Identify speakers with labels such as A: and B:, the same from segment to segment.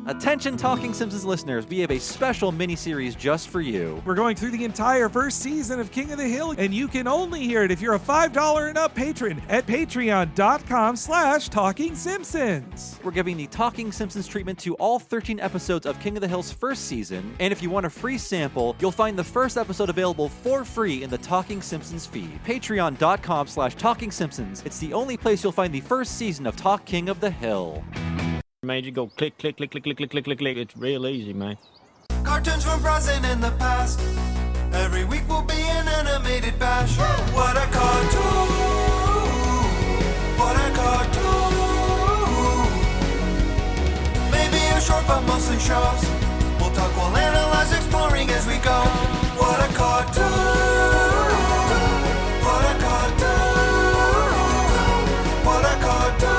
A: Attention Talking Simpsons listeners, we have a special mini-series just for you.
B: We're going through the entire first season of King of the Hill, and you can only hear it if you're a $5 and up patron at patreon.com/TalkingSimpsons.
A: We're giving the Talking Simpsons treatment to all 13 episodes of King of the Hill's first season, and if you want a free sample, you'll find the first episode available for free in the Talking Simpsons feed. Patreon.com/TalkingSimpsons. It's the only place you'll find the first season of Talk King of the Hill.
C: Made you go click, click, click, click, click, click, click, click, click. It's real easy, man.
D: Cartoons from present and the past. Every week will be an animated bash. What a cartoon! What a cartoon! Maybe a short but mostly shows. We'll talk, we'll analyze, exploring as we go. What a cartoon! What a cartoon! What a cartoon!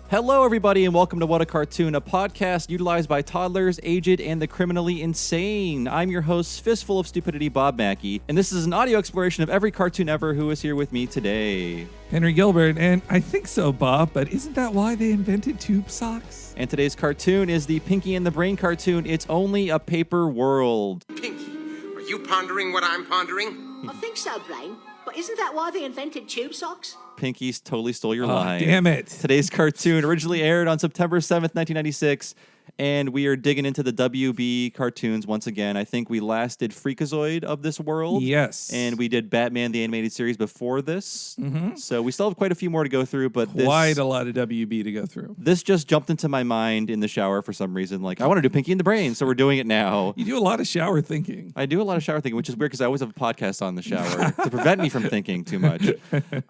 A: Hello, everybody, and welcome to What a Cartoon, a podcast utilized by toddlers, aged, and the criminally insane. I'm your host, Fistful of Stupidity, Bob Mackey, and this is an audio exploration of every cartoon ever who is here with me today.
B: Henry Gilbert, and I think so, Bob, but isn't that why they invented tube socks?
A: And today's cartoon is the Pinky and the Brain cartoon, It's Only a Paper World.
E: Pinky, are you pondering what I'm pondering?
F: I think so, Brain. But isn't that why they invented tube socks?
A: Pinky's totally stole your line.
B: Damn it.
A: Today's cartoon originally aired on September 7th, 1996, and we are digging into the WB cartoons once again. I think we last did Freakazoid of this world.
B: Yes.
A: And we did Batman the Animated Series before this.
B: Mm-hmm.
A: So we still have quite a few more to go through, but
B: quite a lot of WB to go through.
A: This just jumped into my mind in the shower for some reason. Like, I want to do Pinky and the Brain, so we're doing it now.
B: You do a lot of shower thinking.
A: I do a lot of shower thinking, which is weird because I always have a podcast on the shower to prevent me from thinking too much.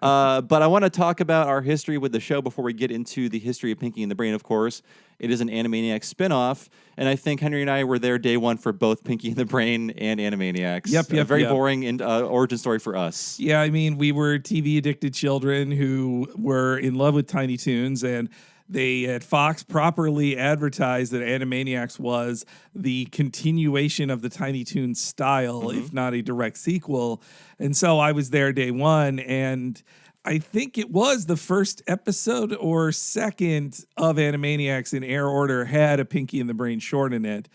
A: But I want to talk about our history with the show before we get into the history of Pinky and the Brain, of course. It is an Animaniacs spinoff, and I think Henry and I were there day one for both Pinky and the Brain and Animaniacs.
B: Yep.
A: Very boring and origin story for us.
B: Yeah, I mean, we were TV-addicted children who were in love with Tiny Toons, and they at Fox properly advertised that Animaniacs was the continuation of the Tiny Toons style, if not a direct sequel. And so I was there day one, and I think it was the first episode or second of Animaniacs in air order had a Pinky and the Brain short in it.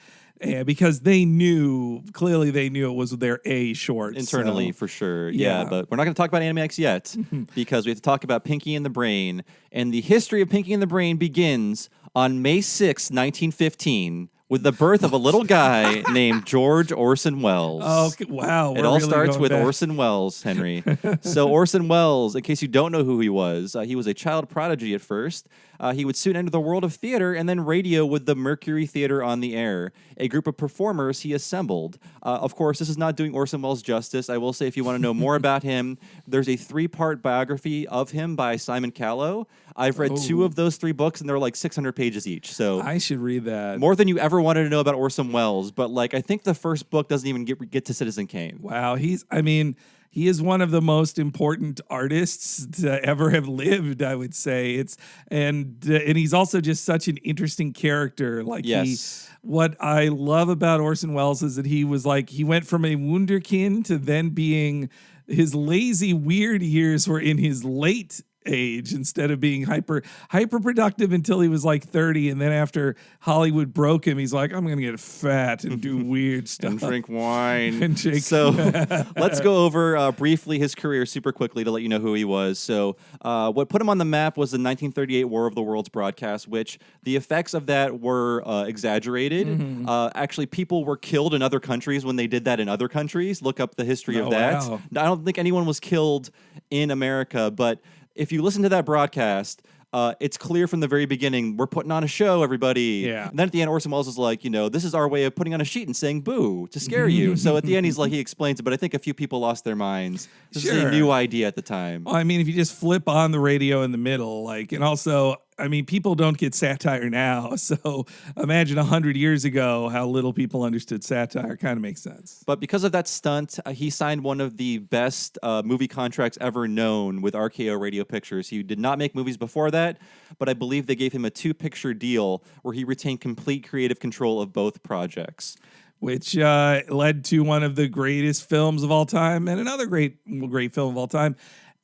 B: Because they knew it was their A short.
A: Internally, for sure. Yeah, but we're not going to talk about Animaniacs yet because we have to talk about Pinky and the Brain. And the history of Pinky and the Brain begins on May 6, 1915, with the birth of a little guy named George Orson Welles.
B: Oh, wow.
A: It all starts with Orson Welles, Henry. So Orson Welles, in case you don't know who he was a child prodigy at first. He would soon enter the world of theater and then radio with the Mercury Theater on the Air, a group of performers he assembled. Of course, this is not doing Orson Welles justice. I will say if you want to know more about him, there's a 3-part biography of him by Simon Callow. I've read 2 of those 3 books, and they're like 600 pages each. So
B: I should read that.
A: More than you ever wanted to know about Orson Welles, but I think the first book doesn't even get to Citizen Kane.
B: Wow, he is one of the most important artists to ever have lived, I would say. And he's also just such an interesting character. What I love about Orson Welles is that he went from a wunderkind to then being, his lazy, weird years were in his late age instead of being hyper productive until he was 30, and then after Hollywood broke him, he's like, I'm gonna get fat and do weird stuff
A: and drink wine.
B: So
A: let's go over briefly his career super quickly to let you know who he was. So what put him on the map was the 1938 War of the Worlds broadcast, which the effects of that were exaggerated. Actually, people were killed in other countries when they did that in other countries. Look up the history of that.
B: Wow.
A: I don't think anyone was killed in America, but if you listen to that broadcast, it's clear from the very beginning, we're putting on a show, everybody.
B: Yeah.
A: And then at the end, Orson Welles is like, this is our way of putting on a sheet and saying boo to scare you. So at the end, he explains it, but I think a few people lost their minds. This is a new idea at the time.
B: Well, I mean, if you just flip on the radio in the middle, and also, people don't get satire now. So imagine 100 years ago how little people understood satire. Kind of makes sense.
A: But because of that stunt, he signed one of the best movie contracts ever known with RKO Radio Pictures. He did not make movies before that, but I believe they gave him a 2-picture deal where he retained complete creative control of both projects.
B: Which led to one of the greatest films of all time and another great film of all time,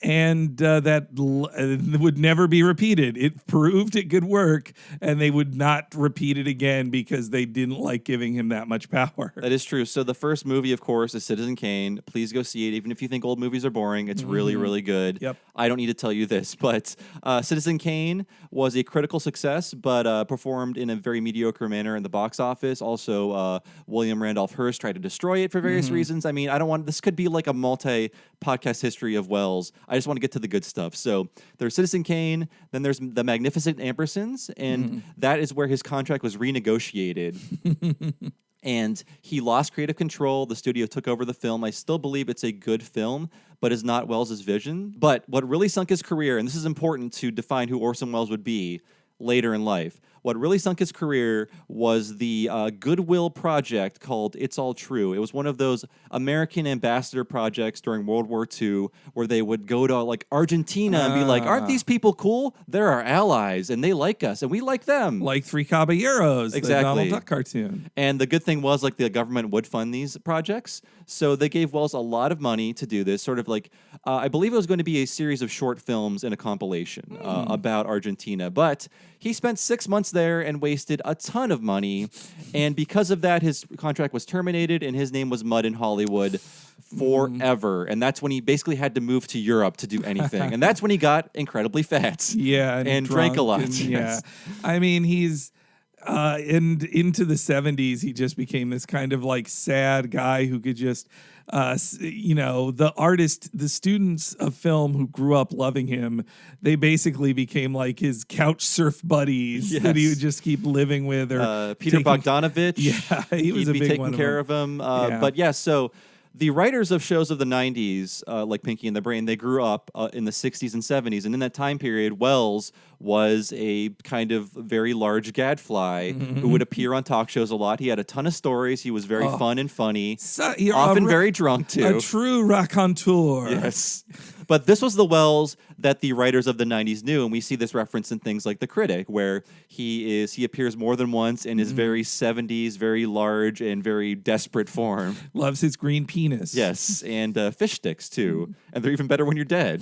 B: and that would never be repeated. It proved it could work, and they would not repeat it again because they didn't like giving him that much power.
A: That is true. So the first movie, of course, is Citizen Kane. Please go see it. Even if you think old movies are boring, it's really, really good.
B: Yep.
A: I don't need to tell you this, but Citizen Kane was a critical success, but performed in a very mediocre manner in the box office. Also, William Randolph Hearst tried to destroy it for various reasons. I mean, I don't want, this could be like a multi-podcast history of Wells. I just want to get to the good stuff. So there's Citizen Kane, then there's The Magnificent Ambersons, and that is where his contract was renegotiated. And he lost creative control. The studio took over the film. I still believe it's a good film, but is not Welles' vision. But what really sunk his career, and this is important to define who Orson Welles would be later in life, what really sunk his career was the Goodwill project called It's All True. It was one of those American ambassador projects during World War II where they would go to like Argentina and be like, aren't these people cool? They're our allies and they like us and we like them.
B: Like Three Caballeros, the Donald Duck cartoon.
A: And the good thing was like the government would fund these projects. So they gave Welles a lot of money to do this, sort of like, I believe it was going to be a series of short films and a compilation about Argentina. But he spent 6 months there and wasted a ton of money. And because of that, his contract was terminated and his name was mud in Hollywood forever. And that's when he basically had to move to Europe to do anything. And that's when he got incredibly fat.
B: Yeah.
A: And drank a lot.
B: Yeah. I mean, he's... and into the 70s, he just became this kind of like sad guy who could just, the artist, the students of film who grew up loving him, they basically became like his couch surf buddies that he would just keep living with. Or
A: Peter Bogdanovich.
B: Yeah, he was
A: he'd
B: a
A: be
B: big
A: taking
B: one
A: care of him. But yeah, so the writers of shows of the 90s, like Pinky and the Brain, they grew up in the 60s and 70s. And in that time period, Welles was a kind of very large gadfly who would appear on talk shows a lot. He had a ton of stories. He was very fun and funny, often very drunk, too.
B: A true raconteur.
A: Yes. But this was the Welles that the writers of the 90s knew, and we see this reference in things like The Critic, where he appears more than once in his very 70s, very large and very desperate form.
B: Loves his green penis.
A: Yes, and fish sticks, too. And they're even better when you're dead.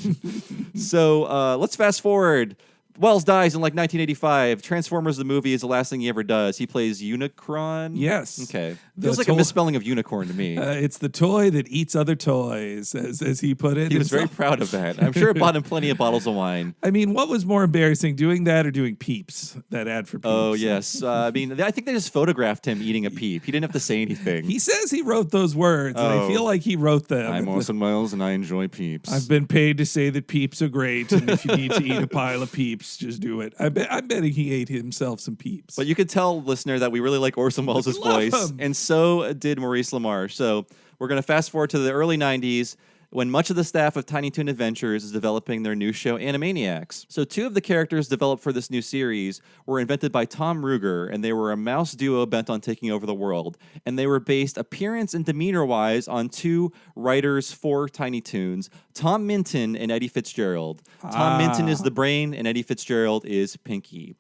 A: So let's fast forward. Welles dies in like 1985. Transformers the movie is the last thing he ever does. He plays Unicron.
B: Yes.
A: Okay. Feels like a misspelling of unicorn to me.
B: It's the toy that eats other toys, as he put it.
A: He was very proud of that. I'm sure it bought him plenty of bottles of wine.
B: I mean, what was more embarrassing, doing that or doing Peeps? That ad for Peeps.
A: Oh, yes. I mean, I think they just photographed him eating a peep. He didn't have to say anything.
B: He says he wrote those words, and I feel like he wrote them.
A: I'm Orson Welles, and I enjoy Peeps.
B: I've been paid to say that Peeps are great, and if you need to eat a pile of Peeps, just do it. I'm betting he ate himself some Peeps.
A: But you could tell, listener, that we really like Orson Welles' voice, and so did Maurice LaMarche. So we're going to fast forward to the early 90s, when much of the staff of Tiny Toon Adventures is developing their new show, Animaniacs. So 2 of the characters developed for this new series were invented by Tom Ruegger, and they were a mouse duo bent on taking over the world. And they were based appearance and demeanor-wise on 2 writers for Tiny Toons, Tom Minton and Eddie Fitzgerald. Tom Minton is the brain, and Eddie Fitzgerald is Pinky.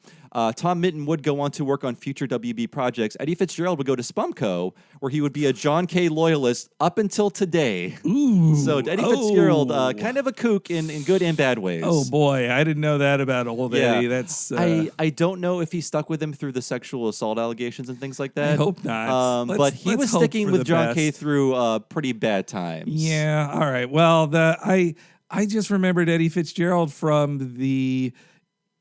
A: Tom Minton would go on to work on future WB projects. Eddie Fitzgerald would go to Spumco, where he would be a John K. loyalist up until today.
B: Ooh.
A: So Eddie Fitzgerald, kind of a kook in good and bad ways.
B: Oh boy, I didn't know that about old Eddie. That's
A: I don't know if he stuck with him through the sexual assault allegations and things like that.
B: I hope not.
A: But he was sticking with John K. through pretty bad times.
B: Yeah. All right. Well, I just remembered Eddie Fitzgerald from the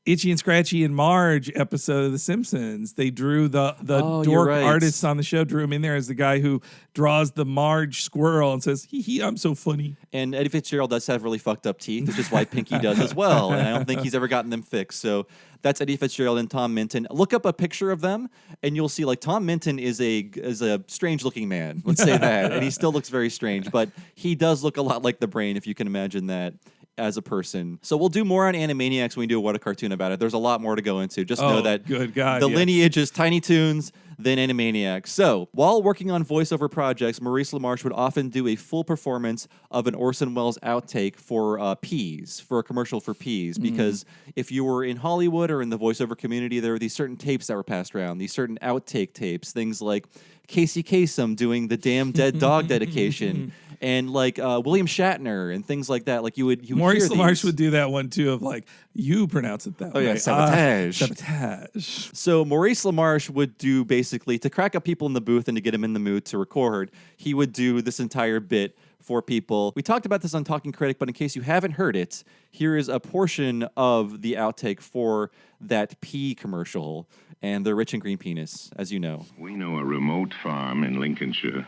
B: Itchy and Scratchy and Marge episode of The Simpsons. They drew the dork artists on the show, drew him in there as the guy who draws the Marge squirrel and says, hee, I'm so funny.
A: And Eddie Fitzgerald does have really fucked up teeth, which is why Pinky does as well. And I don't think he's ever gotten them fixed. So that's Eddie Fitzgerald and Tom Minton. Look up a picture of them, and you'll see like Tom Minton is a strange looking man. Let's say that. And he still looks very strange, but he does look a lot like the brain, if you can imagine that as a person. So we'll do more on Animaniacs when we do a What a Cartoon about it. There's a lot more to go into. Just know that
B: good God,
A: the lineage is Tiny Toons, than Animaniacs. So, while working on voiceover projects, Maurice LaMarche would often do a full performance of an Orson Welles outtake for Peas, for a commercial for Peas, because if you were in Hollywood or in the voiceover community, there were these certain tapes that were passed around, these certain outtake tapes, things like Casey Kasem doing the damn dead dog dedication, and like William Shatner and things like that. Like you would
B: Maurice
A: hear
B: LaMarche
A: these.
B: would do that one too of like, you pronounce it that way.
A: Yeah, sabotage.
B: Sabotage.
A: So Maurice LaMarche would do basically, to crack up people in the booth and to get them in the mood to record, he would do this entire bit for people. We talked about this on Talking Critic, but in case you haven't heard it, here is a portion of the outtake for that pea commercial and the Rich and Green Penis, as you know.
G: We know a remote farm in Lincolnshire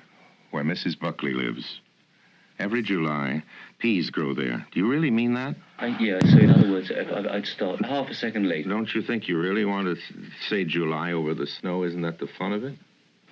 G: where Mrs. Buckley lives. Every July, peas grow there. Do you really mean that?
H: Yeah, so in other words, I'd start half a second late.
G: Don't you think you really want to say July over the snow? Isn't that the fun of it?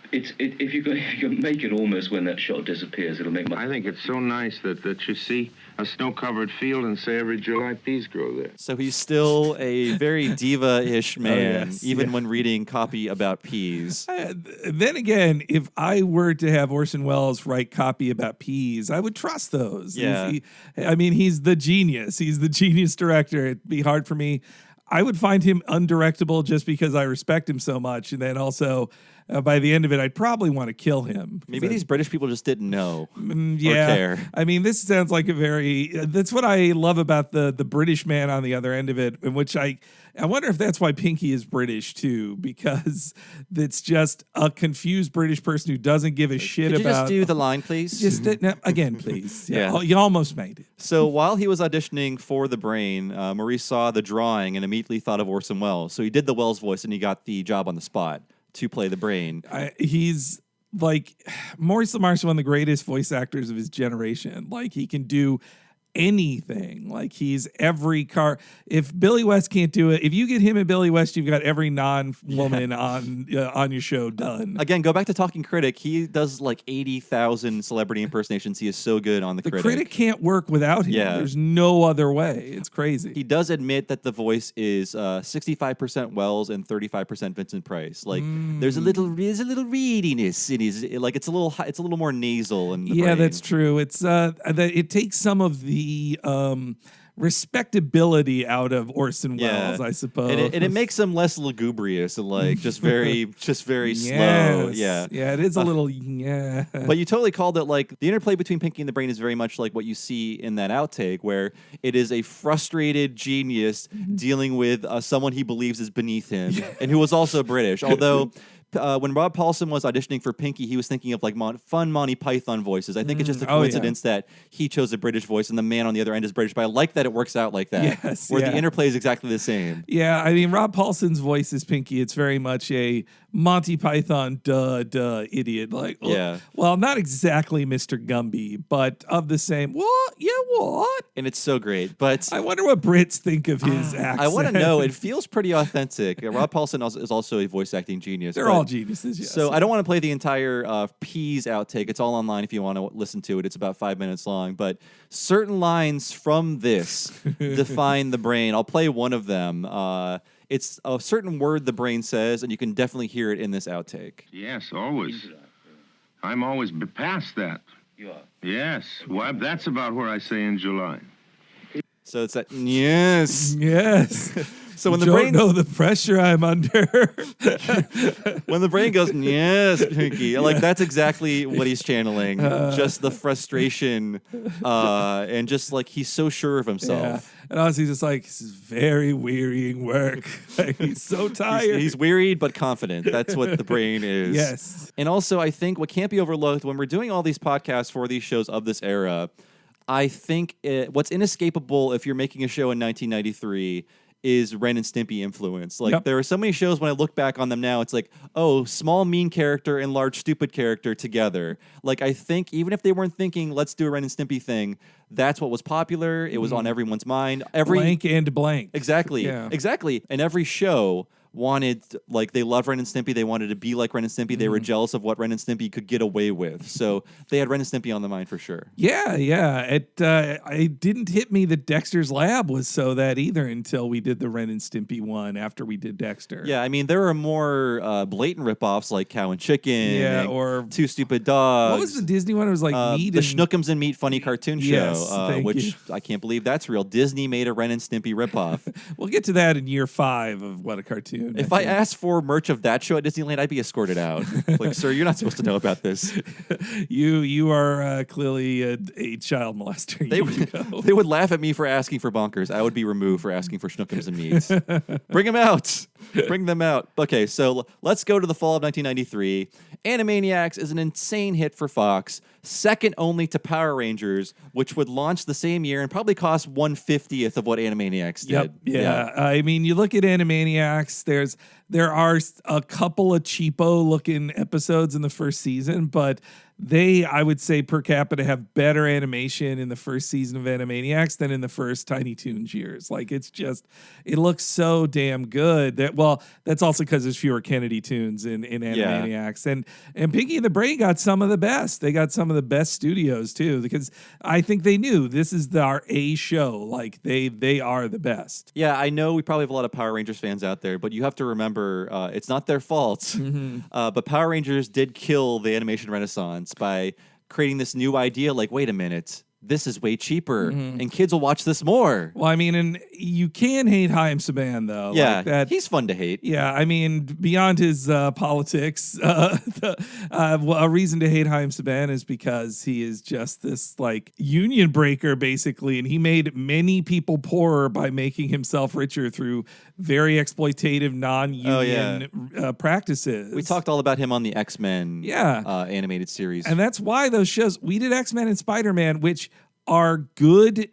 H: If you can make it almost when that shot disappears, it'll make my...
G: I think it's so nice that you see a snow-covered field and say every July peas grow there.
A: So he's still a very diva-ish man, even when reading copy about peas.
B: Then again, if I were to have Orson Welles write copy about peas, I would trust those.
A: Yeah.
B: He's the genius. He's the genius director. It'd be hard for me. I would find him undirectable just because I respect him so much. And then also, by the end of it, I'd probably want to kill him.
A: Maybe these British people just didn't know or
B: yeah.
A: care.
B: I mean, this sounds like a very... that's what I love about the British man on the other end of it, in which I wonder if that's why Pinky is British, too, because it's just a confused British person who doesn't give a shit
A: Could you
B: about...
A: just do the line, please?
B: Just again, please.
A: Yeah.
B: Oh, you almost made it.
A: So while he was auditioning for The Brain, Maurice saw the drawing and immediately thought of Orson Welles. So he did the Welles voice and he got the job on the spot to play the Brain.
B: He's like, Maurice LaMarche is one of the greatest voice actors of his generation. Like, he can do anything. Like, he's every car. If Billy West can't do it, if you get him and Billy West, you've got every non-woman on your show done.
A: Again, go back to Talking Critic. He does like 80,000 celebrity impersonations. He is so good on the Critic.
B: The Critic can't work without him.
A: Yeah.
B: There's no other way. It's crazy.
A: He does admit that the voice is 65% Wells and 35% Vincent Price. Like there's a little readiness in his, like it's a little more nasal in the Brain.
B: That's true. It's it takes some of the respectability out of Orson Welles, I suppose.
A: And it makes him less lugubrious and like just very slow. Yeah.
B: Yeah, it is a little yeah.
A: But you totally called it. Like the interplay between Pinky and the Brain is very much like what you see in that outtake, where it is a frustrated genius dealing with someone he believes is beneath him and who was also British. Although when Rob Paulson was auditioning for Pinky, he was thinking of like fun Monty Python voices. I think it's just a coincidence that he chose a British voice and the man on the other end is British. But I like that it works out like that, where the interplay is exactly the same.
B: Yeah, I mean, Rob Paulson's voice is Pinky. It's very much a Monty Python, idiot. Like, well, not exactly Mr. Gumby, but of the same. What? Yeah, what?
A: And it's so great. But
B: I wonder what Brits think of his accent.
A: I want to know. It feels pretty authentic. Rob Paulson is also a voice acting genius.
B: They're all geniuses. Yes.
A: So I don't want to play the entire Peas outtake. It's all online if you want to listen to it. It's about 5 minutes long. But certain lines from this define the Brain. I'll play one of them. It's a certain word the Brain says, and you can definitely hear it in this outtake.
G: Yes, always. I'm always past that.
H: You are?
G: Yes. Well, that's about where I say in July.
A: So it's that, yes.
B: Yes.
A: So when
B: you
A: the
B: don't
A: Brain
B: know the pressure I'm under.
A: when the Brain goes, yes, Pinky, like that's exactly what he's channeling. Just the frustration and just like he's so sure of himself.
B: Yeah. And honestly, just like, this is very wearying work. Like, he's so tired.
A: He's wearied but confident. That's what the Brain is.
B: Yes.
A: And also, I think what can't be overlooked when we're doing all these podcasts for these shows of this era, I think what's inescapable if you're making a show in 1993 is Ren and Stimpy influence. Like there are so many shows when I look back on them now, it's like, oh, small mean character and large stupid character together. Like I think even if they weren't thinking, let's do a Ren and Stimpy thing, that's what was popular. It was on everyone's mind.
B: Blank and blank.
A: Exactly.
B: Yeah.
A: Exactly. And every show wanted, like, they love Ren and Stimpy. They wanted to be like Ren and Stimpy. They were jealous of what Ren and Stimpy could get away with. So they had Ren and Stimpy on the mind for sure.
B: Yeah. It didn't hit me that Dexter's Lab was so that either until we did the Ren and Stimpy one after we did Dexter.
A: Yeah, I mean, there are more blatant ripoffs like Cow and Chicken, and
B: or
A: Two Stupid Dogs.
B: what was the Disney one? It was like Meat
A: the
B: and
A: Schnookums and Meat funny cartoon show,
B: Yes, thank
A: which
B: you.
A: I can't believe that's real. Disney made a Ren and Stimpy ripoff.
B: We'll get to that in year 5 of What a Cartoon.
A: If I asked for merch of that show at Disneyland, I'd be escorted out. Like, sir, you're not supposed to know about this.
B: you are clearly a child molester.
A: They would laugh at me for asking for bonkers. I would be removed for asking for Schnookums and Meats. Bring them out. Bring them out. Okay, so let's go to the fall of 1993. Animaniacs is an insane hit for Fox, second only to Power Rangers, which would launch the same year and probably cost 1/50th of what Animaniacs did.
B: Yep. Yeah. I mean, you look at Animaniacs, there are a couple of cheapo looking episodes in the first season, but they, I would say, per capita have better animation in the first season of Animaniacs than in the first Tiny Toons years. Like, it's just, it looks so damn good. That's also because there's fewer Kennedy tunes in Animaniacs. And Pinky and the Brain got some of the best. They got some of the best studios too, because I think they knew this is our A show. Like, they are the best.
A: Yeah, I know we probably have a lot of Power Rangers fans out there, but you have to remember it's not their fault. But Power Rangers did kill the animation renaissance by creating this new idea, like, wait a minute, this is way cheaper, and kids will watch this more.
B: Well, I mean, and you can hate Haim Saban, though.
A: Yeah,
B: like that.
A: he's fun to hate.
B: Yeah, I mean, beyond his politics, a reason to hate Haim Saban is because he is just this, like, union breaker, basically, and he made many people poorer by making himself richer through very exploitative, non-union practices.
A: We talked all about him on the X-Men animated series.
B: And that's why those shows, we did X-Men and Spider-Man, which are good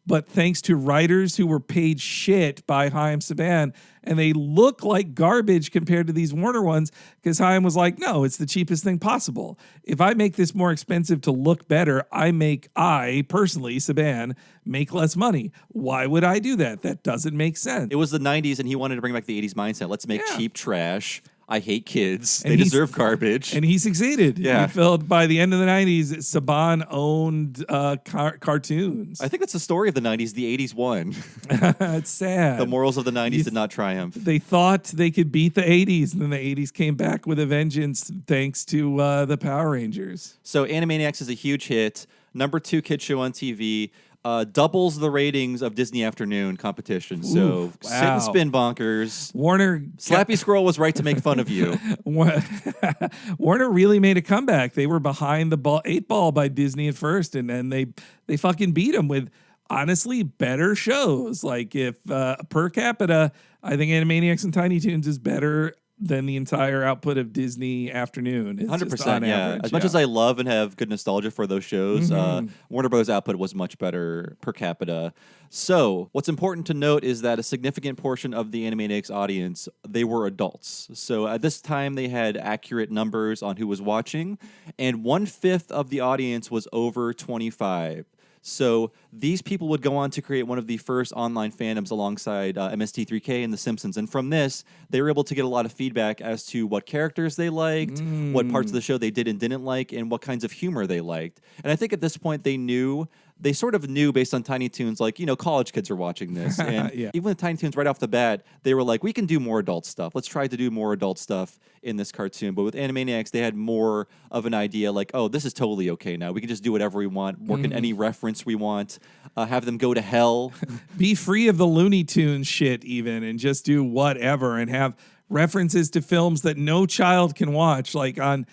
B: but thanks to writers who were paid shit by Haim Saban, and they look like garbage compared to these Warner ones, because Haim was like, no, it's the cheapest thing possible. If I make this more expensive to look better, I personally, Saban, make less money. Why would I do that? That doesn't make sense.
A: It was the 90s, and he wanted to bring back the 80s mindset. Let's make cheap trash. I hate kids.
B: And
A: they deserve garbage.
B: And he succeeded.
A: Yeah.
B: He filled, by the end of the 90s, Saban owned cartoons.
A: I think that's the story of the 90s. The 80s won.
B: It's sad.
A: The morals of the 90s did not triumph.
B: They thought they could beat the 80s, and then the 80s came back with a vengeance thanks to the Power Rangers.
A: So Animaniacs is a huge hit. Number 2 kid show on TV. Doubles the ratings of Disney Afternoon competition. So sit and spin, bonkers.
B: Warner
A: Slappy Squirrel was right to make fun of you.
B: Warner really made a comeback. They were behind the 8 ball by Disney at first, and then they fucking beat them with honestly better shows. Like, if per capita, I think Animaniacs and Tiny Toons is better than the entire output of Disney Afternoon.
A: 100%, yeah. As much as I love and have good nostalgia for those shows, Warner Bros. Output was much better per capita. So what's important to note is that a significant portion of the Animaniacs audience, they were adults. So at this time, they had accurate numbers on who was watching, and 1/5 of the audience was over 25. So these people would go on to create one of the first online fandoms alongside MST3K and The Simpsons. And from this, they were able to get a lot of feedback as to what characters they liked, what parts of the show they did and didn't like, and what kinds of humor they liked. And I think at this point they sort of knew based on Tiny Toons, like, college kids are watching this. And even with Tiny Toons right off the bat, they were like, we can do more adult stuff. Let's try to do more adult stuff in this cartoon. But with Animaniacs, they had more of an idea like, oh, this is totally okay now. We can just do whatever we want, work in any reference we want, have them go to hell.
B: Be free of the Looney Tunes shit even, and just do whatever, and have references to films that no child can watch. Like on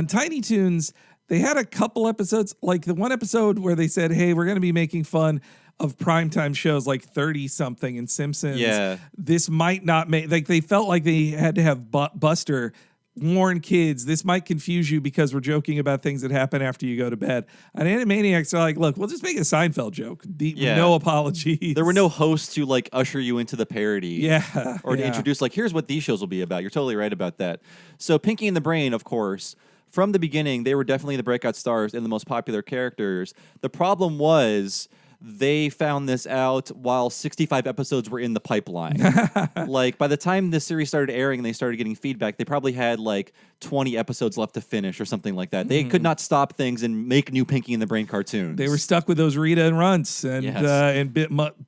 B: Tiny Toons, they had a couple episodes, like the one episode where they said, hey, we're going to be making fun of primetime shows like 30-something and Simpsons.
A: Yeah.
B: This might not make, like, they felt like they had to have Buster warn kids, this might confuse you because we're joking about things that happen after you go to bed. And Animaniacs are like, look, we'll just make a Seinfeld joke. No apologies.
A: There were no hosts to, like, usher you into the parody.
B: Yeah.
A: Or to introduce, like, here's what these shows will be about. You're totally right about that. So Pinky and the Brain, of course, from the beginning, they were definitely the breakout stars and the most popular characters. The problem was they found this out while 65 episodes were in the pipeline. Like, by the time this series started airing and they started getting feedback, they probably had like 20 episodes left to finish or something like that. They could not stop things and make new Pinky and the Brain cartoons.
B: They were stuck with those Rita and Runts and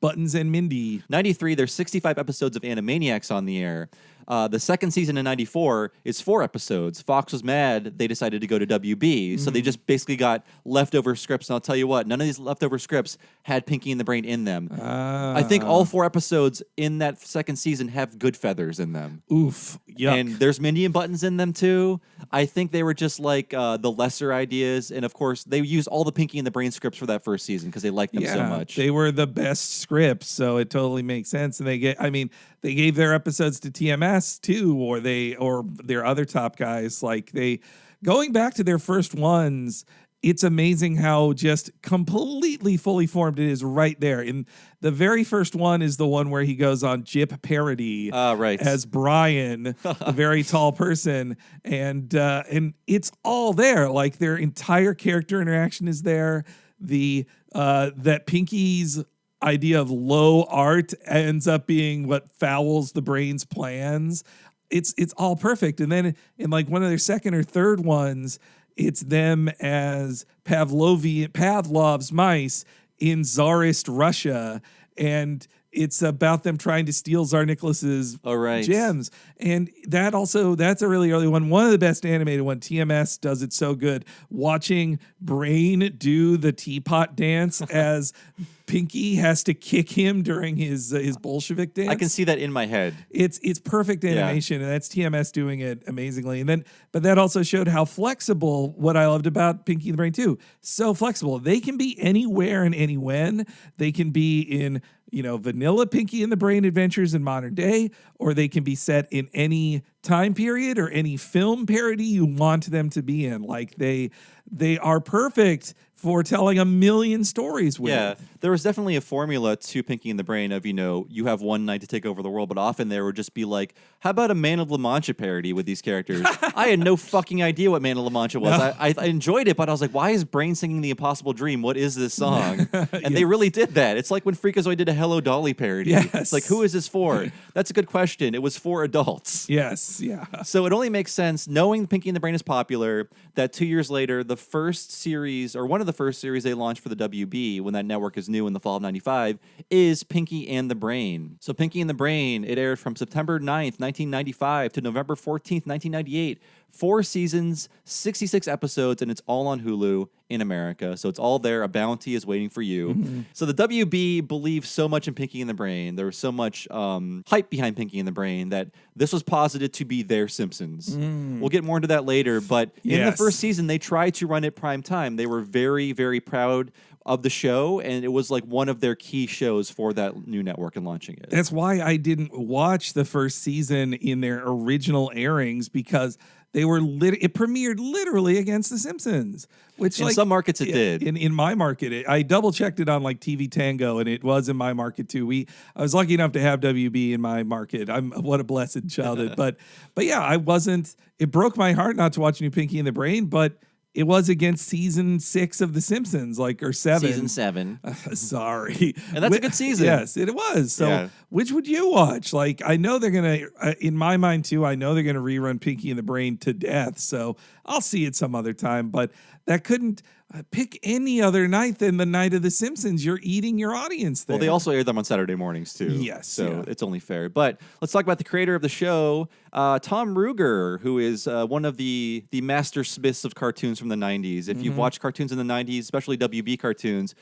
B: Buttons and Mindy.
A: 93, there's 65 episodes of Animaniacs on the air. The second season in 94 is 4 episodes. Fox was mad. They decided to go to WB. So they just basically got leftover scripts. And I'll tell you what, none of these leftover scripts had Pinky and the Brain in them. I think all 4 episodes in that second season have Good Feathers in them.
B: Oof. Yuck.
A: And there's Mindy and Buttons in them too. I think they were just like the lesser ideas. And of course, they used all the Pinky and the Brain scripts for that first season because they liked them so much.
B: They were the best scripts, so it totally makes sense. And they gave their episodes to TMS too, or their other top guys. Like going back to their first ones, it's amazing how just completely fully formed it is right there. In the very first one is the one where he goes on Jip parody as Brian, a very tall person, and it's all there. Like their entire character interaction is there. That Pinky's idea of low art ends up being what fouls the Brain's plans. It's all perfect. And then in like one of their second or third ones, it's them as Pavlov's mice in Tsarist Russia, and it's about them trying to steal Tsar Nicholas's gems. And that's a really early one. One of the best animated one. TMS does it so good. Watching Brain do the teapot dance as Pinky has to kick him during his Bolshevik dance.
A: I can see that in my head.
B: It's perfect animation, and that's TMS doing it amazingly. But that also showed how flexible, what I loved about Pinky and the Brain too. So flexible. They can be anywhere and any when. They can be in vanilla Pinky and the Brain adventures in modern day, or they can be set in any time period or any film parody you want them to be in. Like they are perfect for telling a million stories with.
A: Yeah, there was definitely a formula to Pinky and the Brain of, you have one night to take over the world, but often there would just be like, how about a Man of La Mancha parody with these characters? I had no fucking idea what Man of La Mancha was. No. I enjoyed it, but I was like, why is Brain singing The Impossible Dream? What is this song? And they really did that. It's like when Freakazoid did a Hello Dolly parody.
B: Yes.
A: It's like, who is this for? That's a good question. It was for adults.
B: Yes, yeah.
A: So it only makes sense, knowing Pinky and the Brain is popular, that 2 years later, the first series, or one of the first series they launched for the WB, when that network is new in the fall of 95, is Pinky and the Brain. So Pinky and the Brain, it aired from September 9th, 1995 to November 14th, 1998. 4 seasons, 66 episodes, and it's all on Hulu in America. So it's all there. A bounty is waiting for you. Mm-hmm. So the WB believed so much in Pinky and the Brain. There was so much hype behind Pinky and the Brain that this was posited to be their Simpsons. We'll get more into that later, but in the first season, they tried to run it prime time. They were very, very proud of the show, and it was like one of their key shows for that new network and launching it.
B: That's why I didn't watch the first season in their original airings, because they were it premiered literally against The Simpsons, which
A: in some markets it did.
B: In my market, I double checked it on like TV Tango, and it was in my market too. I was lucky enough to have WB in my market. What a blessed childhood. but yeah, I wasn't. It broke my heart not to watch New Pinky and the Brain, but it was against season 6 of The Simpsons, or 7.
A: Season 7.
B: Sorry.
A: And that's a good season.
B: Yes, it was. So which would you watch? Like, I know they're going to, in my mind too, I know they're going to rerun Pinky and the Brain to death. So I'll see it some other time. But that couldn't pick any other night than the night of The Simpsons. You're eating your audience there.
A: Well, they also aired them on Saturday mornings too.
B: Yes.
A: So it's only fair. But let's talk about the creator of the show, Tom Ruegger, who is one of the master smiths of cartoons from the 90s. If you've watched cartoons in the 90s, especially WB cartoons,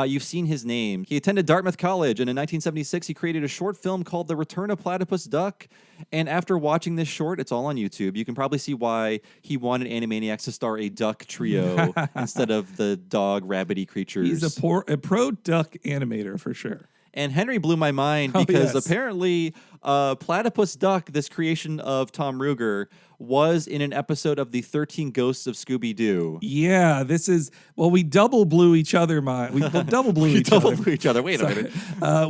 A: you've seen his name. He attended Dartmouth College, and in 1976, he created a short film called The Return of Platypus Duck. And after watching this short, it's all on YouTube, you can probably see why he wanted Animaniacs to star a duck trio instead of the dog, rabbity creatures.
B: He's a pro duck animator for sure.
A: And Henry blew my mind because apparently Platypus Duck, this creation of Tom Ruegger, was in an episode of the 13 Ghosts of Scooby-Doo.
B: Yeah, we double blew each other. We double blew each other.
A: Double blew each other. Wait a minute.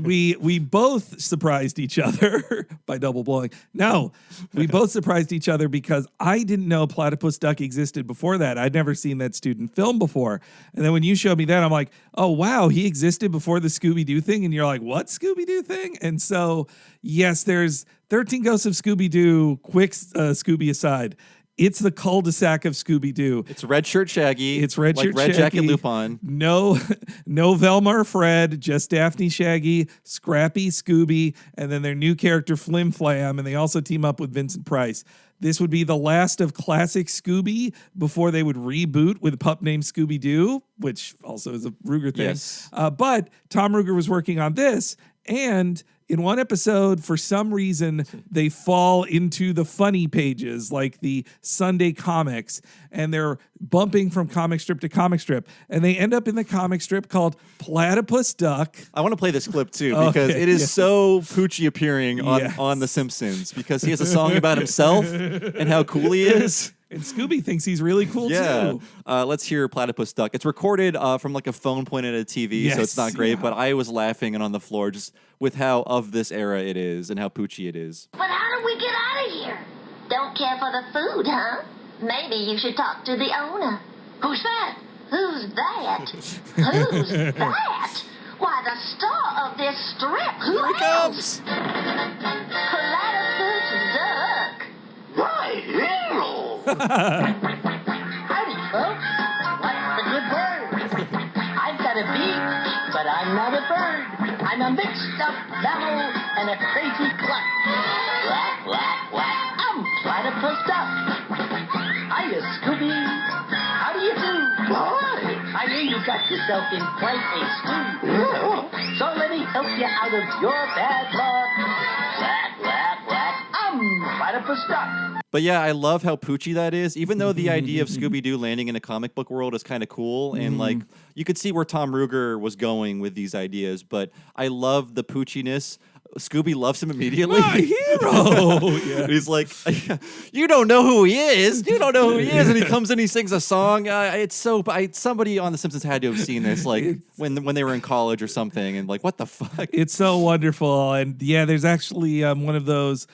B: We both surprised each other by double blowing. No, we both surprised each other because I didn't know Platypus Duck existed before that. I'd never seen that student film before. And then when you showed me that, I'm like, oh, wow, he existed before the Scooby-Doo thing. And you're like, what Scooby-Doo thing? And so, yes, there's 13 Ghosts of Scooby-Doo. Quick Scooby aside. It's the cul-de-sac of Scooby-Doo.
A: It's Red Shirt Shaggy.
B: It's Red Shirt
A: Red
B: Shaggy.
A: Jacket Lupin.
B: No Velma or Fred, just Daphne Shaggy, Scrappy Scooby, and then their new character Flim Flam, and they also team up with Vincent Price. This would be the last of classic Scooby before they would reboot with a pup named Scooby-Doo, which also is a Ruger thing.
A: Yes.
B: But Tom Ruger was working on this, and in one episode, for some reason, they fall into the funny pages, like the Sunday comics, and they're bumping from comic strip to comic strip, and they end up in the comic strip called Platypus Duck.
A: I want to play this clip too because it is so Poochie appearing
B: Yes.
A: on The Simpsons because he has a song about himself and how cool he is.
B: And Scooby thinks he's really cool too.
A: Let's hear Platypus Duck. It's recorded from like a phone pointed at a TV, so it's not great, but I was laughing and on the floor just with how of this era it is and how Poochie it is.
I: But how do we get out of here? Don't care for the food, huh? Maybe you should talk to the owner. Who's that? Who's that? Who's that? Why, the star of this strip. Who
A: Here he
I: else?
A: comes.
I: Platypus Duck.
E: My hero!
I: Howdy, folks. What's the good word? I've got a beak, but I'm not a bird. I'm a mixed-up mammal and a crazy cluck. Quack, quack, quack. I'm Platypus Duck. Hiya, Scooby. How do you do?
E: Why?
I: I hear you got yourself in quite a stew. So let me help you out of your bad luck. Quack, quack, quack. I'm Platypus Duck.
A: But yeah, I love how Poochie that is. Even though the idea of Scooby-Doo landing in a comic book world is kind of cool, and like you could see where Tom Ruger was going with these ideas, but I love the Poochiness. Scooby loves him immediately.
B: My hero.
A: And he's like, you don't know who he is. You don't know who he is. And he comes in, he sings a song. Somebody on The Simpsons had to have seen this, like when they were in college or something, and like, what the fuck?
B: It's so wonderful. And yeah, there's actually one of those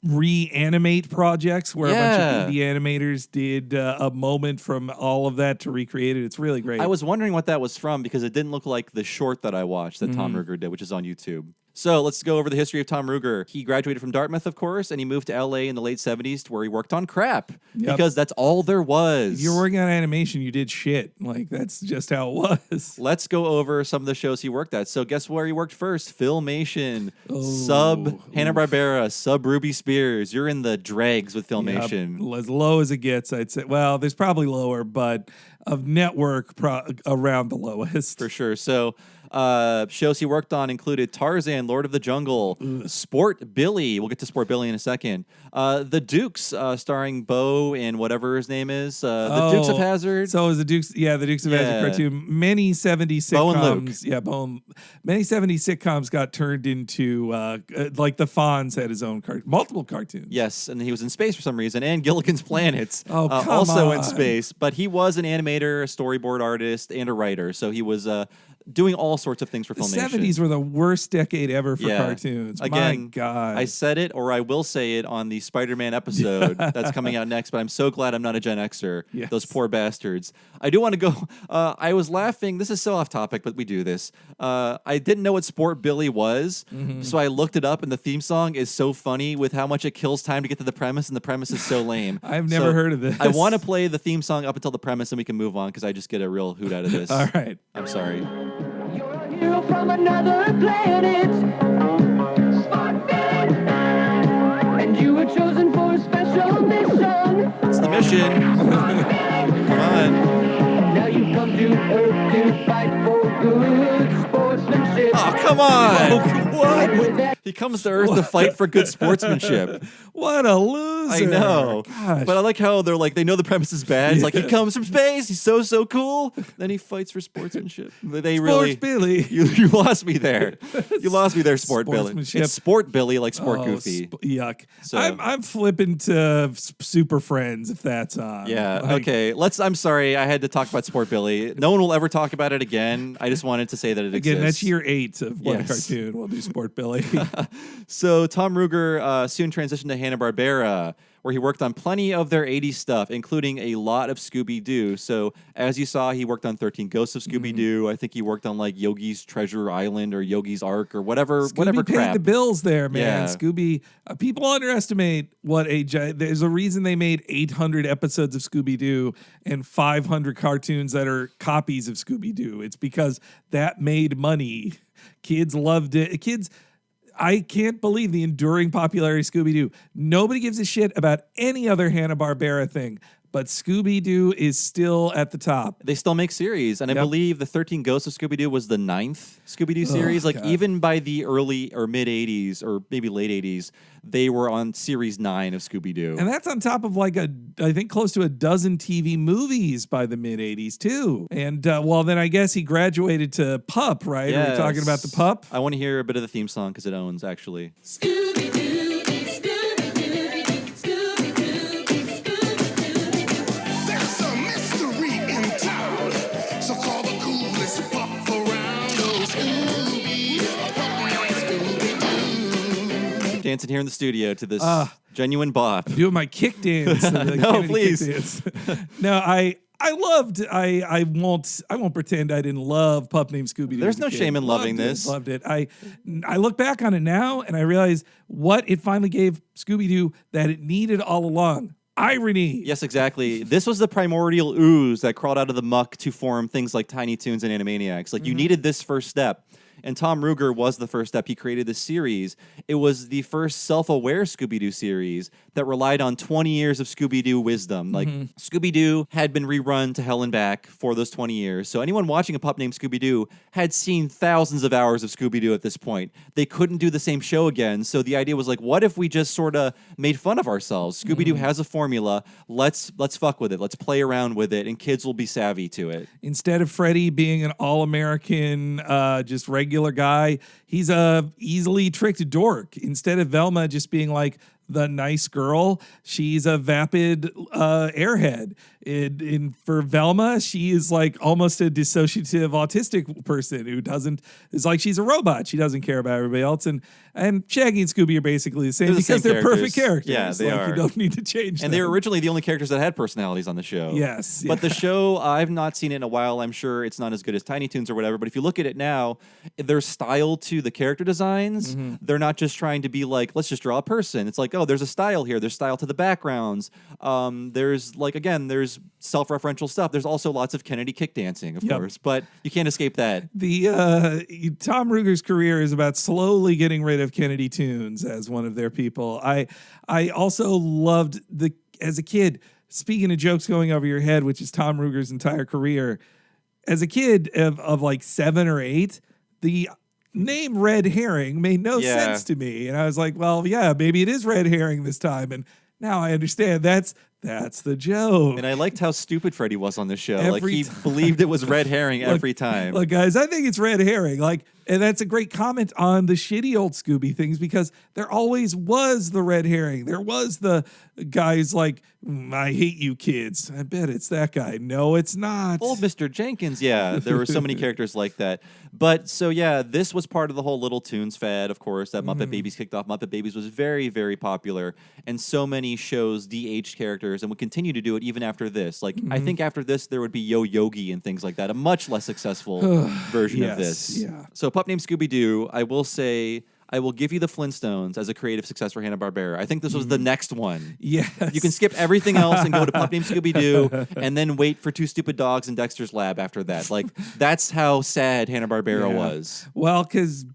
B: reanimate projects where a bunch of indie animators did a moment from all of that to recreate it. It's really great.
A: I was wondering what that was from because it didn't look like the short that I watched that Tom Ruger did, which is on YouTube. So let's go over the history of Tom Ruger. He graduated from Dartmouth, of course, and he moved to L.A. in the late 70s where he worked on crap because that's all there was.
B: If you're working on animation, you did shit. Like, that's just how it was.
A: Let's go over some of the shows he worked at. So guess where he worked first? Filmation, sub Hanna-Barbera, sub Ruby Spears. You're in the dregs with Filmation.
B: Yep. As low as it gets, I'd say. Well, there's probably lower, but of network around the lowest.
A: For sure. So shows he worked on included Tarzan, Lord of the Jungle, Sport Billy. We'll get to Sport Billy in a second. The Dukes, starring Bo and whatever his name is. The Dukes of Hazzard.
B: So it was the Dukes of Hazzard cartoon. Many 70s sitcoms.
A: Bo and Luke.
B: Yeah, many 70s sitcoms got turned into, like the Fonz had his own multiple cartoons.
A: Yes, and he was in space for some reason, and Gilligan's Planet.
B: Also
A: in space. But he was an animator, a storyboard artist, and a writer. So he was doing all sorts of things for Filmation.
B: The 70s were the worst decade ever for cartoons.
A: Again,
B: my God.
A: I said it, or I will say it on the Spider-Man episode that's coming out next, but I'm so glad I'm not a Gen Xer.
B: Yes.
A: Those poor bastards. I do want to go, I was laughing, this is so off topic, but we do this. I didn't know what Sport Billy was, so I looked it up, and the theme song is so funny with how much it kills time to get to the premise, and the premise is so lame.
B: I've never heard of this.
A: I want to play the theme song up until the premise, and we can move on, because I just get a real hoot out of this.
B: All right.
A: I'm sorry.
J: You're a hero from another planet, Sport Billy, and you were chosen for a special mission.
A: It's the mission. Come on.
J: Now you've come to Earth to fight for good sportsmanship.
A: Oh, come on.
B: Oh, What?
A: He comes to Earth to fight for good sportsmanship.
B: What a loser.
A: I know.
B: Gosh.
A: But I like how they're like, they know the premise is bad. It's like, he comes from space. He's so cool. Then he fights for sportsmanship. They really.
B: Sports Billy.
A: You lost me there. You lost me there, Sport Billy.
B: Sportsmanship.
A: It's Sport Billy, like Sport Goofy.
B: Yuck.
A: So-
B: I'm flipping to Super Friends if that's on.
A: Yeah.
B: Like,
A: Okay. I'm sorry. I had to talk about Sport Billy. No one will ever talk about it again. I just wanted to say that it exists.
B: Again, that's year 8 of one
A: Yes.
B: cartoon. We'll do Sport Billy.
A: So Tom Ruger soon transitioned to Hanna-Barbera, where he worked on plenty of their 80s stuff, including a lot of Scooby-Doo. So as you saw, he worked on 13 Ghosts of Scooby-Doo. I think he worked on like Yogi's Treasure Island or Yogi's Ark or whatever
B: Scooby paid
A: crap.
B: the bills there, man.
A: Yeah.
B: Scooby, people underestimate what there's a reason they made 800 episodes of Scooby-Doo and 500 cartoons that are copies of Scooby-Doo. It's because that made money. Kids loved it. I can't believe the enduring popularity of Scooby-Doo. Nobody gives a shit about any other Hanna-Barbera thing, but Scooby-Doo is still at the top.
A: They still make series, and I believe the 13 Ghosts of Scooby-Doo was the 9th Scooby-Doo series. Like,
B: God.
A: even by the early or mid-'80s, or maybe late 80s, they were on series 9 of Scooby-Doo.
B: And that's on top of like I think close to a dozen TV movies by the mid 80s too. And well, then I guess he graduated to Pup, right? Are we talking about the Pup?
A: I want to hear a bit of the theme song because it owns, actually.
D: There's a mystery in town, so call the coolest pup around. Oh, Scooby, Scooby-Doo.
A: Dancing here in the studio to this genuine bop.
B: Doing my kick dance.
A: No,
B: Kennedy
A: please.
B: kick dance. No, I won't pretend I didn't love Pup Named Scooby-Doo.
A: There's
B: as a
A: no
B: kid.
A: shame in loving this.
B: Loved it. I look back on it now and I realize what it finally gave Scooby-Doo that it needed all along. Irony.
A: Yes, exactly. This was the primordial ooze that crawled out of the muck to form things like Tiny Toons and Animaniacs. Like, you needed this first step. And Tom Ruger was the first step. He created this series. It was the first self-aware Scooby-Doo series that relied on 20 years of Scooby-Doo wisdom. Like, Scooby-Doo had been rerun to hell and back for those 20 years. So anyone watching a pup named Scooby-Doo had seen thousands of hours of Scooby-Doo at this point. They couldn't do the same show again. So the idea was like, what if we just sort of made fun of ourselves? Scooby-Doo has a formula. Let's fuck with it. Let's play around with it, and kids will be savvy to it.
B: Instead of Freddy being an all-American, just regular guy, he's a easily tricked dork. Instead of Velma just being like the nice girl, she's a vapid airhead. For Velma, she is like almost a dissociative autistic person who is like she's a robot. She doesn't care about everybody else. And Shaggy and Scooby are basically the same
A: They're the
B: because
A: same
B: they're perfect
A: characters.
B: characters.
A: Yeah, they
B: like,
A: are.
B: You don't need to change
A: And
B: them.
A: they were originally the only characters that had personalities on the show.
B: Yes.
A: But the show, I've not seen it in a while. I'm sure it's not as good as Tiny Toons or whatever. But if you look at it now, there's style to the character designs. They're not just trying to be like, let's just draw a person. It's like, oh, there's a style here. There's style to the backgrounds. There's self-referential stuff. There's also lots of Kennedy kick dancing, of course. But you can't escape that.
B: The Tom Ruger's career is about slowly getting rid of Kennedy Toons as one of their people. I also loved as a kid, speaking of jokes going over your head, which is Tom Ruger's entire career. As a kid of like 7 or 8, the name Red Herring made no sense to me. And I was like, well, yeah, maybe it is Red Herring this time. And now I understand that's the joke.
A: And I liked how stupid Freddy was on this show.
B: Every
A: he
B: time.
A: believed it was Red Herring every time.
B: Look, guys, I think it's Red Herring. And that's a great comment on the shitty old Scooby things because there always was the Red Herring. There was the guys like, I hate you kids. I bet it's that guy. No, it's not.
A: Old Mr. Jenkins, yeah. There were so many characters like that. But so, yeah, this was part of the whole Little Toons fad, of course, that Muppet Babies kicked off. Muppet Babies was very, very popular. And so many shows de-aged characters and would continue to do it even after this. Like, I think after this, there would be Yo Yogi and things like that, a much less successful version of this.
B: Yeah.
A: So, Pup Named Scooby-Doo, I will say, I will give you the Flintstones as a creative success for Hanna-Barbera. I think this was the next one.
B: Yes.
A: You can skip everything else and go to Pup Named Scooby-Doo and then wait for Two Stupid Dogs and Dexter's Lab after that. Like, that's how sad Hanna-Barbera was.
B: Well, because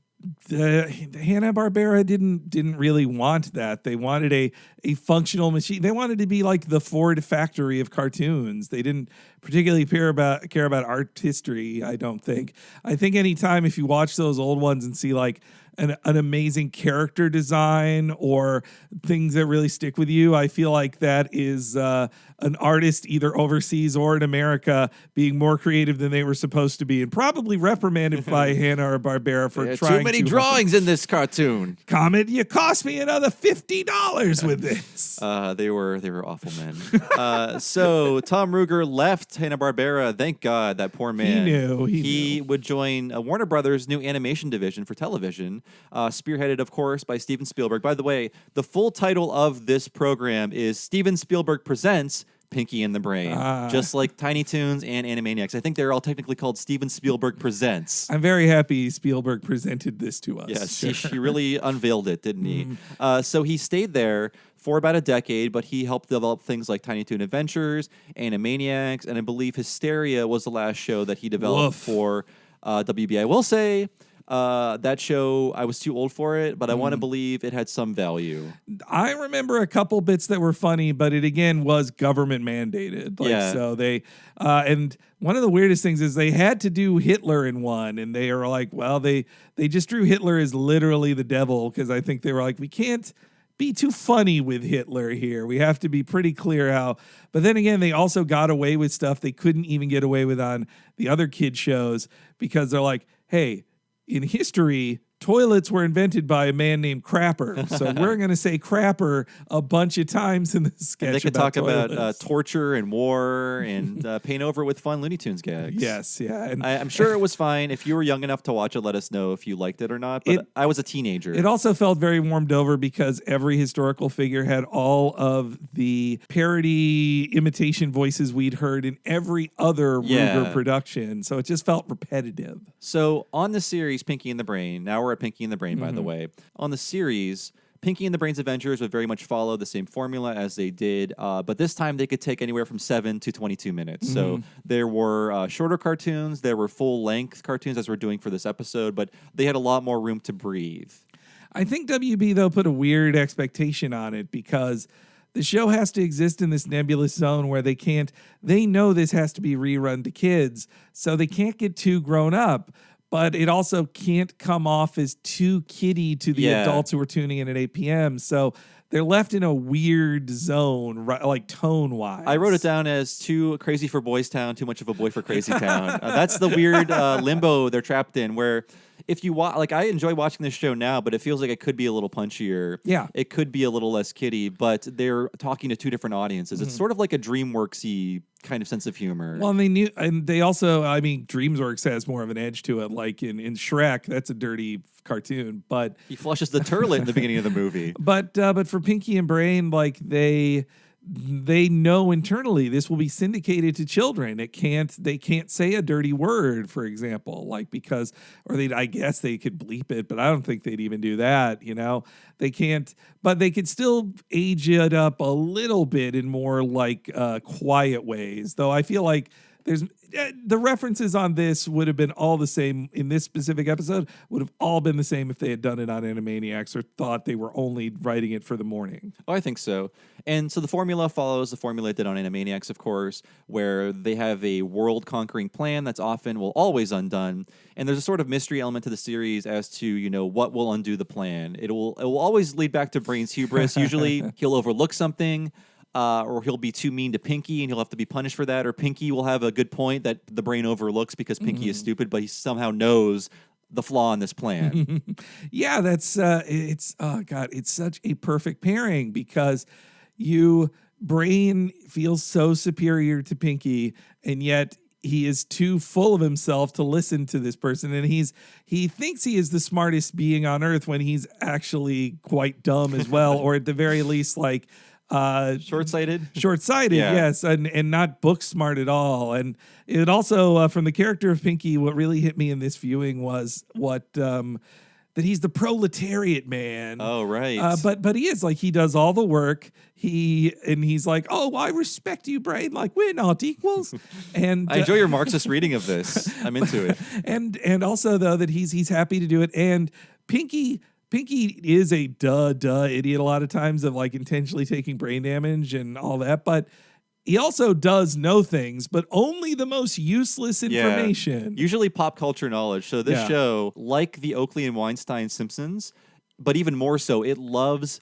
B: the Hanna-Barbera didn't really want that. They wanted a functional machine. They wanted to be like the Ford factory of cartoons. They didn't particularly care about art history, I don't think. I think anytime if you watch those old ones and see like an amazing character design or things that really stick with you. I feel like that is an artist either overseas or in America being more creative than they were supposed to be, and probably reprimanded by Hanna-Barbera for trying
A: too many drawings in this cartoon.
B: Comet, you cost me another $50 with this.
A: They were awful men. So Tom Ruegger left Hanna-Barbera. Thank God, that poor man.
B: He knew.
A: Would join Warner Brothers' new animation division for television, spearheaded, of course, by Steven Spielberg. By the way, the full title of this program is Steven Spielberg Presents Pinky and the Brain, just like Tiny Toons and Animaniacs. I think they're all technically called Steven Spielberg Presents.
B: I'm very happy Spielberg presented this to us.
A: Yes, he really unveiled it, didn't he? So he stayed there for about a decade, but he helped develop things like Tiny Toon Adventures, Animaniacs, and I believe Hysteria was the last show that he developed for WB. I will say, that show, I was too old for it, but I want to believe it had some value.
B: I remember a couple bits that were funny, but it again was government mandated. So they, and one of the weirdest things is they had to do Hitler in one, and they were like, well, they just drew Hitler as literally the devil, because I think they were like, we can't be too funny with Hitler here. We have to be pretty clear how. But then again, they also got away with stuff they couldn't even get away with on the other kid shows, because they're like, hey, in history, toilets were invented by a man named Crapper. So we're going to say Crapper a bunch of times in the sketch.
A: And they could
B: about
A: talk about
B: toilets.
A: torture and war and paint over with fun Looney Tunes gags.
B: Yes, yeah. And
A: I'm sure it was fine. If you were young enough to watch it, let us know if you liked it or not. But I was a teenager.
B: It also felt very warmed over because every historical figure had all of the parody imitation voices we'd heard in every other Ruegger production. So it just felt repetitive.
A: So on the series Pinky and the Brain, now we're at Pinky and the Brain, by the way. On the series, Pinky and the Brain's adventures would very much follow the same formula as they did, but this time they could take anywhere from 7 to 22 minutes. So there were shorter cartoons, there were full-length cartoons as we're doing for this episode, but they had a lot more room to breathe.
B: I think WB, though, put a weird expectation on it because the show has to exist in this nebulous zone where they know this has to be rerun to kids, so they can't get too grown up. But it also can't come off as too kiddie to the adults who are tuning in at 8 p.m. So they're left in a weird zone, like tone-wise.
A: I wrote it down as too crazy for Boys Town, too much of a boy for Crazy Town. That's the weird limbo they're trapped in, where if you watch, like, I enjoy watching this show now, but it feels like it could be a little punchier.
B: Yeah.
A: It could be a little less kiddie, but they're talking to two different audiences. It's sort of like a DreamWorks-y kind of sense of humor.
B: Well, and they also, I mean, DreamWorks has more of an edge to it. Like in Shrek, that's a dirty cartoon, but
A: he flushes the toilet in the beginning of the movie.
B: But for Pinky and Brain, like they know internally this will be syndicated to children. They can't say a dirty word, for example, like because, or I guess they could bleep it, but I don't think they'd even do that. They can't, but they could still age it up a little bit in more like quiet ways. Though I feel like there's the references on this would have been all the same in this specific episode, would have all been the same if they had done it on Animaniacs or thought they were only writing it for the morning.
A: Oh, I think so. And so the formula follows the formula it did on Animaniacs, of course, where they have a world-conquering plan that's always undone. And there's a sort of mystery element to the series as to, what will undo the plan. It will always lead back to Brain's hubris. Usually he'll overlook something, or he'll be too mean to Pinky and he'll have to be punished for that. Or Pinky will have a good point that the Brain overlooks because Pinky is stupid, but he somehow knows the flaw in this plan.
B: Yeah, that's it's such a perfect pairing because Brain feels so superior to Pinky, and yet he is too full of himself to listen to this person, and he thinks he is the smartest being on earth when he's actually quite dumb as well, or at the very least, like
A: short-sighted,
B: yes, and not book smart at all. And it also from the character of Pinky, what really hit me in this viewing was that he's the proletariat man.
A: Oh, right.
B: But he is, like, he does all the work. He's like, oh, I respect you, Brain. Like, we're not equals. And
A: I enjoy your Marxist reading of this. I'm into it.
B: And also though that he's happy to do it. And Pinky is a duh idiot a lot of times of like intentionally taking brain damage and all that, but he also does know things, but only the most useless information.
A: Usually pop culture knowledge. So this show, like the Oakley and Weinstein Simpsons, but even more so, it loves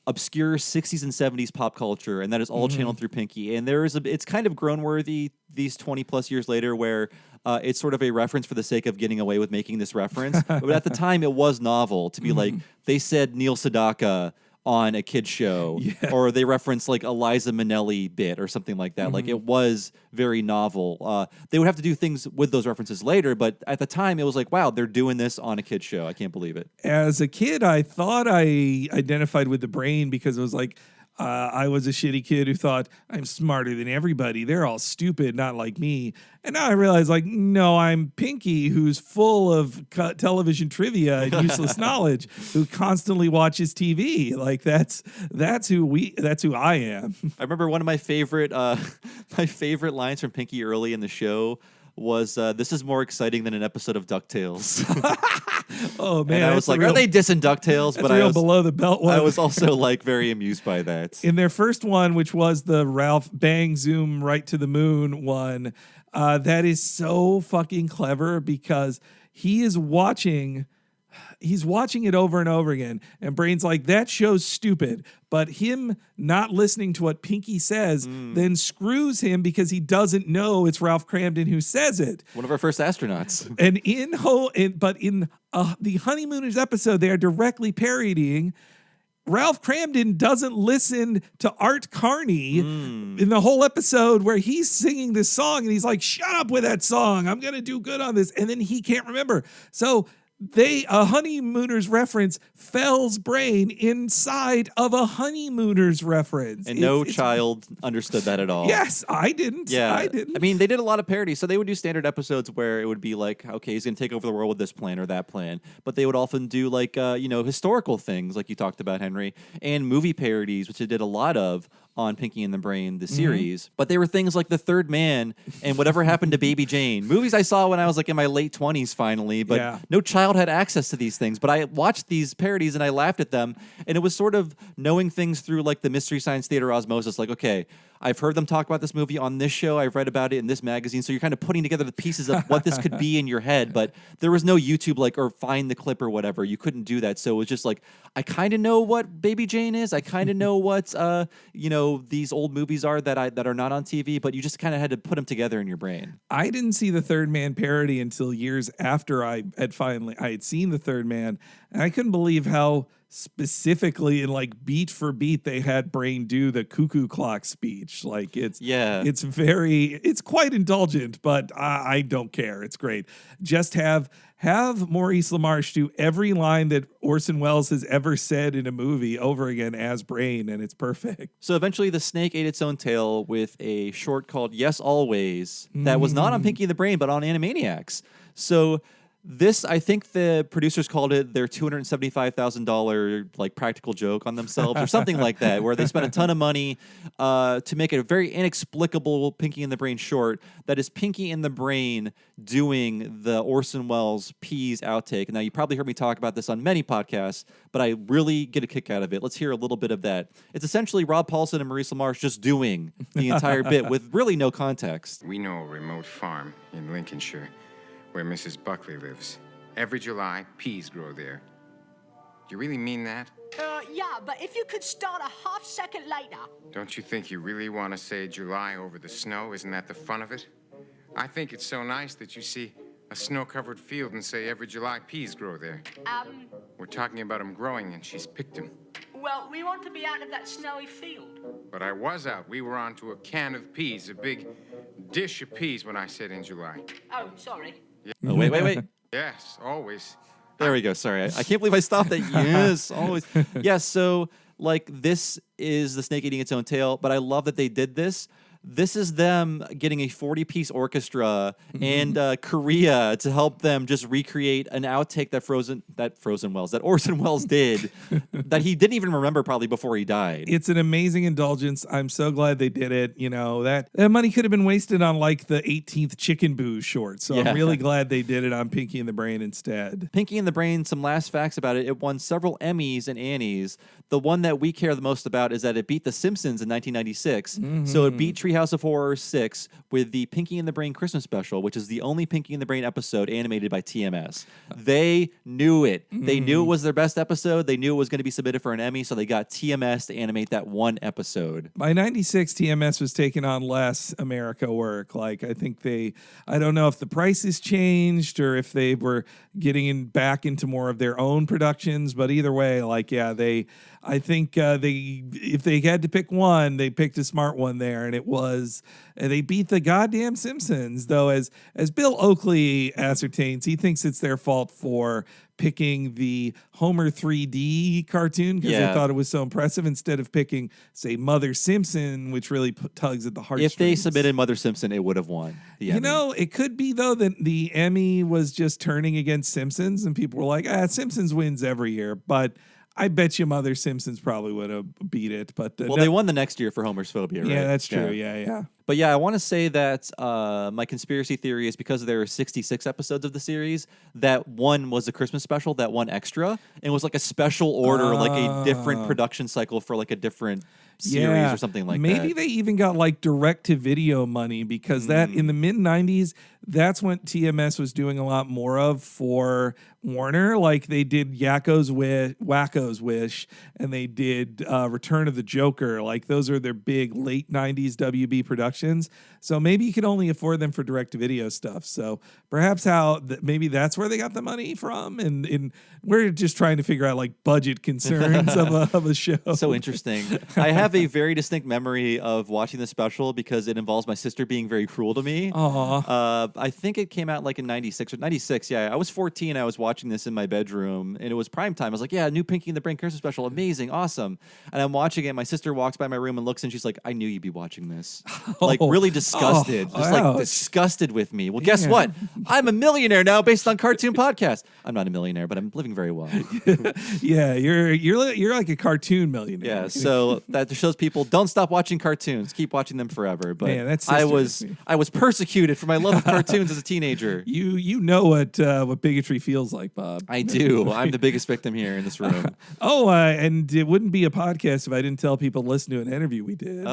A: obscure 60s and 70s pop culture, and that is all channeled through Pinky. And it's kind of grown worthy these 20 plus years later, where it's sort of a reference for the sake of getting away with making this reference. But at the time, it was novel to be like, they said Neil Sedaka on a kid's show, or they reference like Eliza Minnelli bit or something like that. Like, it was very novel. They would have to do things with those references later, but at the time it was like, wow, they're doing this on a kid's show. I can't believe it.
B: As a kid, I thought I identified with the brain because it was like, I was a shitty kid who thought I'm smarter than everybody. They're all stupid, not like me. And now I realize, like, no, I'm Pinky, who's full of television trivia and useless knowledge, who constantly watches TV. Like, that's who I am.
A: I remember one of my favorite lines from Pinky early in the show was, "This is more exciting than an episode of DuckTales."
B: Oh man,
A: and I was like, are they dissing DuckTales?
B: But I was below the belt one.
A: I was also like very amused by that.
B: In their first one, which was the Ralph Bang Zoom Right to the Moon one, that is so fucking clever because he's watching it over and over again, and Brain's like, that show's stupid, but him not listening to what Pinky says then screws him because he doesn't know it's Ralph Cramden who says it.
A: One of our first astronauts.
B: And in the Honeymooners episode, they are directly parodying. Ralph Cramden doesn't listen to Art Carney in the whole episode where he's singing this song, and he's like, shut up with that song. I'm going to do good on this. And then he can't remember. So a Honeymooners reference fells Brain inside of a Honeymooners reference.
A: And no child understood that at all.
B: Yes, I didn't.
A: Yeah.
B: I didn't.
A: I mean, they did a lot of parodies. So they would do standard episodes where it would be like, okay, he's going to take over the world with this plan or that plan. But they would often do like, historical things like you talked about, Henry, and movie parodies, which they did a lot of on Pinky and the Brain, the series. But they were things like The Third Man and Whatever Happened to Baby Jane. Movies I saw when I was like in my late 20s finally, but no child had access to these things. But I watched these parodies and I laughed at them. And it was sort of knowing things through like the Mystery Science Theater osmosis. Like, okay, I've heard them talk about this movie on this show. I've read about it in this magazine. So you're kind of putting together the pieces of what this could be in your head. But there was no YouTube or find the clip or whatever. You couldn't do that. So it was just like, I kind of know what Baby Jane is. I kind of know what, these old movies are that are not on TV. But you just kind of had to put them together in your brain.
B: I didn't see The Third Man parody until years after I had seen The Third Man. And I couldn't believe how specifically and like beat for beat they had Brain do the cuckoo clock speech. Like it's quite indulgent, but I don't care. It's great. Just have Maurice LaMarche do every line that Orson Welles has ever said in a movie over again as Brain, and it's perfect.
A: So eventually the snake ate its own tail with a short called Yes Always that was not on Pinky and the Brain, but on Animaniacs. So this, I think the producers called it their $275,000 like practical joke on themselves or something like that, where they spent a ton of money to make it a very inexplicable Pinky and the Brain short that is Pinky and the Brain doing the Orson Welles Peas outtake. Now, you probably heard me talk about this on many podcasts, but I really get a kick out of it. Let's hear a little bit of that. It's essentially Rob Paulson and Maurice LaMarche just doing the entire bit with really no context.
K: We know a remote farm in Lincolnshire where Mrs. Buckley lives. Every July, peas grow there. Do you really mean that?
F: Yeah, but if you could start a half second later.
K: Don't you think you really want to say July over the snow? Isn't that the fun of it? I think it's so nice that you see a snow-covered field and say every July peas grow there. We're talking about them growing and she's picked them.
F: Well, we want to be out of that snowy field.
K: But I was out. We were onto a can of peas, a big dish of peas when I said in July.
F: Oh, sorry.
K: Yeah.
A: Oh, wait.
K: Yes, always.
A: There we go. Sorry. I can't believe I stopped that. Yes, always. Yes, so like this is the snake eating its own tail, but I love that they did this. This is them getting a 40-piece orchestra and Korea to help them just recreate an outtake that Orson Welles did that he didn't even remember probably before he died.
B: It's an amazing indulgence. I'm so glad they did it. You know, that money could have been wasted on like the 18th Chicken Boo short. So I'm really glad they did it on Pinky and the Brain instead.
A: Pinky and the Brain, some last facts about it. It won several Emmys and Annies. The one that we care the most about is that it beat The Simpsons in 1996. So it beat Treehouse Treehouse of Horror 6 with the Pinky and the Brain Christmas special, which is the only Pinky and the Brain episode animated by TMS. They knew it. They knew it was their best episode. They knew it was going to be submitted for an Emmy, so they got TMS to animate that one episode.
B: By 96, TMS was taking on less America work. Like, I think I don't know if the prices changed or if they were getting back into more of their own productions, but either way, like, yeah, I think if they had to pick one, they picked a smart one there, and it was they beat the goddamn Simpsons. Though, as Bill Oakley ascertains, he thinks it's their fault for picking the Homer 3D cartoon because they thought it was so impressive instead of picking, say, Mother Simpson, which really tugs at the heartstrings.
A: If they submitted Mother Simpson, it would have won the Emmy.
B: You know, it could be, though, that the Emmy was just turning against Simpsons, and people were like, Simpsons wins every year, but I bet you Mother Simpsons probably would have beat it. But
A: they won the next year for Homer's Phobia, right?
B: Yeah, that's true. Yeah.
A: But yeah, I want to say that my conspiracy theory is because there are 66 episodes of the series, that one was a Christmas special, that one extra, and was like a special order, like a different production cycle for like a different series or something like that.
B: Maybe they even got like direct-to-video money because that in the mid-90s, that's what TMS was doing a lot more of for Warner. Like they did Wacko's Wish, and they did Return of the Joker. Like those are their big late 90s WB productions. So maybe you could only afford them for direct-to-video stuff. So perhaps maybe that's where they got the money from. And we're just trying to figure out like budget concerns of a show.
A: So interesting. I have a very distinct memory of watching the special because it involves my sister being very cruel to me. I think it came out like in 96 or 96. Yeah, I was 14. I was watching this in my bedroom and it was prime time. I was like, yeah, new Pinky and the Brain Christmas special. Amazing. Awesome. And I'm watching it. My sister walks by my room and looks and she's like, I knew you'd be watching this. Like really disgusted. Like disgusted with me. Well, guess what? I'm a millionaire now based on cartoon podcast. I'm not a millionaire, but I'm living very well.
B: Yeah, you're like a cartoon millionaire.
A: Yeah, so that shows people don't stop watching cartoons. Keep watching them forever. But
B: man,
A: I was persecuted for my love of cartoons as a teenager.
B: You know what bigotry feels like, Bob.
A: I do. I'm the biggest victim here in this room.
B: And it wouldn't be a podcast if I didn't tell people to listen to an interview we did.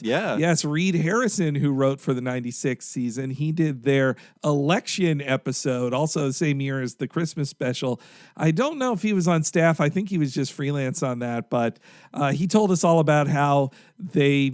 B: Yes, Reed Harrison, who wrote for the 96 season, he did their election episode, also the same year as the Christmas special. I don't know if he was on staff. I think he was just freelance on that, but he told us all about how they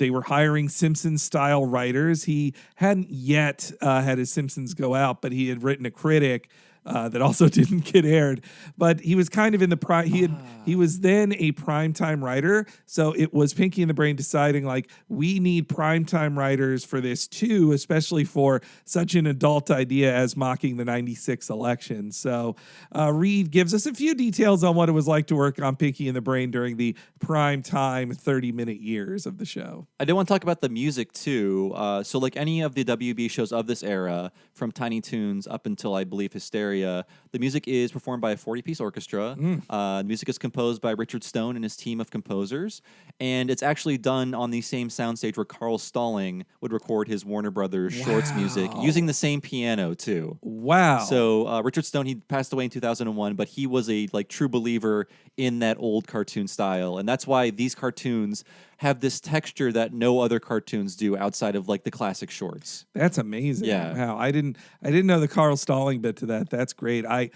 B: were hiring Simpsons-style writers. He hadn't yet had his Simpsons go out, but he had written a critic that also didn't get aired, but he was kind of in the he was then a primetime writer. So it was Pinky and the Brain deciding like, we need primetime writers for this too, especially for such an adult idea as mocking the 96 election. So Reed gives us a few details on what it was like to work on Pinky and the Brain during the primetime 30-minute years of the show.
A: I do want to talk about the music too. So like any of the WB shows of this era, from Tiny Toons up until I believe Hysteria, the music is performed by a 40-piece orchestra. The music is composed by Richard Stone and his team of composers, and it's actually done on the same soundstage where Carl Stalling would record his Warner Brothers shorts music using the same piano too.
B: Wow!
A: So Richard Stone, he passed away in 2001, but he was a true believer in that old cartoon style, and that's why these cartoons have this texture that no other cartoons do outside of like the classic shorts.
B: That's amazing.
A: Yeah.
B: Wow. I didn't know the Carl Stalling bit to that. That's great. I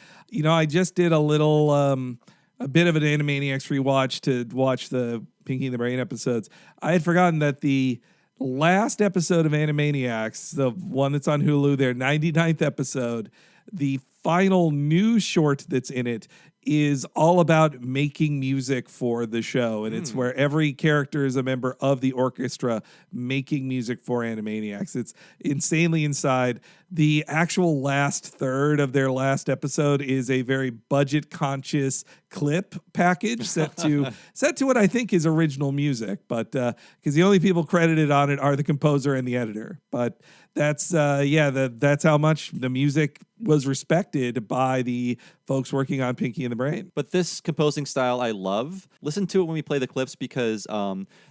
B: just did a little a bit of an Animaniacs rewatch to watch the Pinky and the Brain episodes. I had forgotten that the last episode of Animaniacs, the one that's on Hulu, their 99th episode, the final new short that's in it is all about making music for the show. And it's where every character is a member of the orchestra making music for Animaniacs. It's insanely inside. The actual last third of their last episode is a very budget conscious clip package set to what I think is original music, but because the only people credited on it are the composer and the editor. But that's that's how much the music was respected by the folks working on Pinky and the Brain.
A: But this composing style I love. Listen to it when we play the clips because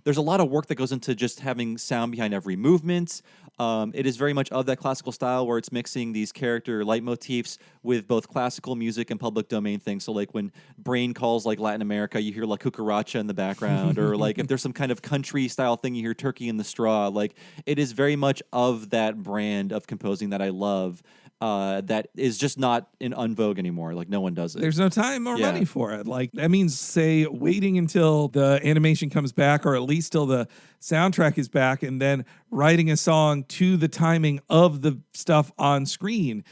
A: there's a lot of work that goes into just having sound behind every movement. It is very much of that classical style where it's mixing these character leitmotifs with both classical music and public domain things. So like when Brain calls like Latin America, you hear La Cucaracha in the background, or like if there's some kind of country style thing, you hear Turkey in the Straw. Like it is very much of that brand of composing that I love. That is just not in vogue anymore. Like no one does it.
B: There's no time or money for it. Like that means, say, waiting until the animation comes back, or at least till the soundtrack is back, and then writing a song to the timing of the stuff on screen.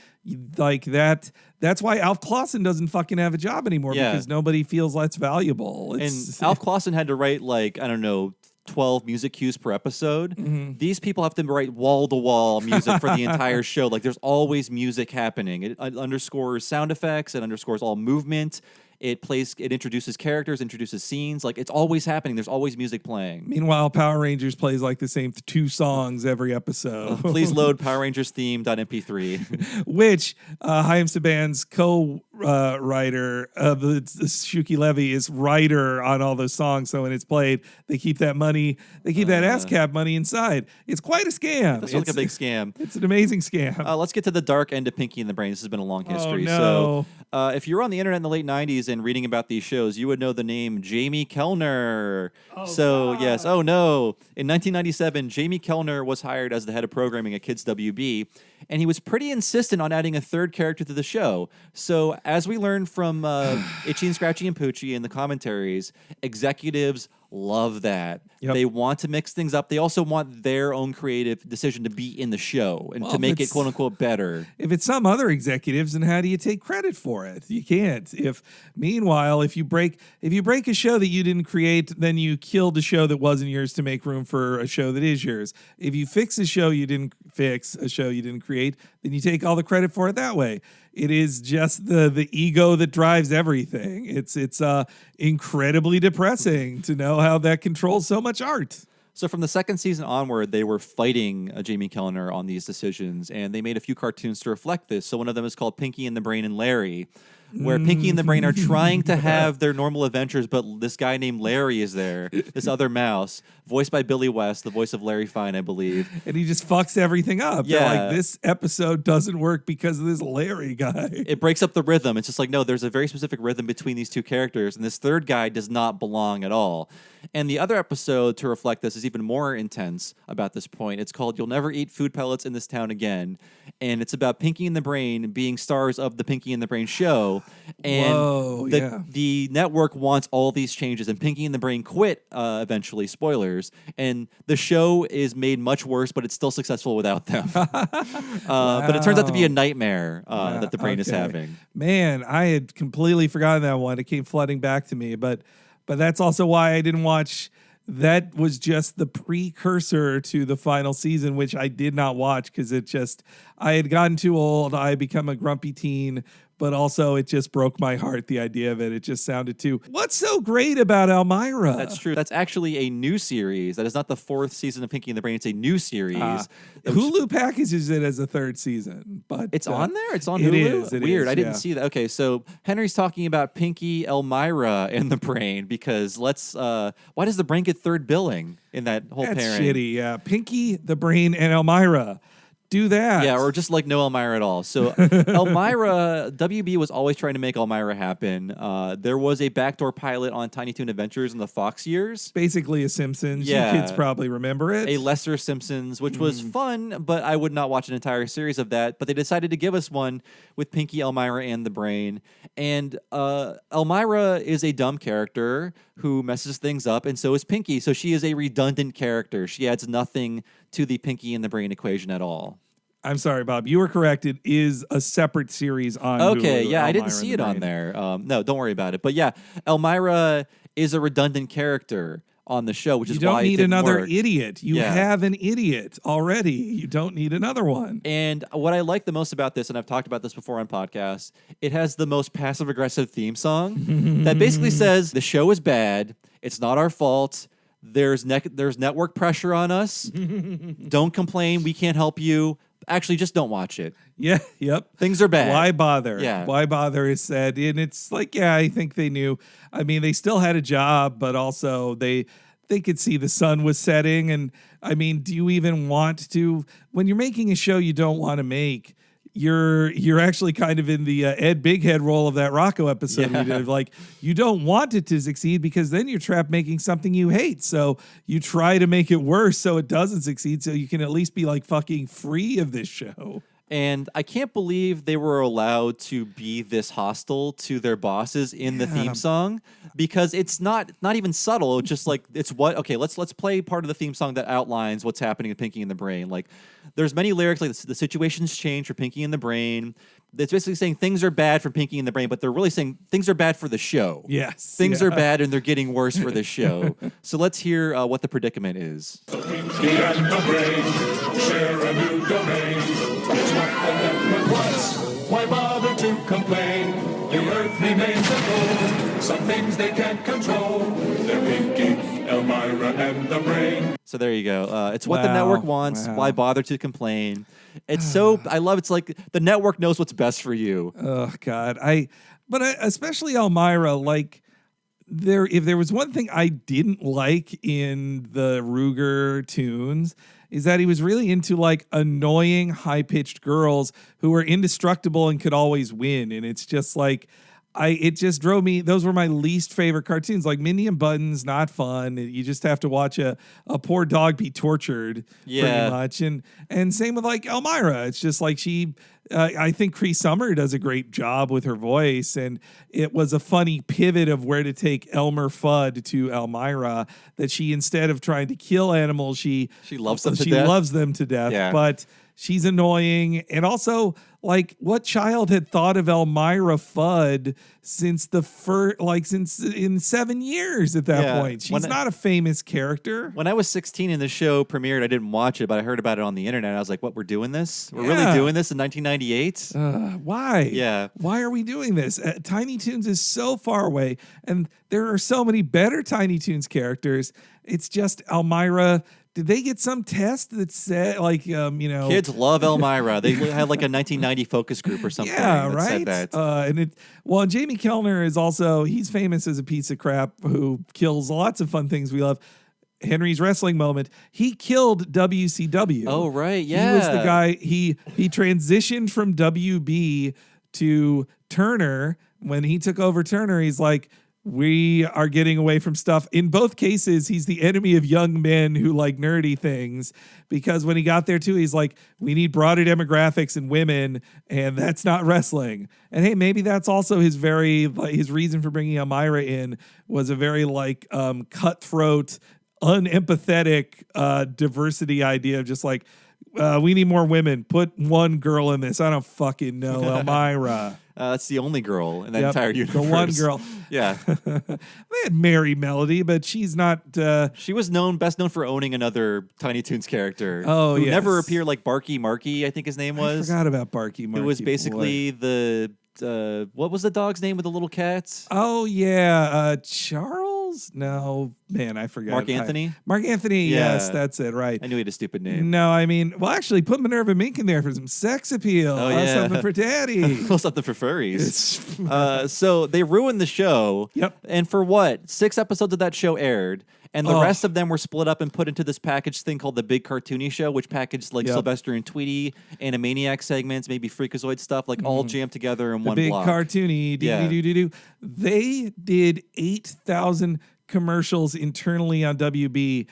B: Like that. That's why Alf Clausen doesn't fucking have a job anymore, because nobody feels that's valuable.
A: And Alf Clausen had to write like, I don't know, 12 music cues per episode. These people have to write wall-to-wall music for the entire show. Like there's always music happening. It underscores sound effects. It underscores all movement. It introduces characters, introduces scenes. Like it's always happening. There's always music playing.
B: Meanwhile, Power Rangers plays like the same 2 songs every episode.
A: Please load Power Rangers theme.mp3.
B: Which Chaim Saban's co-writer of the Shuki Levy is writer on all those songs. So when it's played, they keep that money, that ASCAP money inside. It's quite a scam.
A: It's like a big scam.
B: It's an amazing scam.
A: Let's get to the dark end of Pinky and the Brain. This has been a long history.
B: Oh, no.
A: So if you were on the internet in the late 90s and reading about these shows, you would know the name Jamie Kellner. Yes. Oh, no. In 1997, Jamie Kellner was hired as the head of programming at Kids WB, and he was pretty insistent on adding a third character to the show. So as we learned from Itchy and Scratchy and Poochie in the commentaries, executives love that. They want to mix things up. They also want their own creative decision to be in the show and to make it quote unquote better.
B: If it's some other executives, then how do you take credit for it? You can't. Meanwhile, if you break a show that you didn't create, then you killed a show that wasn't yours to make room for a show that is yours. If you fix a show you didn't fix, a show you didn't create, then you take all the credit for it that way. It is just the ego that drives everything. It's incredibly depressing to know how that controls so much art.
A: So from the second season onward, they were fighting Jamie Kellner on these decisions, and they made a few cartoons to reflect this. So one of them is called Pinky and the Brain and Larry, where Pinky and the Brain are trying to have their normal adventures, but this guy named Larry is there, this other mouse, voiced by Billy West, the voice of Larry Fine, I believe.
B: And he just fucks everything up.
A: Yeah.
B: They're like, this episode doesn't work because of this Larry guy.
A: It breaks up the rhythm. It's just like, no, there's a very specific rhythm between these two characters, and this third guy does not belong at all. And the other episode to reflect this is even more intense about this point. It's called You'll Never Eat Food Pellets in This Town Again. And it's about Pinky and the Brain being stars of the Pinky and the Brain show. And the network wants all these changes. And Pinky and the Brain quit eventually, spoilers. And the show is made much worse, but it's still successful without them. But it turns out to be a nightmare that the Brain is having.
B: Man, I had completely forgotten that one. It came flooding back to me. But that's also why I didn't watch. That was just the precursor to the final season, which I did not watch because I had gotten too old. I had become a grumpy teen, but also it just broke my heart, the idea of it. It just sounded too... What's so great about Elmira?
A: That's true. That's actually a new series. That is not the 4th season of Pinky and the Brain. It's a new series.
B: Hulu packages it as a 3rd season, but...
A: It's on there? It's on Hulu?
B: It
A: Weird.
B: is,
A: I didn't see that. Okay, so Henry's talking about Pinky, Elmira, and the Brain because why does the Brain get 3rd billing in that whole pairing?
B: That's shitty, yeah. Pinky, the Brain, and Elmira. Do that.
A: Yeah, or just like no Elmira at all. So Elmira, WB was always trying to make Elmira happen. There was a backdoor pilot on Tiny Toon Adventures in the Fox years.
B: Basically a Simpsons.
A: Yeah.
B: You kids probably remember it.
A: A lesser Simpsons, which was fun, but I would not watch an entire series of that. But they decided to give us one with Pinky, Elmira, and the Brain. And Elmira is a dumb character who messes things up, and so is Pinky. So she is a redundant character. She adds nothing to the Pinky and the Brain equation at all.
B: I'm sorry, Bob. You were correct. It is a separate series on Hulu.
A: Okay, yeah,
B: Elmira
A: I didn't see it on there. No, don't worry about it. But yeah, Elmira is a redundant character on the show, which is why
B: you don't need another
A: work.
B: idiot. You have an idiot already. You don't need another one.
A: And what I like the most about this, and I've talked about this before on podcasts, it has the most passive-aggressive theme song that basically says, the show is bad, it's not our fault, there's network pressure on us, don't complain, we can't help you. Actually, just don't watch it.
B: Yeah, yep.
A: Things are bad.
B: Why bother?
A: Yeah.
B: Why bother is said. And it's like, yeah, I think they knew. I mean, they still had a job, but also they they could see the sun was setting. And I mean, do you even want to, when you're making a show you don't want to make, you're actually kind of in the Ed Bighead role of that Rocco episode.
A: Yeah.
B: We did. Like, you don't want it to succeed because then you're trapped making something you hate. So you try to make it worse so it doesn't succeed, so you can at least be like fucking free of this show.
A: And I can't believe they were allowed to be this hostile to their bosses in the theme song, because it's not even subtle. It's just like, it's what, okay, let's play part of the theme song that outlines what's happening in Pinky and the Brain. Like, there's many lyrics like the situations change for Pinky and the Brain. It's basically saying things are bad for Pinky and the Brain, but they're really saying things are bad for the show.
B: Yes.
A: Things are bad and they're getting worse for the show. So let's hear what the predicament is.
J: Pinky and the Brain share a new domain. It's what the network wants. Why bother to complain? The earth remains a goal. Some things they can't control. They're Pinky, Elmira, and the Brain.
A: So there you go. It's what the network wants.
B: Wow.
A: Why bother to complain? It's so, I love, it's like the network knows what's best for you.
B: Oh God. Especially Elmira, like, if there was one thing I didn't like in the Ruger tunes, is that he was really into like annoying high-pitched girls who were indestructible and could always win. And it's just like, it just drove me. Those were my least favorite cartoons. Like Minnie and Buttons, not fun. You just have to watch a poor dog be tortured pretty much. And same with like Elmira. It's just like I think Cree Summer does a great job with her voice, and it was a funny pivot of where to take Elmer Fudd to Elmira, that she, instead of trying to kill animals, she
A: loves them to
B: she
A: death.
B: loves them to death.
A: Yeah.
B: But she's annoying. And also, like, what child had thought of Elmira Fudd since in 7 years at that point? She's not a famous character.
A: When I was 16 and the show premiered, I didn't watch it, but I heard about it on the internet. I was like, what, we're doing this? We're really doing this in 1998?
B: Why?
A: Yeah.
B: Why are we doing this? Tiny Toons is so far away, and there are so many better Tiny Toons characters. It's just Elmira. Did they get some test that said, like,
A: Kids love Elmira. They had like a 1990 focus group or something that said that.
B: And Jamie Kellner is also, he's famous as a piece of crap who kills lots of fun things we love. Henry's wrestling moment. He killed WCW.
A: Oh, right. Yeah.
B: He was the guy, he transitioned from WB to Turner. When he took over Turner, he's like, we are getting away from stuff. In both cases, he's the enemy of young men who like nerdy things, because when he got there too, he's like, we need broader demographics and women, and that's not wrestling. And hey, maybe that's also his reason for bringing Elmira in, was a very like cutthroat, unempathetic diversity idea of just like, we need more women. Put one girl in this. I don't fucking know. Elmira.
A: That's the only girl in that entire universe.
B: The one girl.
A: Yeah.
B: They had Mary Melody, but she's not.
A: She was best known for owning another Tiny Toons character.
B: Oh,
A: who
B: yes.
A: never appeared, like Barky Marky, I think his name was.
B: I forgot about Barky Marky.
A: It was basically what was the dog's name with the little cats?
B: Oh, yeah. Charles? No, man, I forgot.
A: Mark Anthony?
B: Mark Anthony, yes, that's it, right.
A: I knew he had a stupid name.
B: No, I mean, well, actually, put Minerva Mink in there for some sex appeal.
A: Oh, yeah.
B: Something for daddy.
A: Something for furries. So they ruined the show.
B: Yep.
A: And for what? 6 episodes of that show aired. And the rest of them were split up and put into this package thing called the Big Cartoony Show, which packaged like Sylvester and Tweety, Animaniacs segments, maybe Freakazoid stuff, like all jammed together in one
B: Big
A: block.
B: Cartoony. Do. They did 8,000 commercials internally on WB,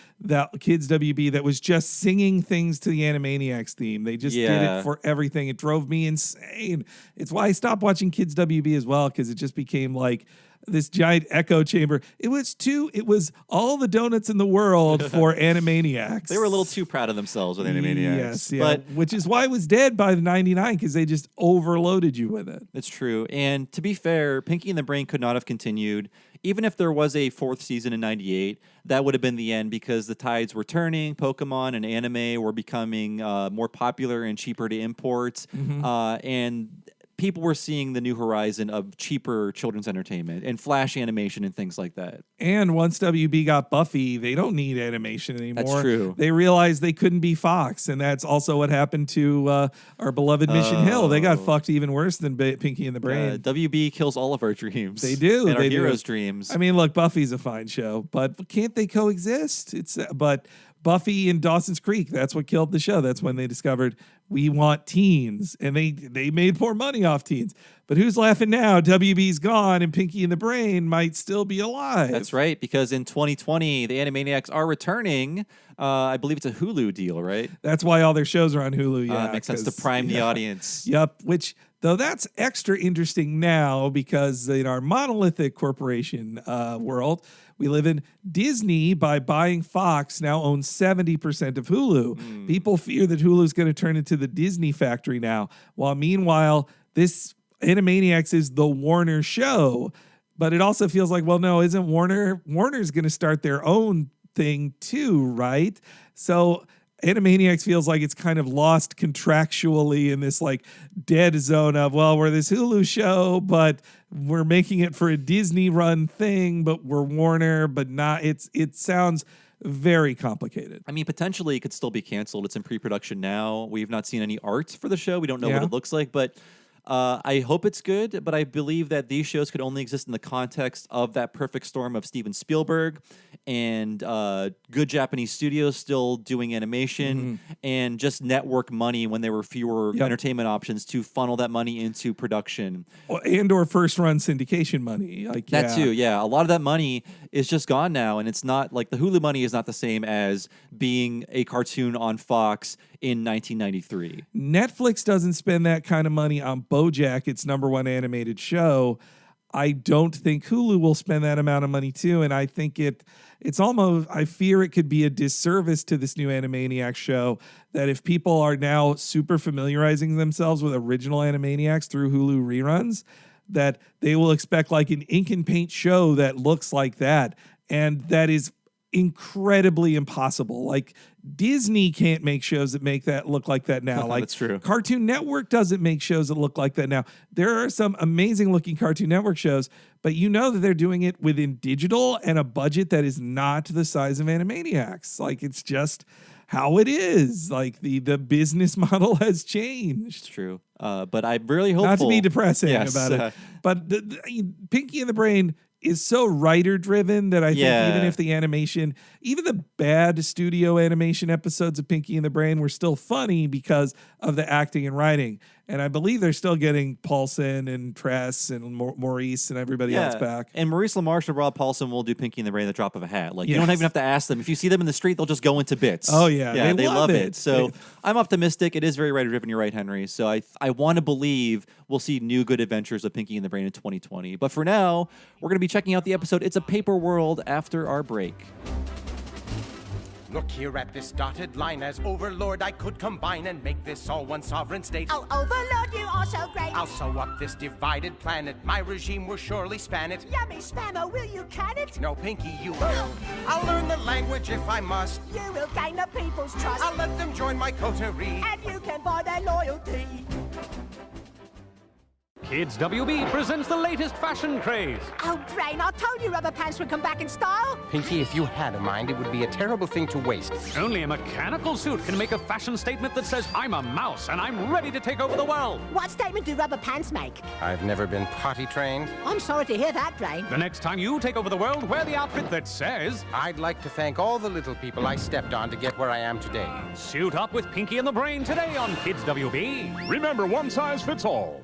B: Kids WB, that was just singing things to the Animaniacs theme. They just did it for everything. It drove me insane. It's why I stopped watching Kids WB as well, because it just became like this giant echo chamber. It was all the donuts in the world for Animaniacs.
A: They were a little too proud of themselves with Animaniacs.
B: Yes, yeah.
A: But
B: which is why it was dead by the 99, because they just overloaded you with it.
A: it's true. And to be fair, Pinky and the Brain could not have continued. Even if there was a 4th season in 98, that would have been the end, because the tides were turning. Pokemon and anime were becoming more popular and cheaper to import. And people were seeing the new horizon of cheaper children's entertainment and flash animation and things like that.
B: And once WB got Buffy, they don't need animation anymore.
A: That's true.
B: They realized they couldn't be Fox, and that's also what happened to our beloved Mission Hill. They got fucked even worse than Pinky and the Brain.
A: WB kills all of our dreams.
B: They do.
A: And our
B: they
A: heroes'
B: do.
A: dreams.
B: I mean, look, Buffy's a fine show, but can't they coexist? But Buffy and Dawson's Creek, that's what killed the show. That's when they discovered we want teens, and they made more money off teens. But who's laughing now? WB's gone, and Pinky and the Brain might still be alive.
A: That's right, because in 2020, the Animaniacs are returning. I believe it's a Hulu deal, right?
B: That's why all their shows are on Hulu. Yeah,
A: makes sense to prime the audience.
B: Yep, which, though that's extra interesting now because in our monolithic corporation world, we live in Disney, by buying Fox, now owns 70% of Hulu. People fear that Hulu is going to turn into the Disney factory now, while meanwhile, this Animaniacs is the Warner show. But it also feels like, well, no, isn't Warner's going to start their own thing too, right? So Animaniacs feels like it's kind of lost contractually in this like dead zone of, well, we're this Hulu show, but we're making it for a Disney run thing, but we're Warner, but not. It sounds very complicated.
A: I mean, potentially it could still be canceled. It's in pre-production now. We've not seen any art for the show. We don't know what it looks like, but I hope it's good, but I believe that these shows could only exist in the context of that perfect storm of Steven Spielberg and good Japanese studios still doing animation and just network money when there were fewer entertainment options to funnel that money into production.
B: And or first run syndication money. Like
A: that too, yeah. A lot of that money is just gone now, and it's not like the Hulu money is not the same as being a cartoon on Fox in 1993. Netflix
B: doesn't spend that kind of money on BoJack, its #1 animated show. I don't think Hulu will spend that amount of money too, and I think it's almost, I fear it could be a disservice to this new Animaniacs show that if people are now super familiarizing themselves with original Animaniacs through Hulu reruns, that they will expect like an ink and paint show that looks like that, and that is incredibly impossible. Like Disney can't make shows that make that look like that now. Like
A: that's true.
B: Cartoon Network doesn't make shows that look like that now. There are some amazing looking Cartoon Network shows, but you know that they're doing it within digital and a budget that is not the size of Animaniacs. Like it's just how it is. Like the business model has changed.
A: It's true. But I'm really hopeful.
B: Not to be depressing about it, but the Pinky and the Brain is so writer driven that I think even if the animation, even the bad studio animation episodes of Pinky and the Brain were still funny because of the acting and writing. And I believe they're still getting Paulson and Tress and Maurice and everybody else back.
A: And Maurice LaMarche and Rob Paulson will do Pinky and the Brain at the drop of a hat. Like you don't even have to ask them. If you see them in the street, they'll just go into bits.
B: Oh yeah,
A: they love it. So I'm optimistic. It is very writer driven. You're right, Henry. So I want to believe we'll see new good adventures of Pinky and the Brain in 2020. But for now, we're going to be checking out the episode It's a Paper World after our break.
L: Look here at this dotted line. As overlord, I could combine and make this all one sovereign state.
M: Oh, overlord, you are so great.
L: I'll sew up this divided planet. My regime will surely span it.
M: Yummy spammer, will you can it?
L: No, Pinky, you will. I'll learn the language if I must.
M: You will gain the people's trust.
L: I'll let them join my coterie.
M: And you can buy their loyalty.
C: Kids WB presents the latest fashion craze.
M: Oh, Brain, I told you rubber pants would come back in style.
K: Pinky, if you had a mind, it would be a terrible thing to waste.
C: Only a mechanical suit can make a fashion statement that says, I'm a mouse and I'm ready to take over the world.
M: What statement do rubber pants make?
K: I've never been potty trained.
M: I'm sorry to hear that, Brain.
C: The next time you take over the world, wear the outfit that says,
K: I'd like to thank all the little people I stepped on to get where I am today.
C: Suit up with Pinky and the Brain today on Kids WB.
J: Remember, one size fits all.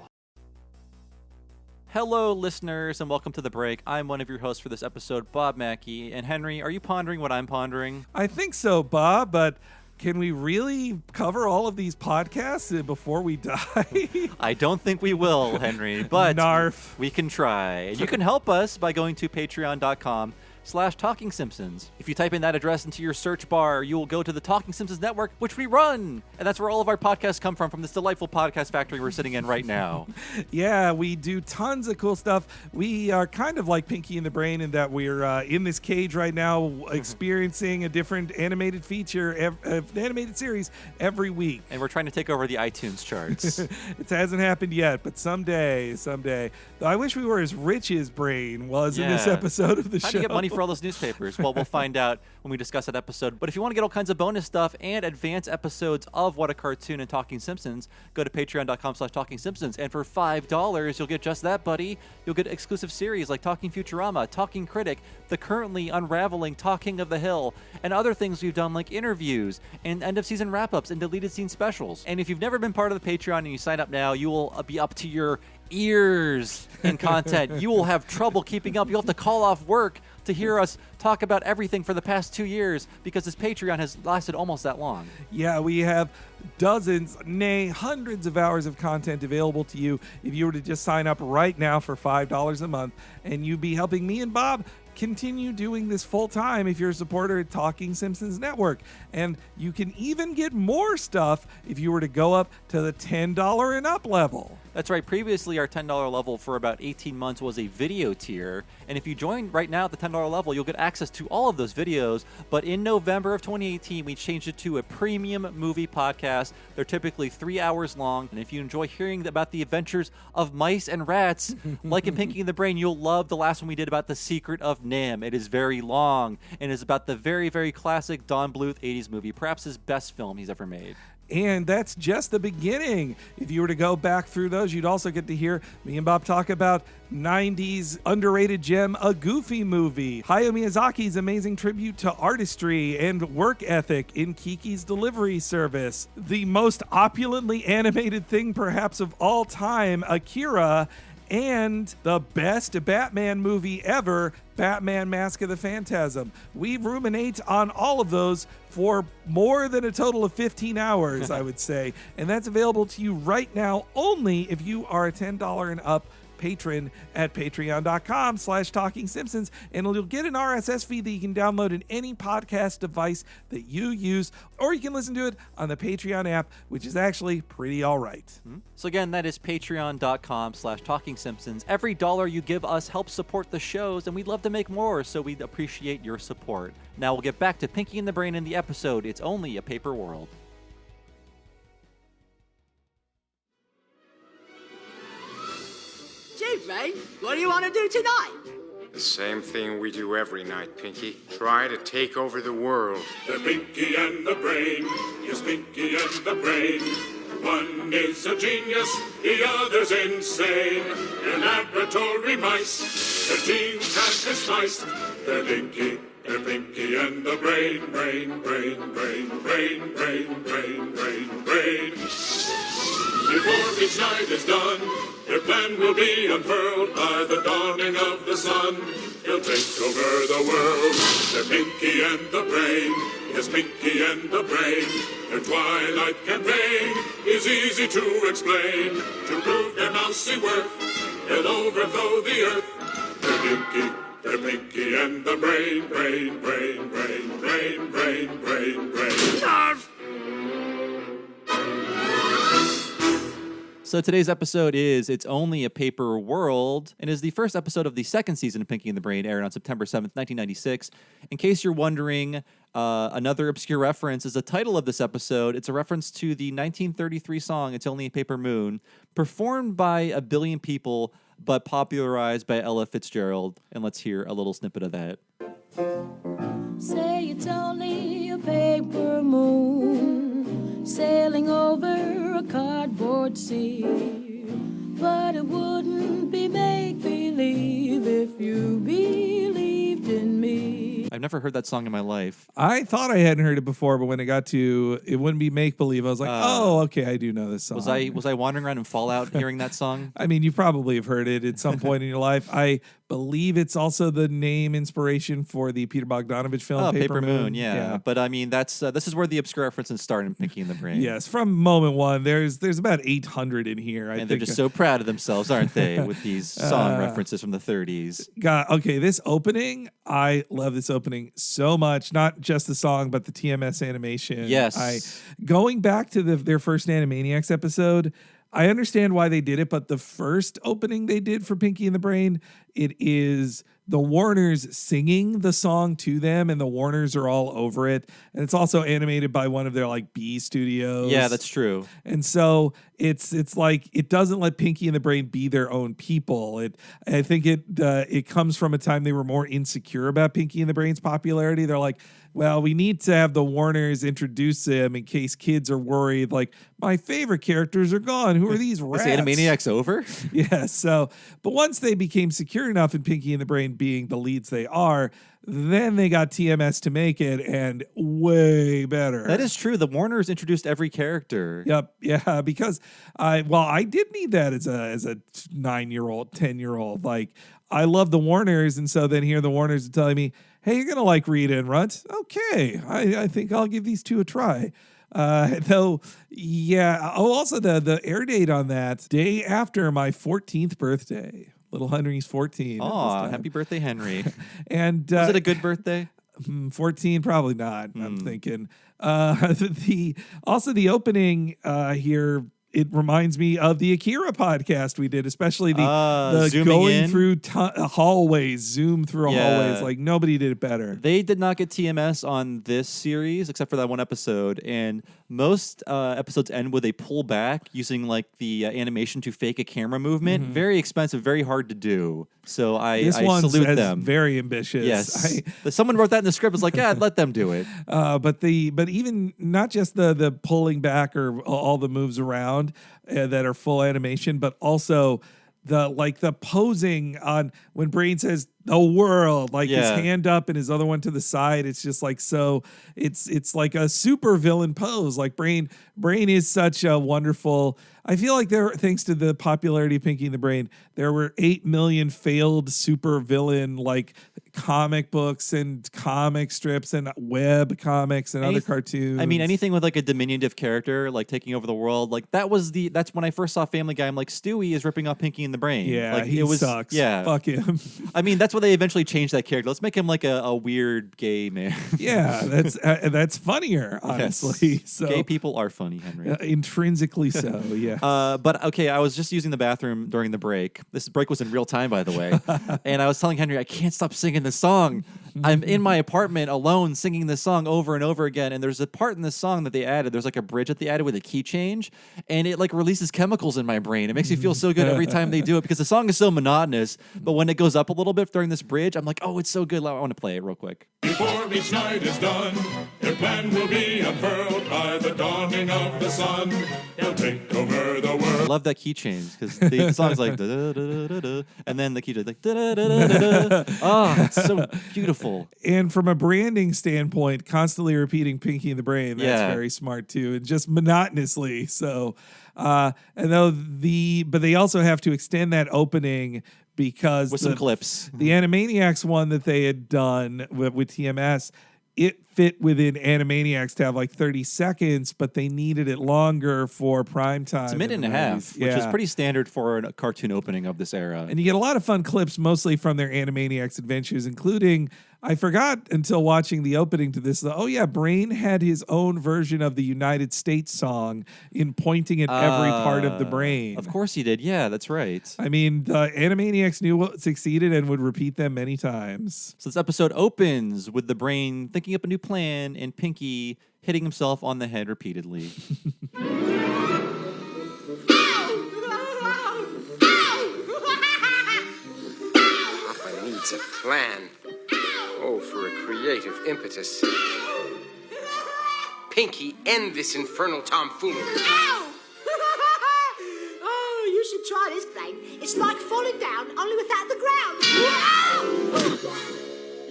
A: Hello, listeners, and welcome to The Break. I'm one of your hosts for this episode, Bob Mackey. And Henry, are you pondering what I'm pondering?
B: I think so, Bob, but can we really cover all of these podcasts before we die?
A: I don't think we will, Henry, but
B: Narf.
A: We can try. And you can help us by going to patreon.com/ patreon.com/Talking Simpsons. If you type in that address into your search bar, you will go to the Talking Simpsons Network, which we run. And that's where all of our podcasts come from this delightful podcast factory we're sitting in right now.
B: Yeah, we do tons of cool stuff. We are kind of like Pinky in the Brain in that we're in this cage right now experiencing a different animated feature, animated series every week.
A: And we're trying to take over the iTunes charts.
B: It hasn't happened yet, but someday. Though I wish we were as rich as Brain was in this episode of the show.
A: How do you get money for all those newspapers? Well, we'll find out when we discuss that episode. But if you want to get all kinds of bonus stuff and advance episodes of What a Cartoon and Talking Simpsons, go to patreon.com/Talking Simpsons. And for $5, you'll get just that, buddy. You'll get exclusive series like Talking Futurama, Talking Critic, the currently unraveling Talking of the Hill, and other things we've done like interviews and end-of-season wrap-ups and deleted scene specials. And if you've never been part of the Patreon and you sign up now, you will be up to your ears in content. You will have trouble keeping up. You'll have to call off work to hear us talk about everything for the past 2 years because this Patreon has lasted almost that long.
B: Yeah, we have dozens, nay, hundreds of hours of content available to you if you were to just sign up right now for $5 a month, and you'd be helping me and Bob continue doing this full time if you're a supporter at Talking Simpsons Network. And you can even get more stuff if you were to go up to the $10 and up level.
A: That's right. Previously, our $10 level for about 18 months was a video tier. And if you join right now at the $10 level, you'll get access to all of those videos. But in November of 2018, we changed it to a premium movie podcast. They're typically 3 hours long. And if you enjoy hearing about the adventures of mice and rats, like in Pinky and the Brain, you'll love the last one we did about The Secret of Nim. It is very long and is about the very, very classic Don Bluth 80s movie, perhaps his best film he's ever made.
B: And that's just the beginning. If you were to go back through those, you'd also get to hear me and Bob talk about 90s underrated gem, A Goofy Movie, Hayao Miyazaki's amazing tribute to artistry and work ethic in Kiki's Delivery Service, the most opulently animated thing perhaps of all time, Akira, and the best Batman movie ever, Batman Mask of the Phantasm. We ruminate on all of those for more than a total of 15 hours, I would say. And that's available to you right now only if you are a $10 and up patron at patreon.com/Talking Simpsons, and you'll get an RSS feed that you can download in any podcast device that you use, or you can listen to it on the Patreon app, which is actually pretty all right.
A: So again, that is patreon.com/Talking Simpsons. Every dollar you give us helps support the shows, and we'd love to make more, so we'd appreciate your support. Now we'll get back to Pinky and the Brain in the episode, It's Only a Paper World.
F: Gee, Brain, what do you want to do tonight?
K: The same thing we do every night, Pinky. Try to take over the world.
J: They're Pinky and the Brain. Yes, Pinky and the Brain. One is a genius, the other's insane. They're laboratory mice. Their genes have been spliced. They're Pinky and the Brain. Brain, brain, brain, brain, brain, brain, brain, brain. Before each night is done, their plan will be unfurled by the dawning of the sun. He'll take over the world. They're Pinky and the Brain. Yes, Pinky and the Brain. Their twilight campaign is easy to explain. To prove their mousy worth, they'll overthrow the earth. They're Pinky and the Brain. Brain, brain, brain, brain, brain, brain, brain. Narf!
A: So today's episode is It's Only a Paper World, and is the first episode of the second season of Pinky and the Brain, aired on September 7th, 1996. In case you're wondering, another obscure reference is the title of this episode. It's a reference to the 1933 song It's Only a Paper Moon, performed by a billion people, but popularized by Ella Fitzgerald. And let's hear a little snippet of that.
N: Say it's only a paper moon sailing over a cardboard sea, but it wouldn't be make-believe if you believed in me.
A: I've never heard that song in my life.
B: I thought I hadn't heard it before, but when it got to It Wouldn't Be Make-Believe, I was like, oh, okay, I do know this song.
A: Was I wandering around in Fallout hearing that song?
B: I mean, you probably have heard it at some point in your life. I believe it's also the name inspiration for the Peter Bogdanovich film
A: Paper Moon. Yeah. But I mean, that's this is where the obscure references start in Pinky and the Brain.
B: Yes, from moment one, there's about 800 in here.
A: And they're just so proud of themselves, aren't they, with these song references from the 30s.
B: God, okay, this opening, I love this opening so much. Not just the song, but the TMS animation.
A: Yes.
B: Going back to their first Animaniacs episode, I understand why they did it, but the first opening they did for Pinky and the Brain, it is the Warners singing the song to them, and the Warners are all over it. And it's also animated by one of their like B studios.
A: Yeah, that's true.
B: And so it's like it doesn't let Pinky and the Brain be their own people. I think it comes from a time they were more insecure about Pinky and the Brain's popularity. They're like, well, we need to have the Warners introduce them in case kids are worried. Like, my favorite characters are gone. Who are these rats?
A: Is Animaniacs over?
B: Yeah. So, but once they became secure enough in Pinky and the Brain being the leads they are, then they got TMS to make it, and way better.
A: That is true. The Warners introduced every character.
B: Yep. Yeah. Because I did need that as a 9-year-old, 10-year-old. Like, I love the Warners, and so then here the Warners are telling me, hey, you're gonna like Rita and Runt. Okay, I think I'll give these two a try. Though, yeah. Oh, also the air date on that day after my 14th birthday. Little Henry's 14.
A: Oh, happy birthday, Henry!
B: And
A: was it a good birthday?
B: 14, probably not. I'm thinking. Also the opening here. It reminds me of the Akira podcast we did, especially the going through hallways, zoom through hallways. Like, nobody did it better.
A: They did not get TMS on this series, except for that one episode. And most episodes end with a pullback using like the animation to fake a camera movement.
B: Mm-hmm.
A: Very expensive, very hard to do. So I
B: This
A: salute them.
B: Very ambitious.
A: Yes, someone wrote that in the script. Was like, yeah, let them do it.
B: But even not just the pulling back or all the moves around that are full animation, but also the posing on when Brain says the world, like his hand up and his other one to the side. It's just like, so it's like a super villain pose. Like Brain is such a wonderful. I feel like thanks to the popularity of Pinky and the Brain, there were 8 million failed super villain like comic books and comic strips and web comics and other cartoons.
A: I mean, anything with like a diminutive character like taking over the world, like that's when I first saw Family Guy. I'm like, Stewie is ripping off Pinky and the Brain.
B: Yeah,
A: like,
B: he sucks.
A: Yeah,
B: fuck him.
A: I mean, that's why they eventually changed that character. Let's make him like a weird gay man.
B: Yeah, that's funnier, honestly.
A: Yes.
B: So
A: gay people are funny, Henry.
B: Intrinsically so. Yeah.
A: But okay, I was just using the bathroom during the break. This break was in real time, by the way. And I was telling Henry, I can't stop singing this song. I'm in my apartment alone singing this song over and over again. And there's a part in this song that they added. There's like a bridge that they added with a key change. And it like releases chemicals in my brain. It makes me feel so good every time they do it because the song is so monotonous. But when it goes up a little bit during this bridge, I'm like, oh, it's so good. I want to play it real quick.
J: Before each night is done, their plan will be unfurled by the dawning of the sun. They'll take over the world.
A: I love that key change because the song's like da, da, da, da, da, and then the key change like da, da, da, da, da. Oh, it's so beautiful.
B: And from a branding standpoint, constantly repeating Pinky and the Brain, that's very smart too, and just monotonously. So, but they also have to extend that opening because
A: with some clips.
B: The Animaniacs one that they had done with TMS, it fit within Animaniacs to have like 30 seconds, but they needed it longer for prime time.
A: It's a minute and a half, which is pretty standard for a cartoon opening of this era.
B: And you get a lot of fun clips, mostly from their Animaniacs adventures, including, I forgot until watching the opening to this, Brain had his own version of the United States song in pointing at every part of the brain.
A: Of course he did. Yeah, that's right.
B: I mean, the Animaniacs knew what succeeded and would repeat them many times.
A: So this episode opens with the Brain thinking up a new plan and Pinky hitting himself on the head repeatedly.
K: Papa needs a plan. Oh, for a creative impetus. Pinky, end this infernal tomfoolery.
F: Ow! Oh, you should try this, Brain. It's like falling down, only without the ground.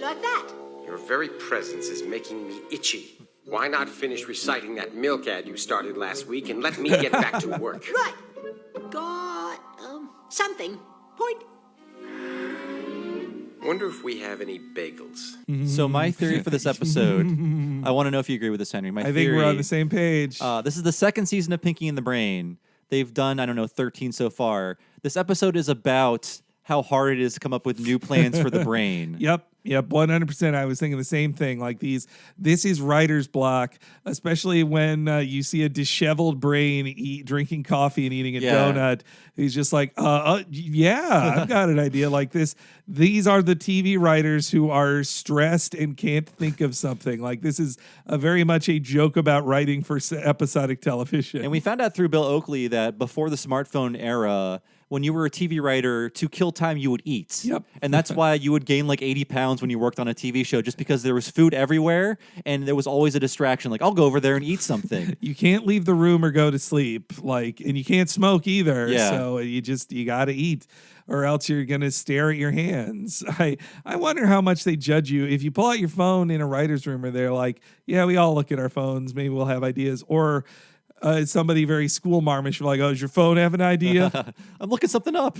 F: Like that.
K: Your very presence is making me itchy. Why not finish reciting that milk ad you started last week and let me get back to work?
F: Right. Got, something. Point.
O: Wonder if we have any bagels.
A: So my theory for this episode, I want to know if you agree with this, Henry.
B: I think we're on the same page.
A: This is the second season of Pinky and the Brain. They've done, 13 so far. This episode is about how hard it is to come up with new plans for the brain.
B: Yep, 100%. I was thinking the same thing. Like this is writer's block, especially when you see a disheveled brain drinking coffee and eating a donut. He's just like, yeah, I've got an idea like this. These are the TV writers who are stressed and can't think of something. Like this is very much a joke about writing for episodic television.
A: And we found out through Bill Oakley that before the smartphone era, when you were a TV writer, to kill time, you would eat.
B: Yep.
A: And that's why you would gain like 80 pounds when you worked on a TV show, just because there was food everywhere and there was always a distraction. Like, I'll go over there and eat something.
B: You can't leave the room or go to sleep. And you can't smoke either.
A: Yeah.
B: So you got to eat, or else you're going to stare at your hands. I wonder how much they judge you. If you pull out your phone in a writer's room, or they're like, yeah, we all look at our phones. Maybe we'll have ideas. Or somebody very school marmish, like, oh, does your phone have an idea?
A: I'm looking something up.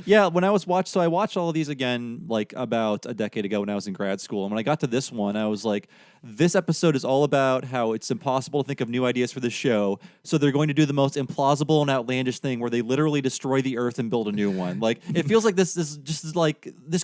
A: Yeah, when I watched all of these again, like about a decade ago when I was in grad school. And when I got to this one, I was like, this episode is all about how it's impossible to think of new ideas for this show. So they're going to do the most implausible and outlandish thing where they literally destroy the earth and build a new one. Like, it feels like this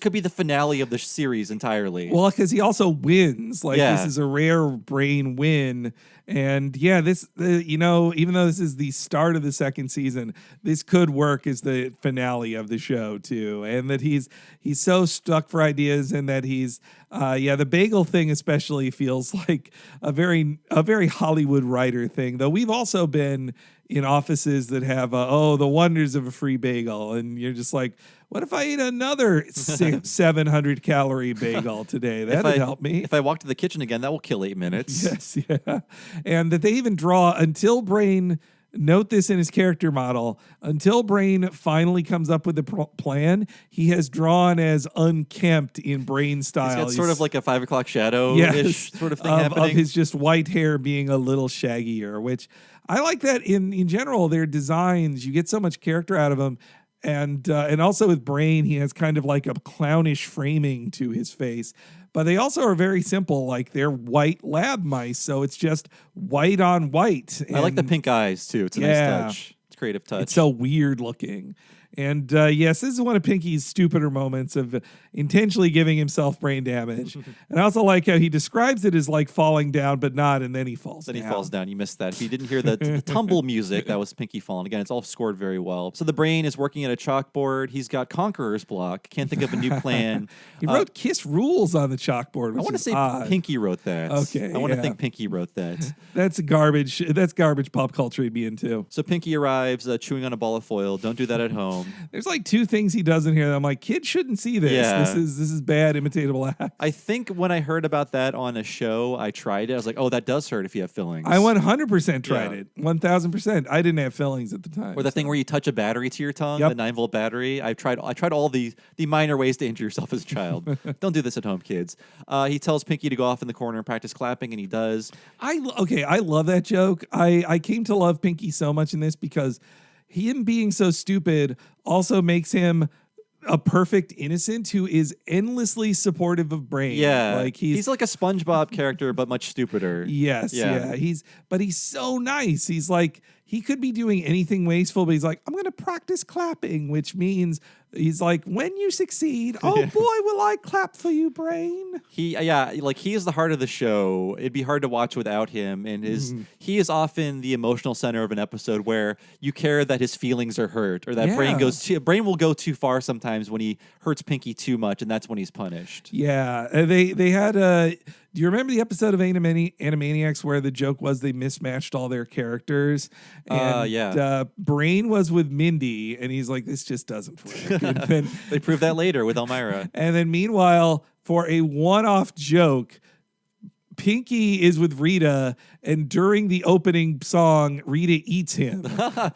A: could be the finale of the series entirely.
B: Well, because he also wins. This is a rare brain win. And this, even though this is the start of the second season, this could work as the finale of the show too. And that he's so stuck for ideas, and that he's, the bagel thing especially feels like a very Hollywood writer thing. Though we've also been in offices that have, the wonders of a free bagel, and you're just like, what if I eat another 700 calorie bagel today? That'd help me.
A: If I walk to the kitchen again, that will kill 8 minutes.
B: Yes, yeah. And that they even draw until Brain, note this in his character model, until Brain finally comes up with the plan, he has drawn as unkempt in Brain style.
A: He's got sort of like a 5 o'clock shadow-ish sort of thing happening.
B: Of his just white hair being a little shaggier, which I like that in general, their designs, you get so much character out of them. And also with Brain, he has kind of like a clownish framing to his face. But they also are very simple, like they're white lab mice, so it's just white on white.
A: I like the pink eyes, too. It's a nice touch. It's a creative touch.
B: It's so weird looking. And yes, this is one of Pinky's stupider moments of intentionally giving himself brain damage. And I also like how he describes it as like falling down, but not, and then he falls down.
A: He falls down. You missed that. If you didn't hear the tumble music, that was Pinky falling. Again, it's all scored very well. So the brain is working at a chalkboard. He's got Conqueror's block. Can't think of a new plan.
B: He wrote Kiss Rules on the chalkboard, which
A: I want to say
B: odd.
A: Pinky wrote that.
B: Okay,
A: I want to think Pinky wrote that.
B: That's garbage. That's garbage pop culture he'd be into.
A: So Pinky arrives chewing on a ball of foil. Don't do that at home.
B: There's like two things he does in here that I'm like, kids shouldn't see this.
A: Yeah.
B: This is bad imitatable act.
A: I think when I heard about that on a show, I tried it. I was like, oh, that does hurt if you have fillings.
B: I 100% tried it. 1,000%. I didn't have fillings at the time.
A: Or the thing where you touch a battery to your tongue,
B: Yep.
A: the 9-volt battery. I tried all the minor ways to injure yourself as a child. Don't do this at home, kids. He tells Pinky to go off in the corner and practice clapping, and he does.
B: I love that joke. I came to love Pinky so much in this because him being so stupid also makes him a perfect innocent who is endlessly supportive of Brain.
A: Yeah,
B: like
A: he's like a SpongeBob character, but much stupider.
B: Yes, yeah. He's so nice. He's like, he could be doing anything wasteful, but he's like, I'm going to practice clapping, which means he's like, when you succeed, oh boy, will I clap for you, Brain.
A: He is the heart of the show. It'd be hard to watch without him. And he is often the emotional center of an episode where you care that his feelings are hurt, or that Brain will go too far sometimes when he hurts Pinky too much, and that's when he's punished.
B: Yeah, they had do you remember the episode of Animaniacs where the joke was they mismatched all their characters? And Brain was with Mindy, and he's like, this just doesn't work. And then,
A: they proved that later with Elmira.
B: And then meanwhile, for a one-off joke, Pinky is with Rita, and during the opening song, Rita eats him.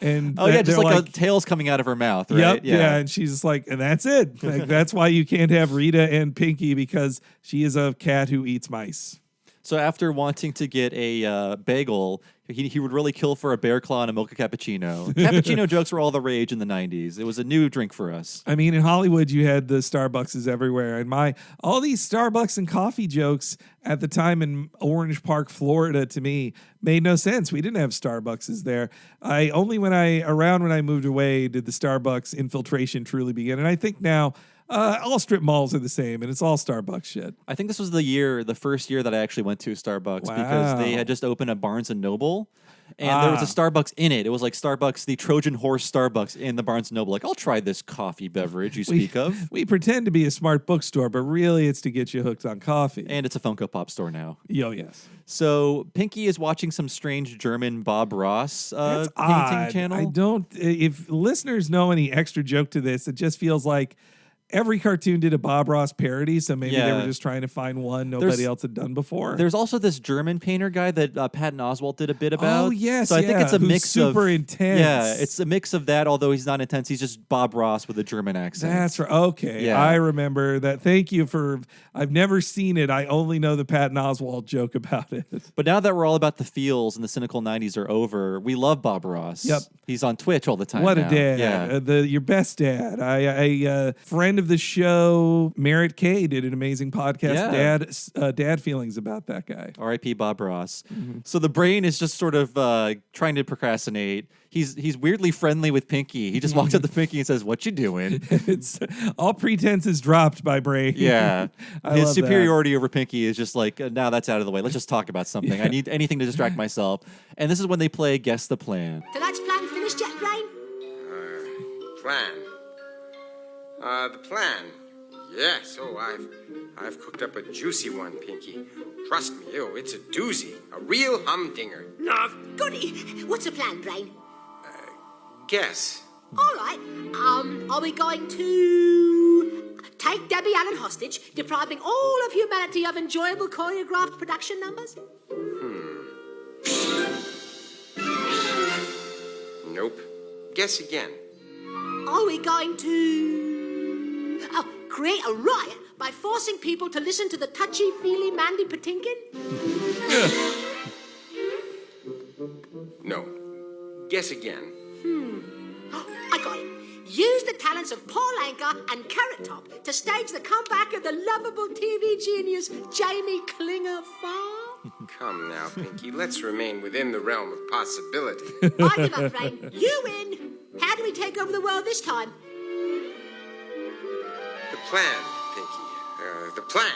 B: And
A: just like a tail's coming out of her mouth, right?
B: Yep, yeah. And she's just like, and that's it. Like, that's why you can't have Rita and Pinky, because she is a cat who eats mice.
A: So after wanting to get a bagel, he would really kill for a bear claw and a mocha cappuccino. Cappuccino jokes were all the rage in the 90s. It was a new drink for us.
B: I mean, in Hollywood, you had the Starbuckses everywhere. And all these Starbucks and coffee jokes at the time in Orange Park, Florida, to me, made no sense. We didn't have Starbuckses there. When I moved away, did the Starbucks infiltration truly begin. And I think now all strip malls are the same, and it's all Starbucks shit.
A: I think this was the first year that I actually went to Starbucks because they had just opened a Barnes & Noble. And there was a Starbucks in it. It was like Starbucks, the Trojan horse Starbucks in the Barnes & Noble. Like, I'll try this coffee beverage you speak of.
B: We pretend to be a smart bookstore, but really it's to get you hooked on coffee.
A: And it's a Funko Pop store now.
B: Yo, yes.
A: So Pinky is watching some strange German Bob Ross
B: That's
A: painting
B: odd.
A: channel.
B: If listeners know any extra joke to this, it just feels like every cartoon did a Bob Ross parody, so maybe they were just trying to find one nobody else had done before.
A: There's also this German painter guy that Patton Oswalt did a bit about.
B: Oh, yes,
A: so I think it's a mix
B: super intense.
A: Yeah, it's a mix of that, although he's not intense. He's just Bob Ross with a German accent.
B: That's right. Okay,
A: Yeah.
B: I remember that. Thank you for... I've never seen it. I only know the Patton Oswalt joke about it.
A: But now that we're all about the feels and the cynical 90s are over, we love Bob Ross.
B: Yep.
A: He's on Twitch all the time
B: What
A: now.
B: a dad.
A: Yeah.
B: Your best dad. A friend of the show, Merritt K, did an amazing podcast, Dad Feelings, about that guy.
A: R.I.P. Bob Ross. Mm-hmm. So the brain is just sort of trying to procrastinate. He's weirdly friendly with Pinky. He just walks up to Pinky and says, "What you doing?"
B: It's all pretense is dropped by Brain.
A: Yeah.
B: I
A: His
B: love
A: superiority over Pinky is just like, now that's out of the way. Let's just talk about something. I need anything to distract myself. And this is when they play Guess the Plan.
F: Tonight's plan finished yet, Brain?
K: Plan. The plan. Yes. Oh, I've cooked up a juicy one, Pinky. Trust me. Oh, it's a doozy. A real humdinger.
F: Narf. Goody. What's the plan, Brain?
K: Guess.
F: All right. Are we going to take Debbie Allen hostage, depriving all of humanity of enjoyable choreographed production numbers?
K: Nope. Guess again.
F: Are we going to create a riot by forcing people to listen to the touchy-feely Mandy Patinkin?
K: No. Guess again.
F: I got it. Use the talents of Paul Anka and Carrot Top to stage the comeback of the lovable TV genius Jamie Klinger Farr.
K: Come now, Pinky. Let's remain within the realm of possibility.
F: I give up, Brain. You win. How do we take over the world this time?
K: The plan, Pinky. The plan.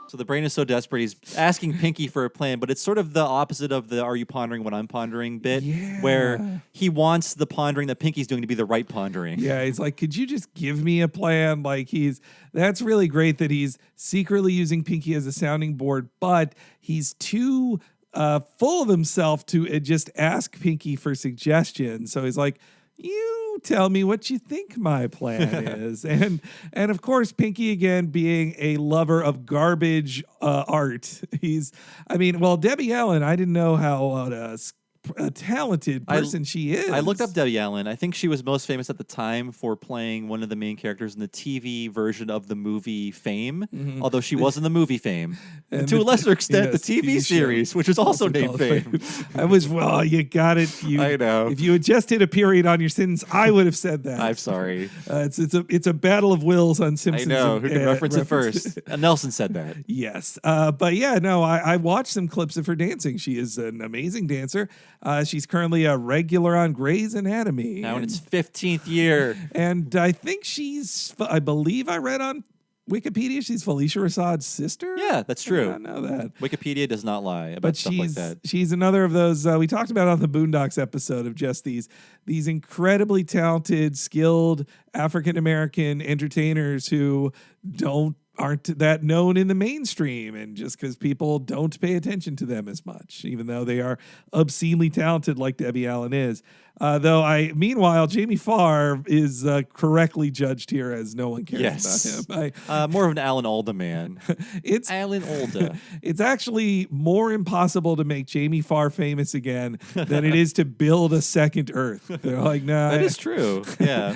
A: So the brain is so desperate, he's asking Pinky for a plan, but it's sort of the opposite of the "Are you pondering what I'm pondering" bit, where he wants the pondering that Pinky's doing to be the right pondering.
B: Yeah, he's like, could you just give me a plan? Like, that's really great that he's secretly using Pinky as a sounding board, but he's too full of himself to just ask Pinky for suggestions. So he's like, you tell me what you think my plan is. And of course, Pinky, again, being a lover of garbage art. Debbie Allen, I didn't know how a talented person she is.
A: I looked up Debbie Allen. I think she was most famous at the time for playing one of the main characters in the TV version of the movie Fame, although she was in the movie Fame. And to a lesser extent, the TV series, which is also named Fame.
B: You got it.
A: I know.
B: If you had just hit a period on your sentence, I would have said that.
A: I'm sorry.
B: It's a battle of wills on Simpsons.
A: I know. Who can reference it first? Nelson said that.
B: Yes. I watched some clips of her dancing. She is an amazing dancer. She's currently a regular on Grey's Anatomy.
A: Now in its 15th year.
B: And I think I believe I read on Wikipedia, she's Felicia Rassad's sister?
A: Yeah, that's true.
B: I know that.
A: Wikipedia does not lie about stuff like that.
B: She's another of those, we talked about on the Boondocks episode, of just these incredibly talented, skilled African-American entertainers who aren't that known in the mainstream, and just because people don't pay attention to them as much, even though they are obscenely talented like Debbie Allen is. Meanwhile, Jamie Farr is correctly judged here as no one cares about him.
A: More of an Alan Alda man.
B: It's
A: Alan Alda.
B: It's actually more impossible to make Jamie Farr famous again than it is to build a second Earth. They're like, no.
A: That is true. Yeah.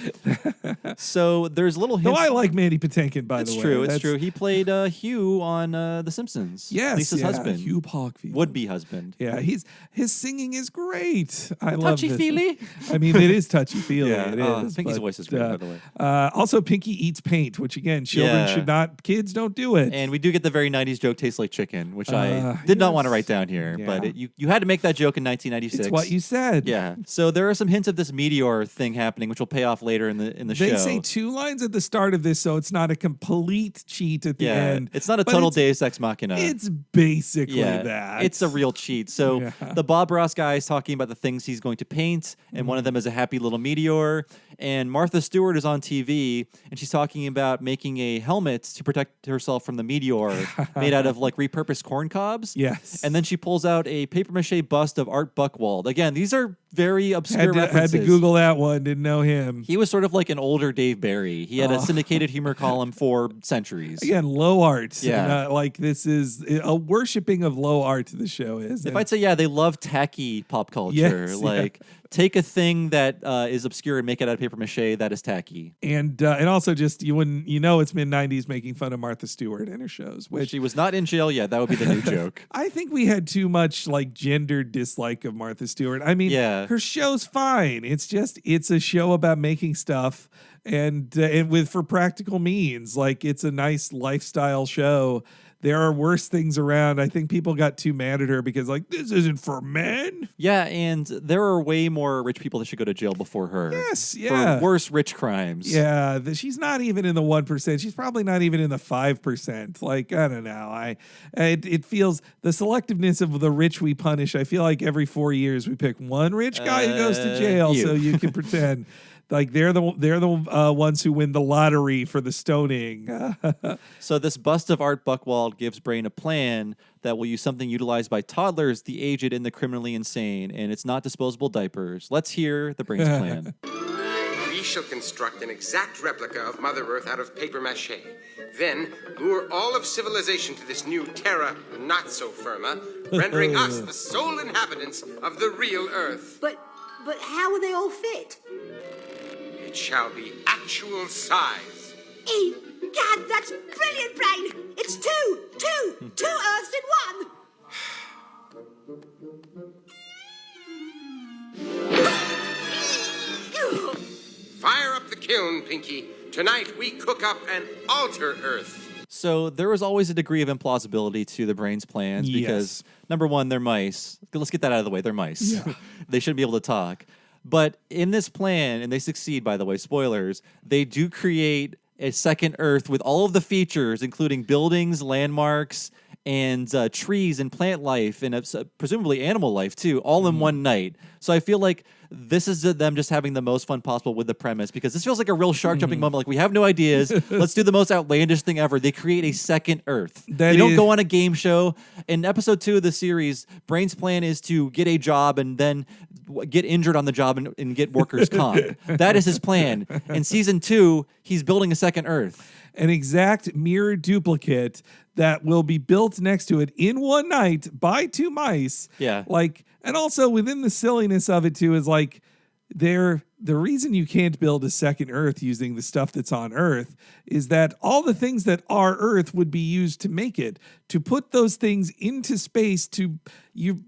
A: So there's little hints.
B: No, I like Mandy Patinkin, by the way.
A: It's true. true. He played Hugh on The Simpsons.
B: Yes,
A: Lisa's husband.
B: Hugh Parkfield.
A: Would-be husband.
B: Yeah, his singing is great. I love this.
A: Touchy-feely?
B: I mean, it is touchy-feely.
A: Yeah,
B: It is.
A: Pinky's
B: but,
A: voice is great, by the way.
B: Also, Pinky eats paint, which again, children should not. Kids don't do it.
A: And we do get the very 90s joke, tastes like chicken, which I did not want to write down here, but you had to make that joke in 1996.
B: It's what you said.
A: Yeah. So there are some hints of this meteor thing happening, which will pay off later in the show.
B: They say 2 lines at the start of this, so it's not a complete cheat at the end.
A: It's not a total Deus Ex Machina.
B: It's basically that.
A: It's a real cheat. So the Bob Ross guy is talking about the things he's going to paint, and one of them is a happy little meteor. And Martha Stewart is on TV, and she's talking about making a helmet to protect herself from the meteor made out of like repurposed corn cobs.
B: Yes.
A: And then she pulls out a papier-mâché bust of Art Buchwald. Again, these are very obscure references.
B: Had to Google that one. Didn't know him.
A: He was sort of like an older Dave Barry. He had a syndicated humor column for centuries.
B: Again, low art.
A: Yeah.
B: Like this is a worshipping of low art, the show is.
A: If I'd say, they love tacky pop culture.
B: Yes,
A: take a thing that is obscure and make it out of paper mache. That is tacky.
B: And also just it's mid-90s making fun of Martha Stewart and her shows. Which
A: she was not in jail yet. That would be the new joke.
B: I think we had too much like gendered dislike of Martha Stewart. I mean, her show's fine. It's a show about making stuff and for practical means. Like it's a nice lifestyle show. There are worse things around. I think people got too mad at her because, like, this isn't for men.
A: Yeah, and there are way more rich people that should go to jail before her.
B: Yes, yeah.
A: For worse rich crimes.
B: Yeah, she's not even in the 1%. She's probably not even in the 5%. Like, I don't know. It feels, the selectiveness of the rich we punish, I feel like every 4 years we pick one rich guy who goes to jail so you can pretend. Like they're the ones who win the lottery for the stoning.
A: So this bust of Art Buchwald gives Brain a plan that will use something utilized by toddlers, the aged, and the criminally insane, and it's not disposable diapers. Let's hear the Brain's plan.
K: We shall construct an exact replica of Mother Earth out of paper mache. Then lure all of civilization to this new terra not-so-firma, rendering us the sole inhabitants of the real Earth.
F: But how will they all fit?
K: It shall be actual size.
F: Egad, that's brilliant, Brain! It's two Earths in one!
K: Fire up the kiln, Pinky. Tonight we cook up an alter Earth.
A: So there was always a degree of implausibility to the Brain's plans because, number one, they're mice. Let's get that out of the way. They're mice.
B: Yeah.
A: They shouldn't be able to talk. But in this plan, and they succeed, by the way, spoilers, they do create a second Earth with all of the features, including buildings, landmarks, and trees and plant life, and presumably animal life, too, all in one night. So I feel like this is them just having the most fun possible with the premise, because this feels like a real shark jumping moment. Like, we have no ideas. Let's do the most outlandish thing ever. They create a second Earth. They don't go on a game show. In episode 2 of the series, Brain's plan is to get a job and then get injured on the job and get workers' comp. That is his plan. In season 2, he's building a second Earth.
B: An exact mirror duplicate that will be built next to it in one night by 2 mice.
A: Yeah.
B: Like, and also within the silliness of it too is like the reason you can't build a second Earth using the stuff that's on Earth is that all the things that are Earth would be used to make it. To put those things into space,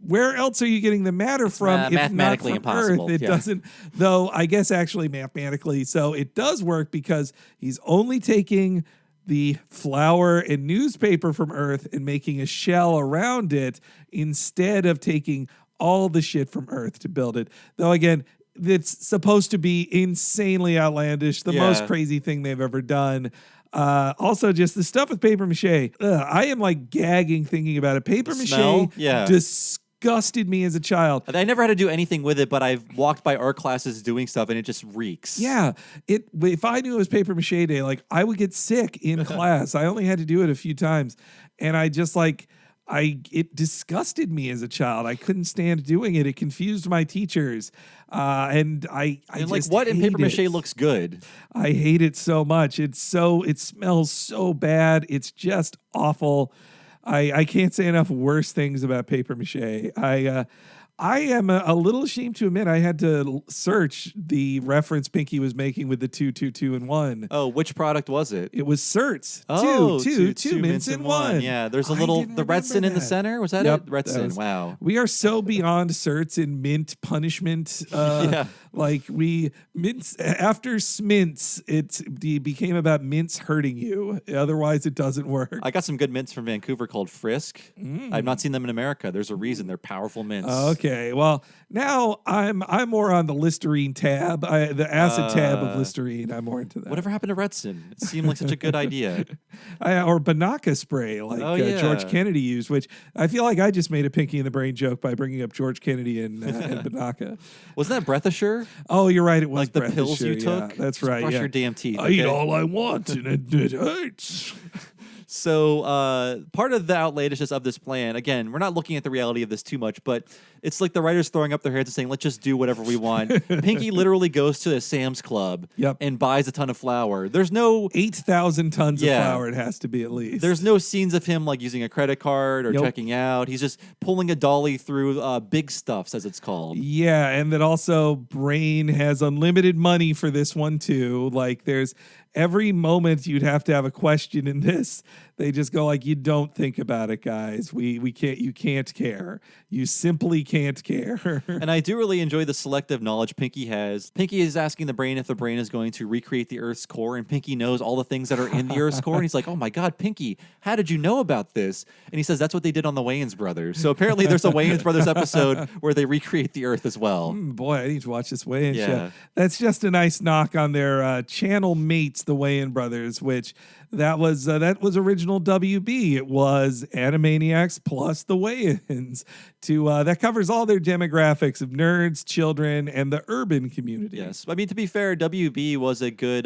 B: where else are you getting the matter from? If
A: mathematically
B: not from
A: impossible.
B: Earth? It doesn't, though. I guess actually mathematically, so it does work because he's only taking the flour and newspaper from Earth and making a shell around it instead of taking all the shit from Earth to build it. Though again, it's supposed to be insanely outlandish, the most crazy thing they've ever done. Also, just the stuff with paper mache. I am like gagging thinking about it. Paper mache disgusted me as a child.
A: I never had to do anything with it, but I've walked by art classes doing stuff, and it just reeks.
B: Yeah, if I knew it was paper mache day, like I would get sick in class. I only had to do it a few times, and I just like. It disgusted me as a child. I couldn't stand doing it. It confused my teachers. And I
A: like, what in paper mache looks good?
B: I hate it so much. It smells so bad. It's just awful. I can't say enough worse things about paper mache. I am a little ashamed to admit I had to search the reference Pinky was making with the 2, 2, 2, and 1.
A: Oh, which product was it?
B: It was Certs.
A: Oh,
B: two mints in one.
A: Yeah, there's a little, the red sin in the center. Was that it? Red sin. Wow.
B: We are so beyond Certs in mint punishment. Like after Smints, it became about mints hurting you. Otherwise, it doesn't work.
A: I got some good mints from Vancouver called Frisk. I've not seen them in America. There's a reason. They're powerful mints.
B: Okay, well, now I'm more on the Listerine tab, the acid tab of Listerine. I'm more into that.
A: Whatever happened to Redson? It seemed like such a good idea.
B: Or Banaka spray, like George Kennedy used, which I feel like I just made a Pinky in the Brain joke by bringing up George Kennedy and Banaka.
A: Wasn't that Breath Assure?
B: Oh, you're right. It was
A: like the pills you took.
B: Yeah, that's
A: Just
B: right.
A: Brush your damn teeth.
B: I eat all I want, and it hurts.
A: So part of the outlandishness of this plan, again, we're not looking at the reality of this too much, but it's like the writers throwing up their hands and saying, let's just do whatever we want. Pinky literally goes to a Sam's Club and buys a ton of flour. There's no
B: 8,000 tons of flour. It has to be at least.
A: There's no scenes of him like using a credit card or checking out. He's just pulling a dolly through Big Stuffs, as it's called.
B: Yeah, and that also Brain has unlimited money for this one too. Like there's every moment you'd have to have a question in this. They just go like, you don't think about it, guys. We can't. You can't care. You simply can't care.
A: And I do really enjoy the selective knowledge Pinky has. Pinky is asking the Brain if the Brain is going to recreate the Earth's core, and Pinky knows all the things that are in the Earth's core. And he's like, oh my God, Pinky, how did you know about this? And he says, that's what they did on the Wayans Brothers. So apparently there's a Wayans Brothers episode where they recreate the Earth as well.
B: Boy, I need to watch this Wayans show. That's just a nice knock on their channel mates, the Wayans Brothers, which that was original WB. It was Animaniacs plus the Wayans. That covers all their demographics of nerds, children, and the urban community.
A: Yes, I mean, to be fair, WB was a good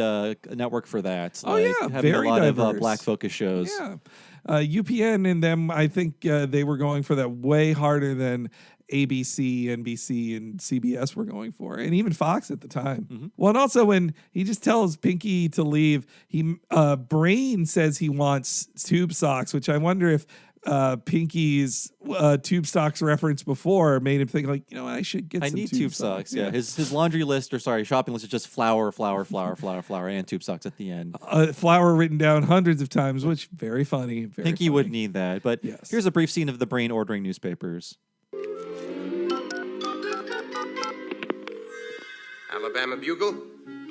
A: network for that.
B: Oh yeah,
A: having
B: very
A: a lot
B: diverse.
A: of black focus shows.
B: Yeah, UPN and them, I think they were going for that way harder than ABC, NBC, and CBS were going for, and even Fox at the time. Well, and also when he just tells Pinky to leave, Brain says he wants tube socks, which I wonder if Pinky's tube socks reference before made him think like, I should get. I
A: need tube socks. Yeah, his laundry list shopping list is just flour, and tube socks at the end.
B: Flour written down hundreds of times, which very funny.
A: Pinky would need that, but here's a brief scene of the Brain ordering newspapers.
K: Alabama Bugle,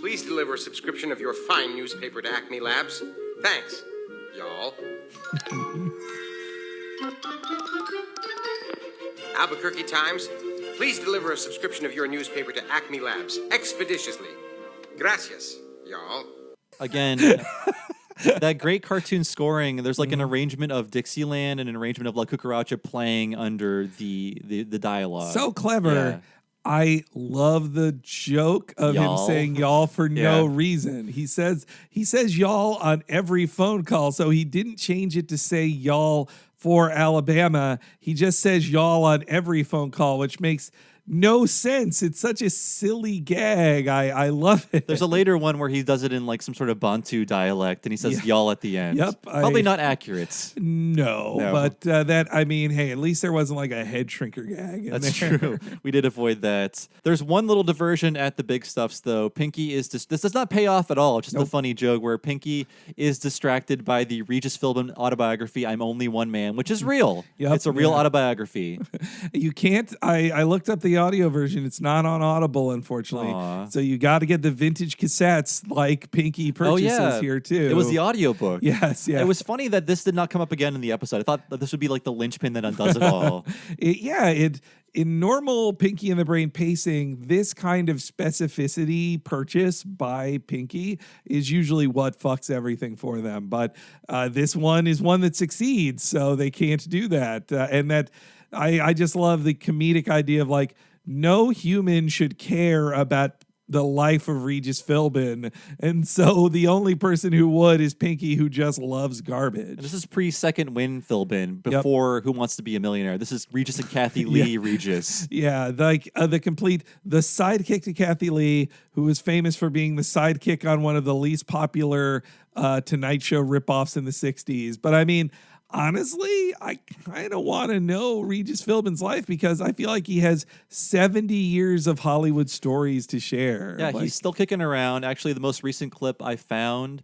K: please deliver a subscription of your fine newspaper to Acme Labs. Thanks, y'all. Albuquerque Times, please deliver a subscription of your newspaper to Acme Labs expeditiously. Gracias, y'all.
A: Again, that great cartoon scoring. There's like an arrangement of Dixieland and an arrangement of La Cucaracha playing under the dialogue.
B: So clever.
A: Yeah.
B: I love the joke of him saying y'all for no reason. He says y'all on every phone call, so he didn't change it to say y'all for Alabama. He just says y'all on every phone call, which makes no sense. It's such a silly gag. I love it.
A: There's a later one where he does it in like some sort of Bantu dialect, and he says y'all at the end.
B: Yep.
A: Probably not accurate.
B: No. But hey, at least there wasn't like a head shrinker gag in
A: That's
B: there.
A: true. We did avoid that. There's one little diversion at the Big Stuffs, though. Pinky is this does not pay off at all. It's just a funny joke where Pinky is distracted by the Regis Philbin autobiography, I'm Only One Man, which is real.
B: Yep.
A: It's a real autobiography.
B: You can't, I looked up the audio version. It's not on Audible, unfortunately.
A: Aww.
B: So you got to get the vintage cassettes like Pinky purchases here, too.
A: It was the audiobook.
B: Yes, yeah.
A: It was funny that this did not come up again in the episode. I thought that this would be like the linchpin that undoes it all.
B: In normal Pinky and the Brain pacing, this kind of specificity purchase by Pinky is usually what fucks everything for them. But this one is one that succeeds, so they can't do that. And that I just love the comedic idea of like, no human should care about the life of Regis Philbin. And so the only person who would is Pinky, who just loves garbage.
A: And this is pre-Second Win Philbin, before Who Wants to Be a Millionaire. This is Regis and Kathy Lee Regis.
B: Yeah, like the sidekick to Kathy Lee, who was famous for being the sidekick on one of the least popular Tonight Show ripoffs in the 60s. But I mean, honestly, I kind of want to know Regis Philbin's life because I feel like he has 70 years of Hollywood stories to share.
A: Yeah,
B: Like,
A: he's still kicking around. Actually, the most recent clip I found,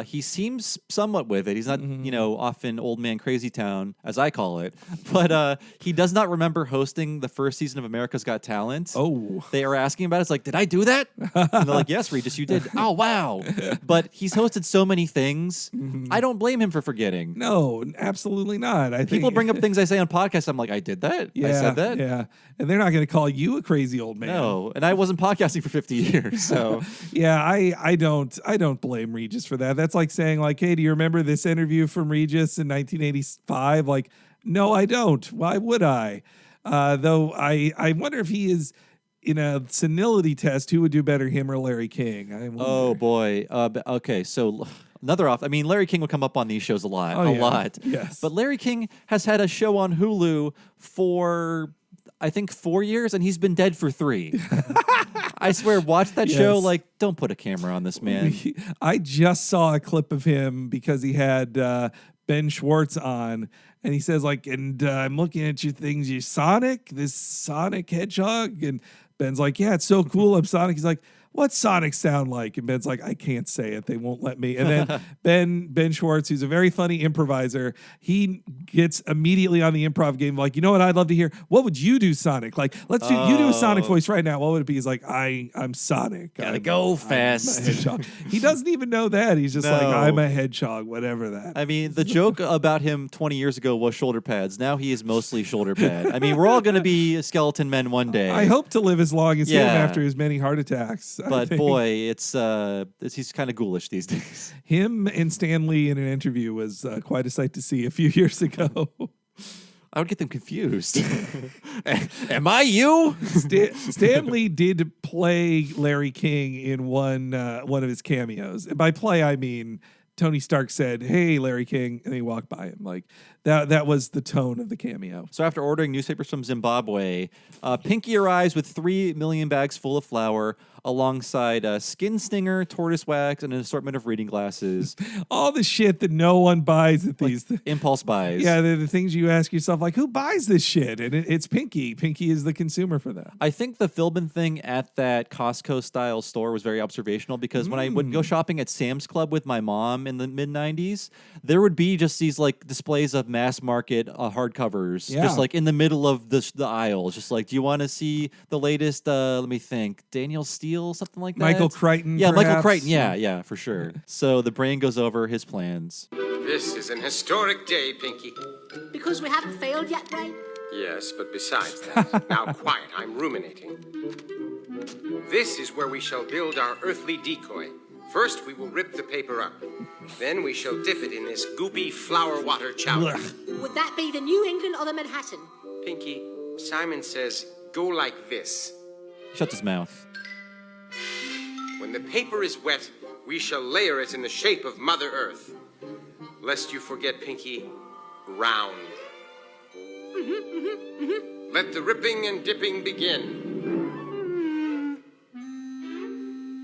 A: he seems somewhat with it. He's not, off in old man crazy town, as I call it. But he does not remember hosting the first season of America's Got Talent.
B: Oh.
A: They are asking about it. It's like, did I do that? And they're like, yes, Regis, you did. Oh, wow. But he's hosted so many things. I don't blame him for forgetting.
B: No, absolutely not.
A: People bring up things I say on podcasts. I'm like, I did that?
B: Yeah,
A: I said that?
B: Yeah. And they're not going to call you a crazy old man.
A: No. And I wasn't podcasting for 50 years. So
B: yeah, I don't blame Regis for that. That's like saying, like, hey, do you remember this interview from Regis in 1985? Like, no, I don't. Why would I? Though I wonder if he is in a senility test, who would do better, him or Larry King?
A: Oh boy. Okay, so Larry King would come up on these shows a lot.
B: Oh,
A: a
B: yeah.
A: lot.
B: Yes.
A: But Larry King has had a show on Hulu for, I think, 4 years, and he's been dead for 3. I swear, watch that show.
B: Yes.
A: Like, don't put a camera on this man.
B: I just saw a clip of him because he had Ben Schwartz on, and he says, like, and I'm looking at your things, you Sonic, this Sonic Hedgehog, and Ben's like, yeah, it's so cool, I'm Sonic. He's like, what's Sonic sound like? And Ben's like, I can't say it. They won't let me. And then Ben Schwartz, who's a very funny improviser, he gets immediately on the improv game, like, you know what I'd love to hear? What would you do, Sonic? Like, let's do you do a Sonic voice right now. What would it be? He's like, I'm Sonic.
A: Gotta go fast.
B: I'm a hedgehog. He doesn't even know that. He's just like,
A: No.
B: I'm a hedgehog, whatever that.
A: I mean, the joke about him 20 years ago was shoulder pads. Now he is mostly shoulder pad. I mean, we're all going to be skeleton men one day.
B: I hope to live as long as him
A: Yeah.
B: after his many heart attacks. I
A: But
B: think.
A: boy, he's kind of ghoulish these days.
B: Him and Stan Lee in an interview was quite a sight to see a few years ago.
A: I would get them confused. Am I you?
B: Stan Lee did play Larry King in one of his cameos. And by play, I mean Tony Stark said, "Hey, Larry King," and he walked by him. Like that was the tone of the cameo.
A: So after ordering newspapers from Zimbabwe, Pinky arrives with 3 million bags full of flour, alongside skin stinger, tortoise wax, and an assortment of reading glasses.
B: All the shit that no one buys at these
A: impulse buys.
B: Yeah, they're the things you ask yourself, like, who buys this shit? And it's Pinky. Pinky is the consumer for that.
A: I think the Philbin thing at that Costco-style store was very observational because when I would go shopping at Sam's Club with my mom in the mid-'90s, there would be just these like displays of mass market hardcovers, just like in the middle of the aisle. Just like, do you want to see the latest, let me think, Daniel Steele, something like that?
B: Michael Crichton,
A: Yeah, Michael
B: perhaps?
A: Crichton. Yeah, for sure. So the brain goes over his plans.
K: This is an historic day, Pinky.
F: Because we haven't failed yet, Brain?
K: Yes, but besides that, now quiet, I'm ruminating. This is where we shall build our earthly decoy. First, we will rip the paper up. Then we shall dip it in this goopy flour water chowder.
F: Would that be the New England or the Manhattan?
K: Pinky, Simon says, go like this.
A: Shuts his mouth.
K: When the paper is wet, we shall layer it in the shape of Mother Earth. Lest you forget, Pinky, round. Let the ripping and dipping begin.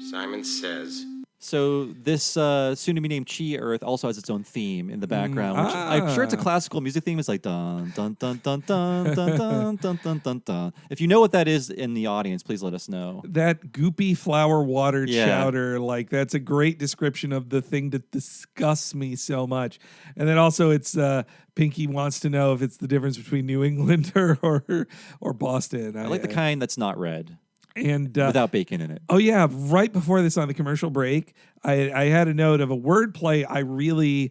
K: Simon says.
A: So this soon-to-be named Chi Earth also has its own theme in the background, which I'm sure it's a classical music theme. It's like dun dun dun dun dun dun dun dun dun dun dun. If you know what that is in the audience, please let us know.
B: That goopy flour water chowder, like that's a great description of the thing that disgusts me so much. And then also it's Pinky wants to know if it's the difference between New England or Boston.
A: I like the kind that's not red.
B: And
A: without bacon in it.
B: Oh yeah, right before this on the commercial break, I had a note of a wordplay I really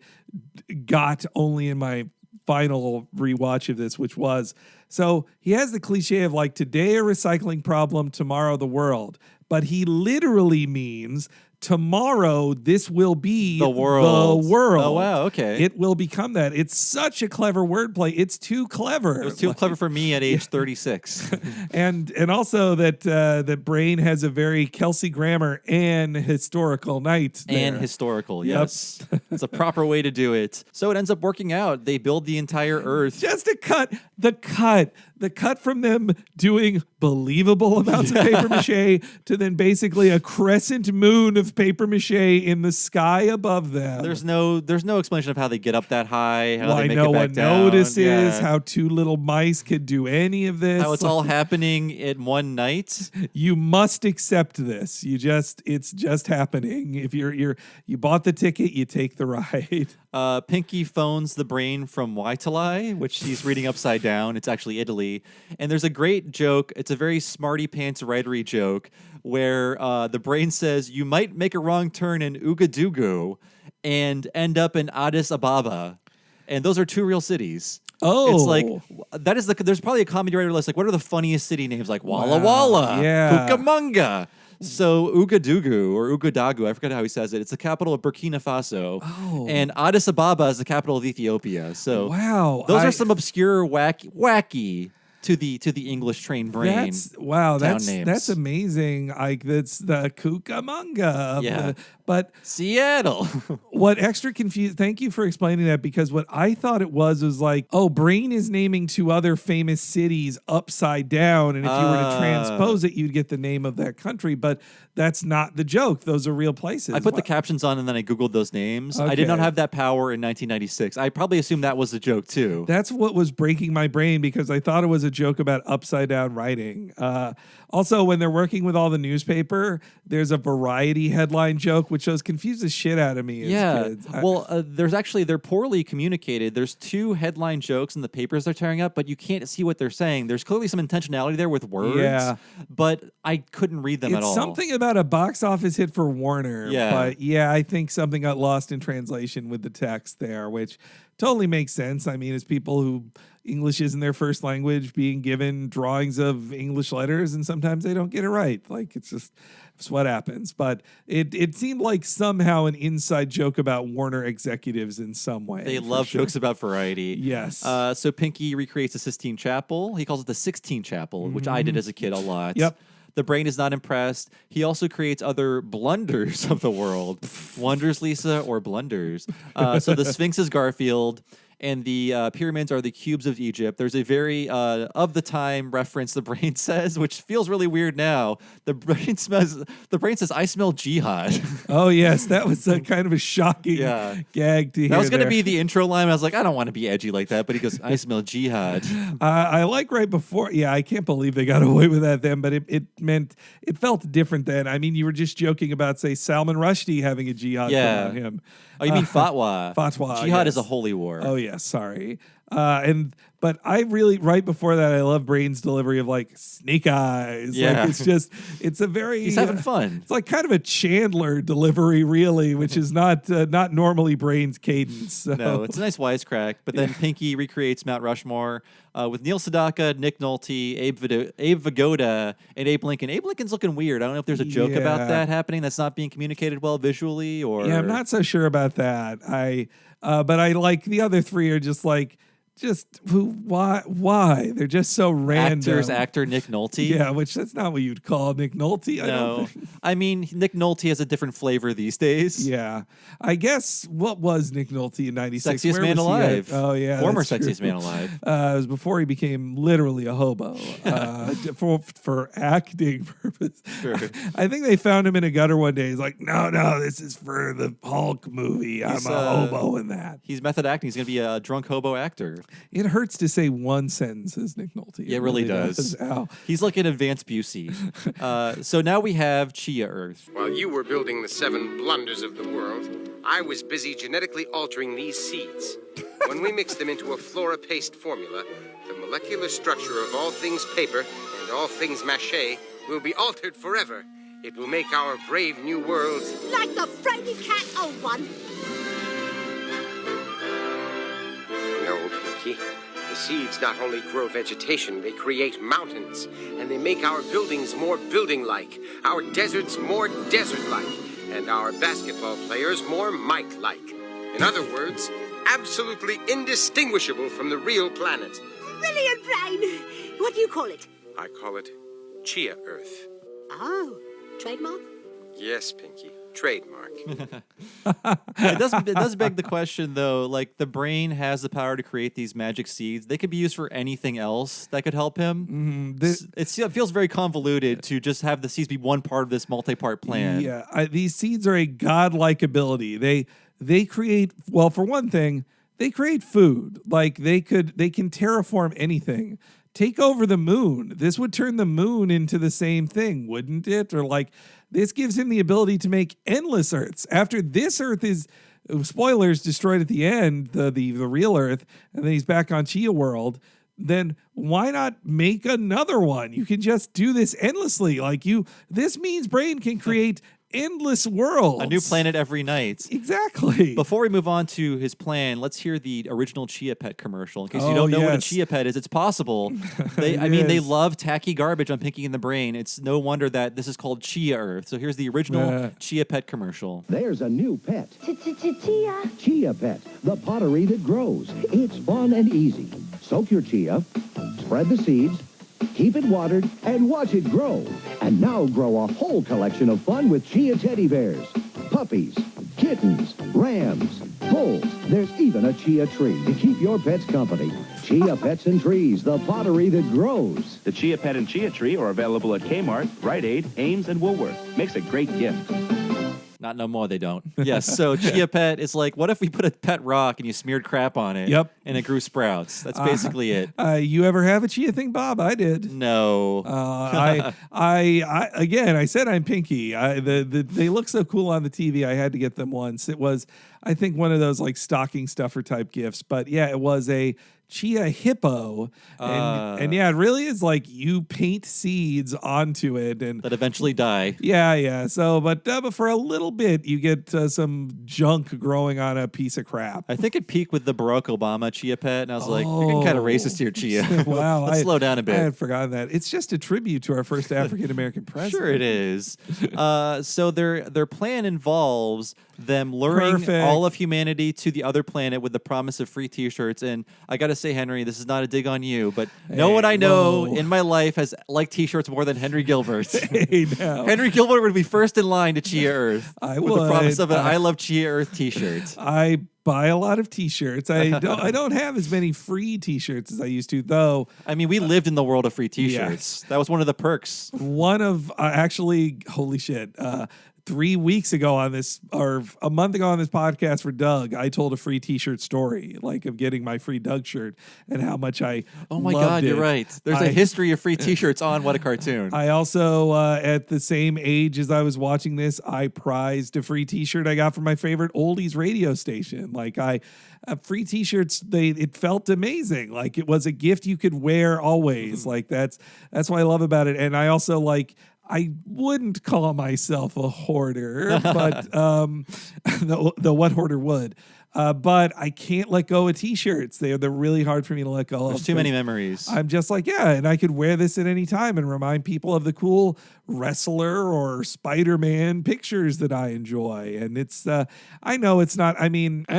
B: got only in my final rewatch of this, which was, so he has the cliche of like, today a recycling problem, tomorrow the world. But he literally means tomorrow this will be
A: the world.
B: The world.
A: Oh, wow, okay.
B: It will become that. It's such a clever wordplay. It's too clever.
A: It was too clever for me at age 36.
B: And also that Brain has a very Kelsey Grammer and historical night there.
A: And historical, yes. It's a proper way to do it. So it ends up working out. They build the entire Earth.
B: Just a cut. The cut from them doing believable amounts of paper mache to then basically a crescent moon of with paper mache in the sky above them.
A: There's no explanation of how they get up that high, how
B: Why
A: they make
B: no
A: it back
B: one
A: down.
B: notices,
A: Yeah.
B: how two little mice could do any of this.
A: How it's all happening in one night.
B: You must accept this. It's just happening. If you bought the ticket, you take the ride.
A: Pinky phones the brain from Waitali, which he's reading upside down. It's actually Italy. And there's a great joke. It's a very smarty pants writery joke where the brain says, you might make a wrong turn in Ouagadougou and end up in Addis Ababa. And those are two real cities.
B: Oh.
A: It's like, there's probably a comedy writer list. Like, what are the funniest city names? Like Walla
B: Wow.
A: Walla,
B: Yeah.
A: Cucamonga. So Ouagadougou or Ouagadougou, I forget how he says it. It's the capital of Burkina Faso.
B: Oh.
A: And Addis Ababa is the capital of Ethiopia. So
B: Wow.
A: those are some obscure, wacky to the English trained brain.
B: That's
A: names.
B: amazing. Like that's the Cucamonga.
A: Yeah.
B: But
A: Seattle.
B: what extra confused? Thank you for explaining that, because what I thought it was like, oh, Brain is naming two other famous cities upside down, and if you were to transpose it, you'd get the name of that country. But that's not the joke. Those are real places.
A: I put the captions on and then I Googled those names. I did not
B: Okay.
A: have that power in 1996. I probably assumed that was the joke too.
B: That's what was breaking my brain, because I thought it was a joke about upside down writing. Also, when they're working with all the newspaper, there's a Variety headline joke, which just confused the shit out of me as kids.
A: They're poorly communicated. There's two headline jokes in the papers they're tearing up, but you can't see what they're saying. There's clearly some intentionality there with words,
B: Yeah.
A: but I couldn't read them at all.
B: It's something about a box office hit for Warner.
A: Yeah.
B: But yeah, I think something got lost in translation with the text there, which totally makes sense. I mean, it's people who English isn't their first language being given drawings of English letters, and sometimes they don't get it right. Like, it's what happens. But it seemed like somehow an inside joke about Warner executives in some way.
A: They
B: for
A: love
B: sure.
A: jokes about variety.
B: Yes.
A: So Pinky recreates the Sistine Chapel. He calls it the 16 Chapel, which I did as a kid a lot.
B: Yep.
A: The brain is not impressed. He also creates other blunders of the world. Wonders, Lisa, or blunders. So the Sphinx is Garfield, and the pyramids are the cubes of Egypt. There's a very of the time reference the brain says, which feels really weird now. The brain says, "I smell jihad."
B: Oh yes, that was a kind of a shocking gag to hear.
A: That was going to
B: there.
A: be the intro line. I was like, I don't want to be edgy like that, but he goes, "I smell jihad."
B: I like right before. Yeah, I can't believe they got away with that then, but it felt different then. I mean, you were just joking about, say, Salman Rushdie having a jihad come on him.
A: Oh, you mean fatwa?
B: Fatwa.
A: Jihad
B: yes.
A: is a holy war.
B: Oh yeah, sorry. But I really, right before that, I love Brain's delivery of like snake eyes.
A: Yeah.
B: Like, it's a very
A: He's having fun.
B: It's like kind of a Chandler delivery, really, which is not normally Brain's cadence. So.
A: No, it's a nice wisecrack. But then Pinky recreates Mount Rushmore with Neil Sedaka, Nick Nolte, Abe Vigoda, and Abe Lincoln. Abe Lincoln's looking weird. I don't know if there's a joke about that happening that's not being communicated well visually, or
B: Yeah, I'm not so sure about that. But I like the other three are just like. Why? They're just so random.
A: Actor Nick Nolte.
B: Yeah, which that's not what you'd call Nick Nolte.
A: No, I mean Nick Nolte has a different flavor these days.
B: Yeah, I guess what was Nick Nolte in '96?
A: Sexiest man alive.
B: Oh yeah,
A: former
B: that's
A: sexiest
B: true.
A: man alive.
B: It was before he became literally a hobo for acting purpose.
A: Sure.
B: I think they found him in a gutter one day. He's like, no, this is for the Hulk movie. I'm a hobo in that.
A: He's method acting. He's going to be a drunk hobo actor.
B: It hurts to say one sentence as Nick Nolte.
A: Yeah, it really does.
B: Ow.
A: He's like an advanced Busey. So now we have Chia Earth.
K: While you were building the 7 blunders of the world, I was busy genetically altering these seeds. When we mix them into a flora paste formula, the molecular structure of all things paper and all things mache will be altered forever. It will make our brave new world
F: Like the Frady Cat 01.
K: No, Pinky. The seeds not only grow vegetation, they create mountains, and they make our buildings more building-like, our deserts more desert-like, and our basketball players more Mike-like. In other words, absolutely indistinguishable from the real planet.
F: Brilliant, Brain. What do you call it?
K: I call it Chia Earth.
F: Oh, trademark?
K: Yes, Pinky.
O: Trademark.
A: It does beg the question, though. Like, the brain has the power to create these magic seeds. They could be used for anything else that could help him. It feels very convoluted to just have the seeds be one part of this multi-part plan.
B: Yeah, these seeds are a godlike ability. They create, well, for one thing, they create food. Like, they can terraform anything. Take over the moon. This would turn the moon into the same thing, wouldn't it? Or like, this gives him the ability to make endless Earths. After this Earth is, spoilers, destroyed at the end, the real Earth, and then he's back on Chia World, then why not make another one? You can just do this endlessly. Like, this means Brain can create endless worlds.
A: A new planet every night.
B: Exactly.
A: Before we move on to his plan, let's hear the original Chia Pet commercial. In case you don't know what a Chia Pet is, it's possible. They love tacky garbage on Pinky and the Brain. It's no wonder that this is called Chia Earth. So here's the original Chia Pet commercial.
P: There's a new pet. Chia. Chia Pet, the pottery that grows. It's fun and easy. Soak your chia, spread the seeds, keep it watered, and watch it grow. And now grow a whole collection of fun with Chia teddy bears, puppies, kittens, rams, bulls. There's even a Chia tree to keep your pets company. Chia Pets and Trees, the pottery that grows.
Q: The Chia Pet and Chia Tree are available at Kmart, Rite Aid, Ames, and Woolworth. Makes a great gift.
A: Not no more, they don't. Yes, so Chia Pet is like, what if we put a pet rock and you smeared crap on it?
B: Yep.
A: And it grew sprouts. That's basically it.
B: You ever have a Chia thing, Bob? I did.
A: No.
B: I said I'm Pinky. They look so cool on the TV. I had to get them once. It was, I think, one of those like stocking stuffer type gifts. But yeah, it was a Chia hippo, and yeah, it really is like you paint seeds onto it and
A: that eventually die.
B: Yeah. So, but for a little bit, you get some junk growing on a piece of crap.
A: I think it peaked with the Barack Obama Chia Pet, and I was like, you're getting kind of racist here, Chia.
B: Wow,
A: Let's slow down a bit.
B: I had forgotten that. It's just a tribute to our first African American president.
A: Sure, it is. So their plan involves them luring all of humanity to the other planet with the promise of free T-shirts. And I got to say, Henry, this is not a dig on you, but no one I know in my life has liked T-shirts more than Henry Gilbert. Henry Gilbert would be first in line to Chia Earth with the promise of an I Love Chia Earth T-shirt.
B: I buy a lot of T-shirts. I don't have as many free T-shirts as I used to, though.
A: I mean, we lived in the world of free T-shirts.
B: Yes.
A: That was one of the perks.
B: One of actually, holy shit. 3 weeks ago on this, or a month ago on this podcast for Doug, I told a free T-shirt story, like of getting my free Doug shirt and how much I loved it.
A: You're right. There's a history of free T-shirts on What a Cartoon.
B: I also, at the same age as I was watching this, I prized a free T-shirt I got from my favorite oldies radio station. Like free T-shirts, it felt amazing. Like it was a gift you could wear always. Like that's what I love about it. And I also I wouldn't call myself a hoarder, but the what hoarder would. But I can't let go of T-shirts. They're really hard for me to let go of.
A: There's too many memories.
B: I'm just like, and I could wear this at any time and remind people of the cool wrestler or Spider-Man pictures that I enjoy. And it's, I know it's not, I mean, I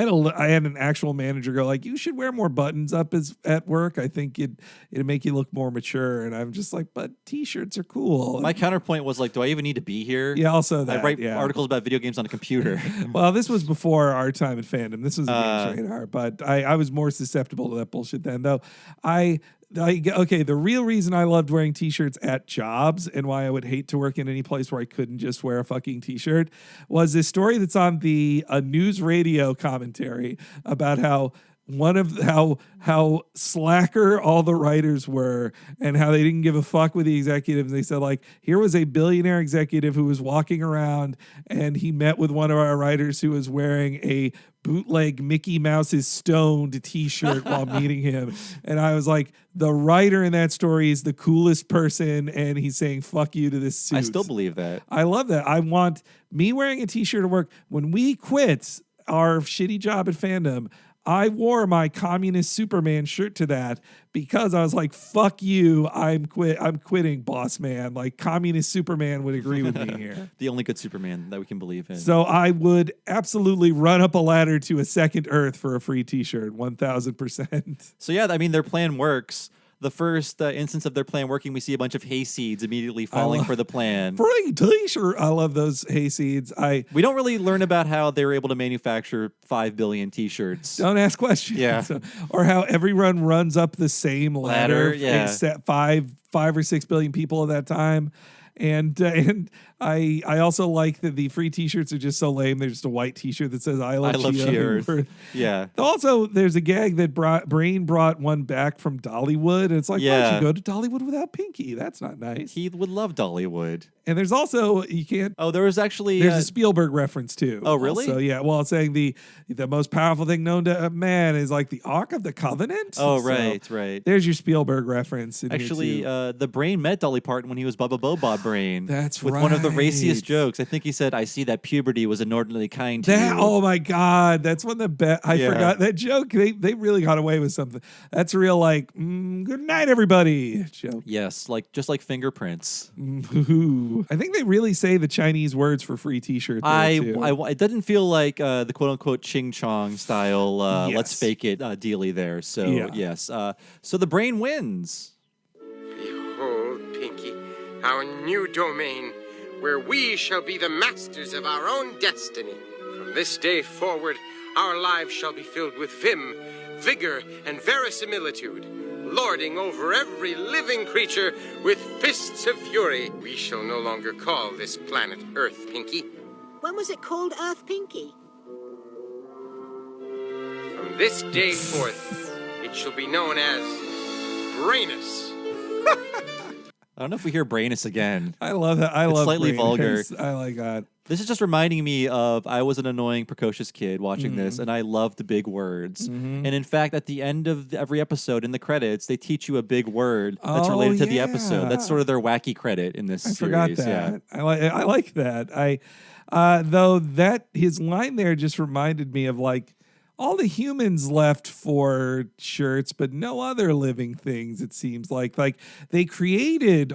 B: had an actual manager go like, you should wear more buttons up at work. I think it'd make you look more mature. And I'm just like, but T-shirts are cool.
A: My counterpoint was like, do I even need to be here?
B: Yeah, also that.
A: I write articles about video games on a computer.
B: Well, this was before our time at fandom. This was a Games Radar, but I was more susceptible to that bullshit then, though. Okay, the real reason I loved wearing T-shirts at jobs and why I would hate to work in any place where I couldn't just wear a fucking T-shirt was this story that's on a news radio commentary about how slacker all the writers were and how they didn't give a fuck with the executives. They said, like, here was a billionaire executive who was walking around and he met with one of our writers who was wearing a bootleg Mickey Mouse's Stoned T-shirt while meeting him. And I was like, the writer in that story is the coolest person, and he's saying fuck you to this suit.
A: I still believe that.
B: I love that. I want me wearing a T-shirt at work. When we quit our shitty job at fandom, I wore my communist Superman shirt to that because I was like, fuck you, I'm quitting, boss man. Like, communist Superman would agree with me here.
A: The only good Superman that we can believe in.
B: So I would absolutely run up a ladder to a second Earth for a free T-shirt, 1,000%.
A: So yeah, I mean, their plan works. the first instance of their plan working, we see a bunch of hay seeds immediately falling for the plan.
B: Free t-shirt. I love those hay seeds.
A: We don't really learn about how they were able to manufacture 5 billion t-shirts.
B: Don't ask questions.
A: Yeah.
B: Or how everyone runs up the same ladder.
A: Yeah.
B: Except 5 or 6 billion people at that time. And I also like that the free t-shirts are just so lame. They're just a white t-shirt that says I love Chia Earth.
A: Yeah.
B: Also, there's a gag that Brain brought one back from Dollywood. And it's like, why don't you go to Dollywood without Pinky? That's not nice.
A: He would love Dollywood.
B: And there's also, you can't...
A: Oh, there was actually...
B: There's a Spielberg reference, too.
A: Oh, really?
B: So, yeah. Well, it's saying the most powerful thing known to man is like the Ark of the Covenant.
A: Oh, right, right.
B: There's your Spielberg reference.
A: Actually, the Brain met Dolly Parton when he was Bubba Bob Brain.
B: That's
A: with one of the raciest jokes. I think he said, I see that puberty was inordinately kind to you.
B: Oh, my God. That's one of the best. I forgot that joke. They really got away with something. That's a real, like, good night, everybody joke.
A: Yes, just like fingerprints.
B: I think they really say the Chinese words for free t-shirt there, too.
A: It doesn't feel like the quote-unquote Ching Chong style let's fake it dealy there. So, yes. So the Brain wins.
K: Behold, Pinky, our new domain, where we shall be the masters of our own destiny. From this day forward, our lives shall be filled with vim, vigor, and verisimilitude, lording over every living creature with fists of fury. We shall no longer call this planet Earth, Pinky.
F: When was it called Earth Pinky?
K: From this day forth, it shall be known as Brainus.
A: I don't know if we hear Brainus again.
B: I love that.
A: It's
B: love
A: slightly
B: Brainus.
A: vulgar.
B: I like that.
A: This is just reminding me of I was an annoying, precocious kid watching this, and I loved big words. And in fact, at the end of every episode, in the credits, they teach you a big word that's related to the episode. That's sort of their wacky credit in this series.
B: I forgot that. Yeah. I like that. Though that his line there just reminded me of like all the humans left for shirts, but no other living things, it seems like they created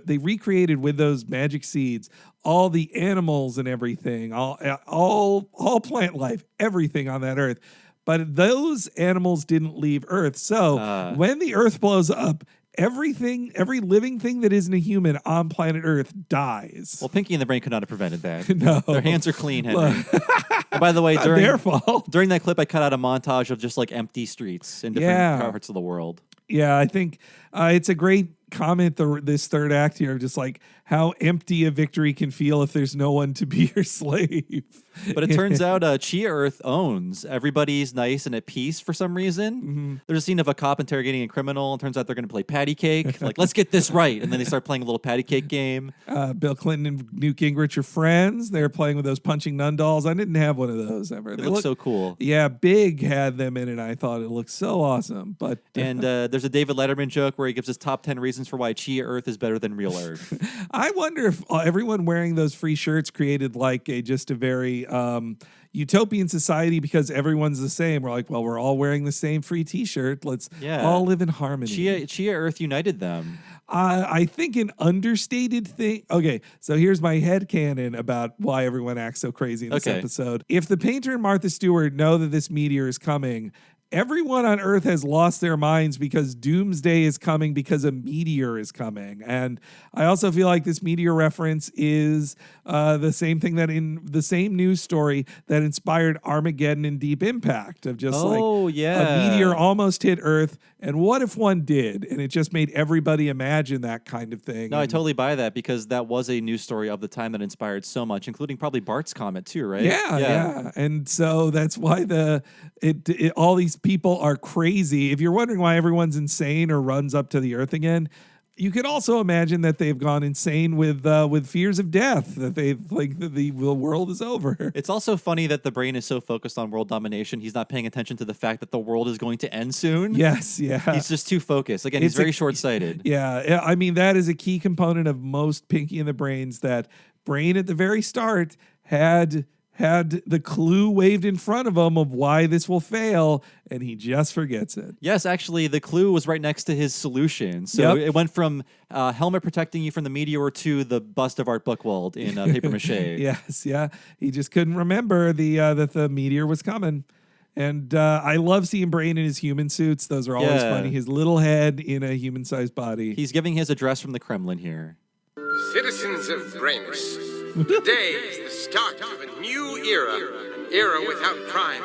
B: they recreated with those magic seeds, all the animals and everything, all plant life, everything on that earth. But those animals didn't leave Earth. So when the Earth blows up, every living thing that isn't a human on planet Earth dies.
A: Well, Pinky and the Brain could not have prevented that.
B: No.
A: Their hands are clean, Henry. And by the way,
B: their fault.
A: During that clip, I cut out a montage of just like empty streets in different parts of the world.
B: Yeah, I think it's a great comment, this third act here, just like how empty a victory can feel if there's no one to be your slave.
A: But it turns out Chia Earth owns. Everybody's nice and at peace for some reason. There's a scene of a cop interrogating a criminal, and turns out they're going to play patty cake. Like, let's get this right. And then they start playing a little patty cake game.
B: Bill Clinton and Newt Gingrich are friends. They're playing with those punching nun dolls. I didn't have one of those ever.
A: They look so cool.
B: Yeah, Big had them in it. I thought it looked so awesome. But
A: and there's a David Letterman joke where he gives his top 10 reasons for why Chia Earth is better than real Earth.
B: I wonder if everyone wearing those free shirts created like just a very utopian society because everyone's the same. We're like, well, we're all wearing the same free t-shirt. Let's all live in harmony.
A: Chia Earth united them.
B: I think an understated thing. Okay, so here's my headcanon about why everyone acts so crazy in this episode. If the painter and Martha Stewart know that this meteor is coming, everyone on Earth has lost their minds because doomsday is coming because a meteor is coming. And I also feel like this meteor reference is the same thing that in the same news story that inspired Armageddon and Deep Impact of just a meteor almost hit Earth. And what if one did? And it just made everybody imagine that kind of thing.
A: No, I totally buy that because that was a news story of the time that inspired so much, including probably Bart's comet too, right?
B: Yeah. And so that's why all these people are crazy. If you're wondering why everyone's insane or runs up to the Earth again, you could also imagine that they've gone insane with fears of death, that they think that the world is over.
A: It's also funny that the Brain is so focused on world domination, he's not paying attention to the fact that the world is going to end soon.
B: Yes, yeah.
A: He's just too focused. Again, he's very short-sighted.
B: Yeah, I mean, that is a key component of most Pinky and the Brains, that Brain at the very start had the clue waved in front of him of why this will fail, and he just forgets it.
A: Yes, actually, the clue was right next to his solution. So it went from helmet protecting you from the meteor to the bust of Art Buchwald in paper mache.
B: Yes, yeah. He just couldn't remember that the meteor was coming. And I love seeing Brain in his human suits. Those are always funny. His little head in a human-sized body.
A: He's giving his address from the Kremlin here.
K: Citizens of Brainus, today is the start of a new era. An era without crime.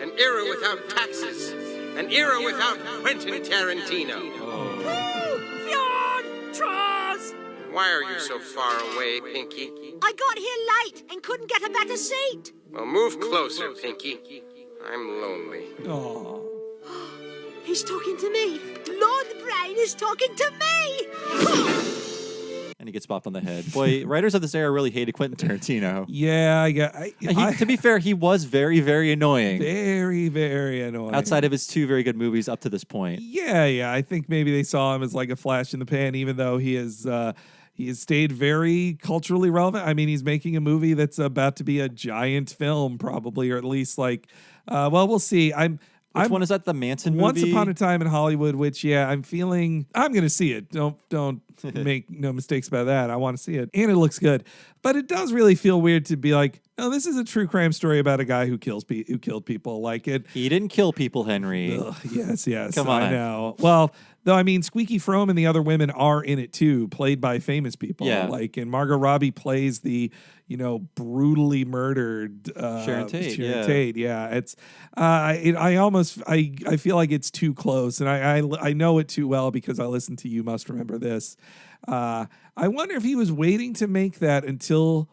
K: An era without taxes. An era without Quentin Tarantino. Why are you so far away, Pinky?
F: I got here late and couldn't get a better seat.
K: Well, move closer, Pinky. I'm lonely.
B: Aww.
F: He's talking to me. Lord Brain is talking to me.
A: And he gets bopped on the head. Boy, writers of this era really hated Quentin Tarantino.
B: Yeah,
A: to be fair, he was very, very annoying.
B: Very, very annoying.
A: Outside of his 2 very good movies up to this point.
B: Yeah. I think maybe they saw him as like a flash in the pan, even though he has stayed very culturally relevant. I mean, he's making a movie that's about to be a giant film, probably, or at least like, we'll see.
A: Which one is that? The Manson movie?
B: Once Upon a Time in Hollywood, which I'm feeling I'm going to see it. Don't make no mistakes about that. I want to see it, and it looks good. But it does really feel weird to be like, no, this is a true crime story about a guy who killed people. Like it.
A: He didn't kill people, Henry.
B: Ugh, yes.
A: Come on.
B: I know. Well, though, I mean, Squeaky Fromme and the other women are in it too, played by famous people.
A: Yeah.
B: Like, and Margot Robbie plays the brutally murdered
A: Sharon Tate.
B: Yeah, it's I feel like it's too close, and I know it too well because I listened to You Must Remember This. I wonder if he was waiting to make that until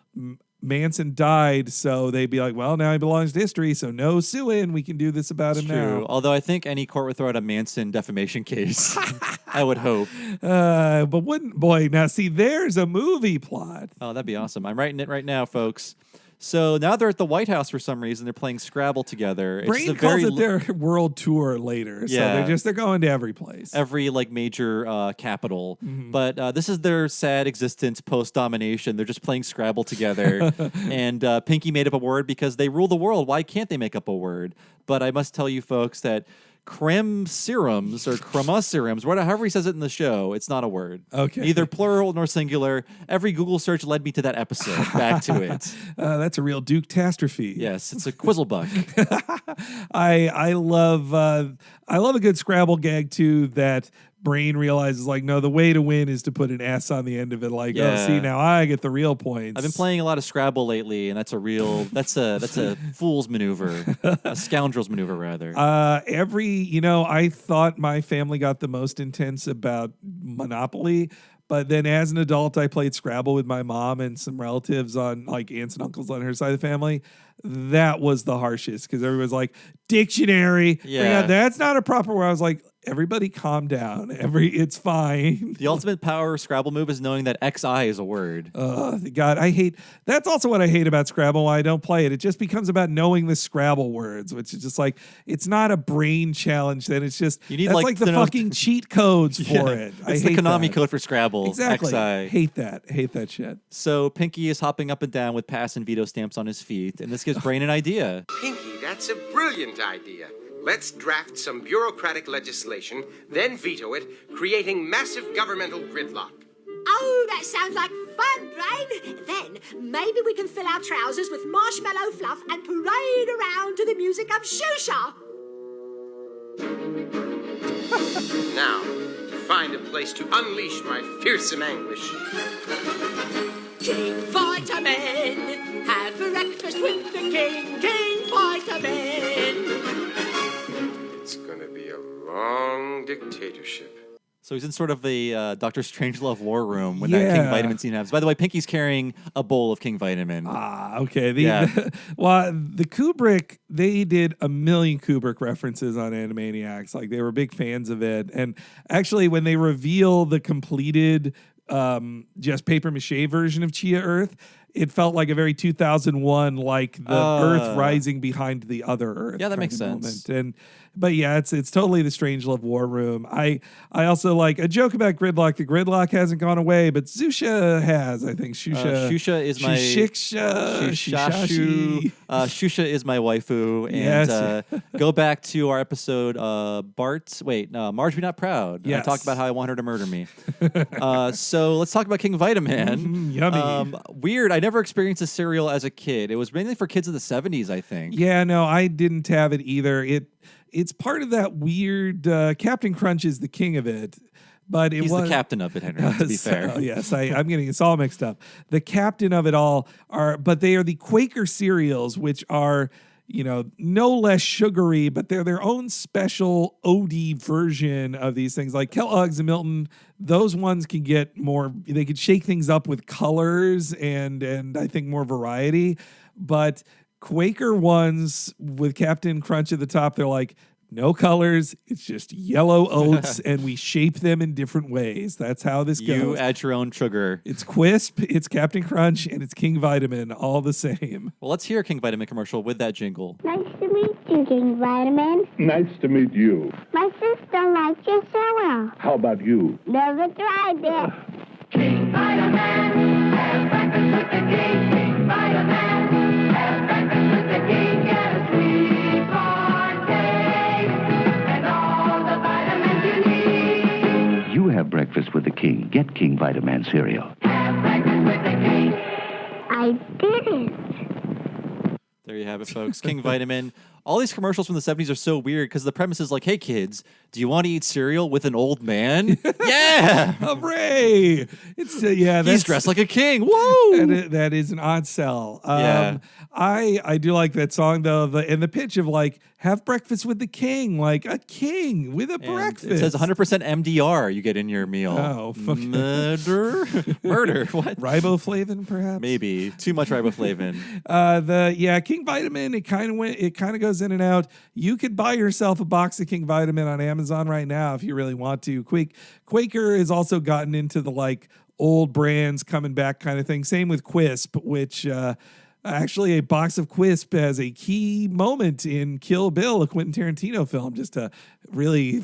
B: Manson died, so they'd be like, well, now he belongs to history, so no suing. We can do this about him
A: True.
B: now.
A: Although I think any court would throw out a Manson defamation case. I would hope.
B: But now see, there's a movie plot.
A: Oh, that'd be awesome. I'm writing it right now, folks. So now they're at the White House for some reason. They're playing Scrabble together.
B: Brain calls it their world tour later.
A: Yeah.
B: So they're going to every place.
A: Every major capital.
B: Mm-hmm.
A: But this is their sad existence post-domination. They're just playing Scrabble together. And Pinky made up a word because they rule the world. Why can't they make up a word? But I must tell you folks that creme serums or crema serums, however he says it in the show, it's not a word.
B: Okay.
A: Neither plural nor singular. Every Google search led me to that episode, back to it.
B: That's a real Duke-tastrophe.
A: Yes, it's a quizzlebuck.
B: I love a good Scrabble gag too that Brain realizes like, no, the way to win is to put an S on the end of it. Like, oh, see, now I get the real points.
A: I've been playing a lot of Scrabble lately, and that's a fool's maneuver, a scoundrel's maneuver rather.
B: I thought my family got the most intense about Monopoly. But then as an adult, I played Scrabble with my mom and some relatives on like aunts and uncles on her side of the family. That was the harshest because everyone's like, dictionary.
A: Yeah.
B: That's not a proper word. I was like, everybody calm down. It's fine.
A: The ultimate power Scrabble move is knowing that XI is a word.
B: God, that's also what I hate about Scrabble, why I don't play it. It just becomes about knowing the Scrabble words, which is just like, it's not a brain challenge then. It's just,
A: you need
B: that's the fucking cheat codes for it.
A: It's the Konami code for Scrabble.
B: Exactly.
A: XI.
B: Hate that shit.
A: So Pinky is hopping up and down with pass and veto stamps on his feet, and this gives Brain an idea.
K: Pinky, that's a brilliant idea. Let's draft some bureaucratic legislation, then veto it, creating massive governmental gridlock.
F: Oh, that sounds like fun, Brain. Then maybe we can fill our trousers with marshmallow fluff and parade around to the music of Shusha.
K: Now, to find a place to unleash my fearsome anguish.
F: King Vitamin, have breakfast with the king. King Vitamin.
K: It's gonna be a long dictatorship.
A: So he's in sort of a Dr. Strangelove war room when that King Vitamin scene happens. By the way, Pinky's carrying a bowl of King Vitamin.
B: Okay. The Kubrick, they did a million Kubrick references on Animaniacs. Like, they were big fans of it. And actually, when they reveal the completed just papier-mâché version of Chia Earth, it felt like a very 2001, like the Earth rising behind the other Earth.
A: Yeah, that makes sense.
B: But yeah, it's totally the Strangelove war room. I also like a joke about gridlock. The gridlock hasn't gone away, but Zusha has. I think Shusha.
A: Shusha is my Shusha is my waifu. And
B: Yes.
A: Go back to our episode Marge Be Not Proud.
B: Yes.
A: I talked about how I want her to murder me. So let's talk about King Vitamin.
B: Yummy.
A: Weird. I never experienced a cereal as a kid. It was mainly for kids of the 70s, I think.
B: Yeah, no, I didn't have it either. It's part of that weird Captain Crunch is the king of it. But
A: He's the captain of it, Henry, to be fair.
B: Yes, I'm getting this all mixed up. The captain of it all but they are the Quaker cereals, which are, no less sugary, but they're their own special OD version of these things. Like Kellogg's and Milton, those ones can get more, they could shake things up with colors and I think more variety. But Quaker ones with Captain Crunch at the top, they're like, no colors. It's just yellow oats, and we shape them in different ways. That's how this goes.
A: You add your own sugar.
B: It's Quisp, it's Captain Crunch, and it's King Vitamin, all the same.
A: Well, let's hear a King Vitamin commercial with that jingle.
R: Nice to meet you, King Vitamin.
P: Nice to meet you.
R: My sister likes you so well.
P: How about you?
R: Never tried it.
J: King Vitamin, have breakfast with the king. King Vitamin, have breakfast with the king. Get a sweet corn cake and all the vitamins you need.
P: You have breakfast with the king. Get King Vitamin cereal.
J: Have breakfast with the king.
R: I didn't.
A: There you have it, folks. King Vitamin. All these commercials from the 70s are so weird because the premise is like, hey, kids, do you want to eat cereal with an old man? Yeah!
B: Hooray! It's
A: He's dressed like a king. Whoa!
B: That is an odd sell.
A: Yeah.
B: I do like that song, though, and the pitch of like, have breakfast with the king, like a king with a breakfast.
A: It says 100% MDR you get in your meal.
B: Oh, fuck.
A: Murder? What?
B: Riboflavin, perhaps?
A: Maybe. Too much riboflavin.
B: King Vitamin, it kind of goes in and out. You could buy yourself a box of King Vitamin on Amazon right now if you really want to. Quaker has also gotten into the like old brands coming back kind of thing. Same with Quisp, which actually a box of Quisp has a key moment in Kill Bill, a Quentin Tarantino film, just to really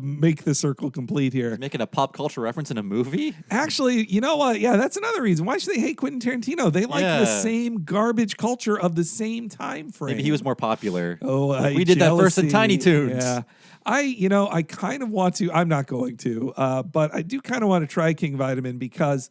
B: make the circle complete here.
A: Making a pop culture reference in a movie?
B: Actually, you know what? Yeah, that's another reason. Why should they hate Quentin Tarantino? They like the same garbage culture of the same time frame.
A: Maybe he was more popular.
B: Oh,
A: we did that first in Tiny Toons.
B: Yeah. I kind of want to. I'm not going to, but I do kind of want to try King Vitamin because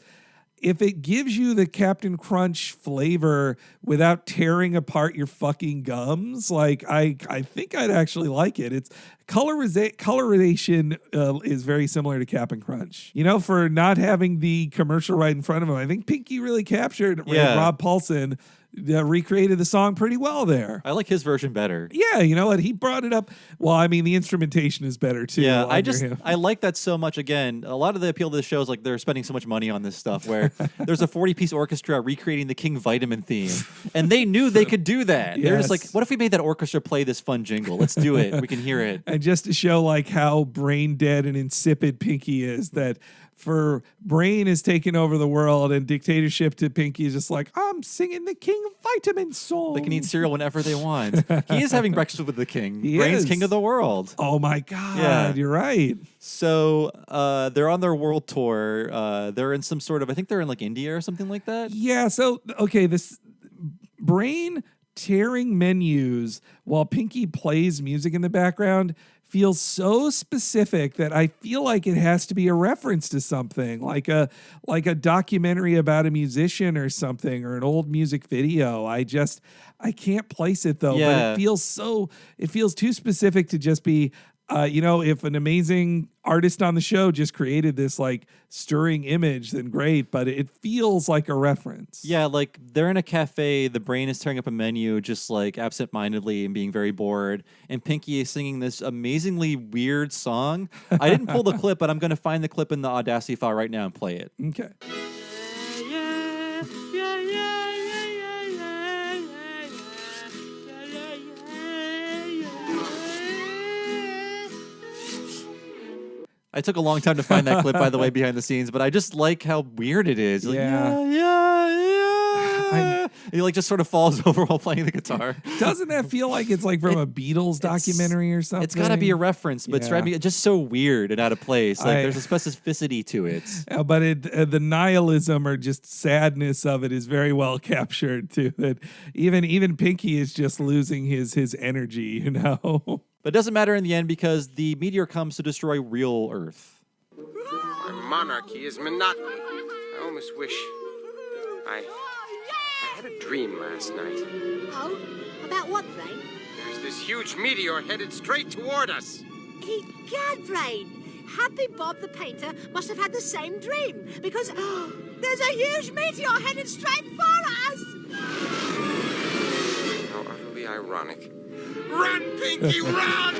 B: if it gives you the Captain Crunch flavor without tearing apart your fucking gums, like I think I'd actually like it. It's colorization is very similar to Captain Crunch. For not having the commercial right in front of him, I think Pinky really captured Rob Paulson. Recreated the song pretty well there.
A: I like his version better.
B: Yeah, you know what? He brought it up. Well, I mean, the instrumentation is better too.
A: Yeah, I like that so much. Again, a lot of the appeal to the show is like they're spending so much money on this stuff where there's a 40-piece orchestra recreating the King Vitamin theme. And they knew they could do that. They're just like, what if we made that orchestra play this fun jingle? Let's do it. We can hear it.
B: And just to show like how brain dead and insipid Pinky is, that for Brain is taking over the world and dictatorship to Pinky is just like, I'm singing the King Vitamin song.
A: They can eat cereal whenever they want. He is having breakfast with the king.
B: He
A: Brain's
B: is.
A: king of the world.
B: Oh my God, you're right.
A: So they're on their world tour. They're in some sort of, I think they're in like India or something like that.
B: Yeah, so, okay, this Brain tearing menus while Pinky plays music in the background feels so specific that I feel like it has to be a reference to something, like a documentary about a musician or something, or an old music video. I can't place it though, but it feels too specific to just be, if an amazing artist on the show just created this like stirring image, then great, but it feels like a reference.
A: Yeah, like they're in a cafe, the Brain is tearing up a menu just like absentmindedly and being very bored, and Pinky is singing this amazingly weird song. I didn't pull the clip, but I'm going to find the clip in the Audacity file right now and play it.
B: Okay.
A: I took a long time to find that clip, by the way, behind the scenes, but I just like how weird it is. Like, he like just sort of falls over while playing the guitar.
B: Doesn't that feel like it's like from a Beatles documentary or something?
A: It's got to be a reference, but it's driving it just so weird and out of place. Like there's a specificity to it.
B: But the nihilism or just sadness of it is very well captured too. That even Pinky is just losing his energy,
A: But it doesn't matter in the end because the meteor comes to destroy real Earth.
K: My monarchy is monotony. I almost wish I had a dream last night.
F: Oh, about what, Brain?
K: There's this huge meteor headed straight toward us.
F: Egad, Brain! Happy Bob the painter must have had the same dream, because there's a huge meteor headed straight for us!
K: How utterly ironic. Run, Pinky, run!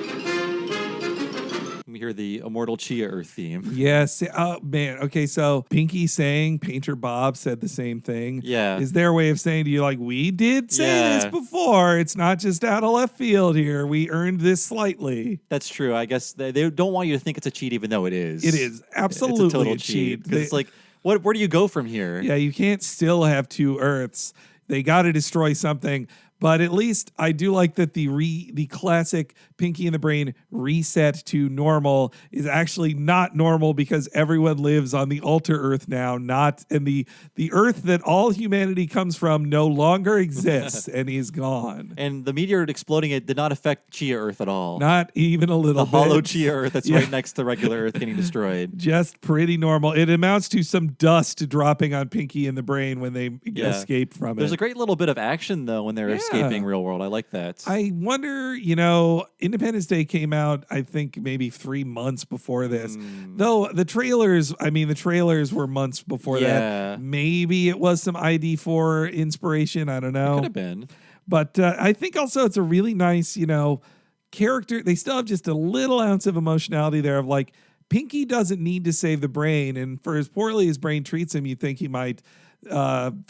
A: We hear the immortal Chia Earth theme.
B: Yes. Oh, man. Okay, so Pinky saying Painter Bob said the same thing.
A: Yeah.
B: Is their way of saying to you, like, we did say this
A: Yeah.
B: before. It's not just out of left field here. We earned this slightly.
A: That's true. I guess they don't want you to think it's a cheat, even though it is.
B: It is absolutely
A: it's a total
B: a cheat.
A: Because it's like, where do you go from here?
B: Yeah, you can't still have two Earths. They got to destroy something. But at least I do like that the classic Pinky and the Brain reset to normal is actually not normal because everyone lives on the alter Earth now, and the Earth that all humanity comes from no longer exists and is gone.
A: And the meteor exploding it did not affect Chia Earth at all.
B: Not even a little
A: the
B: bit.
A: hollow Chia Earth that's
B: Yeah.
A: right next to regular Earth getting destroyed.
B: Just pretty normal. It amounts to some dust dropping on Pinky and the Brain when they escape from
A: There's
B: it.
A: a great little bit of action, though, when they're escaping real world. I like that.
B: I wonder, Independence Day came out, I think, maybe 3 months before this. Though the trailers were months before that. Maybe it was some ID4 inspiration. I don't know.
A: Could have been.
B: But I think also it's a really nice, character. They still have just a little ounce of emotionality there of like, Pinky doesn't need to save the Brain. And for as poorly as Brain treats him, you think he might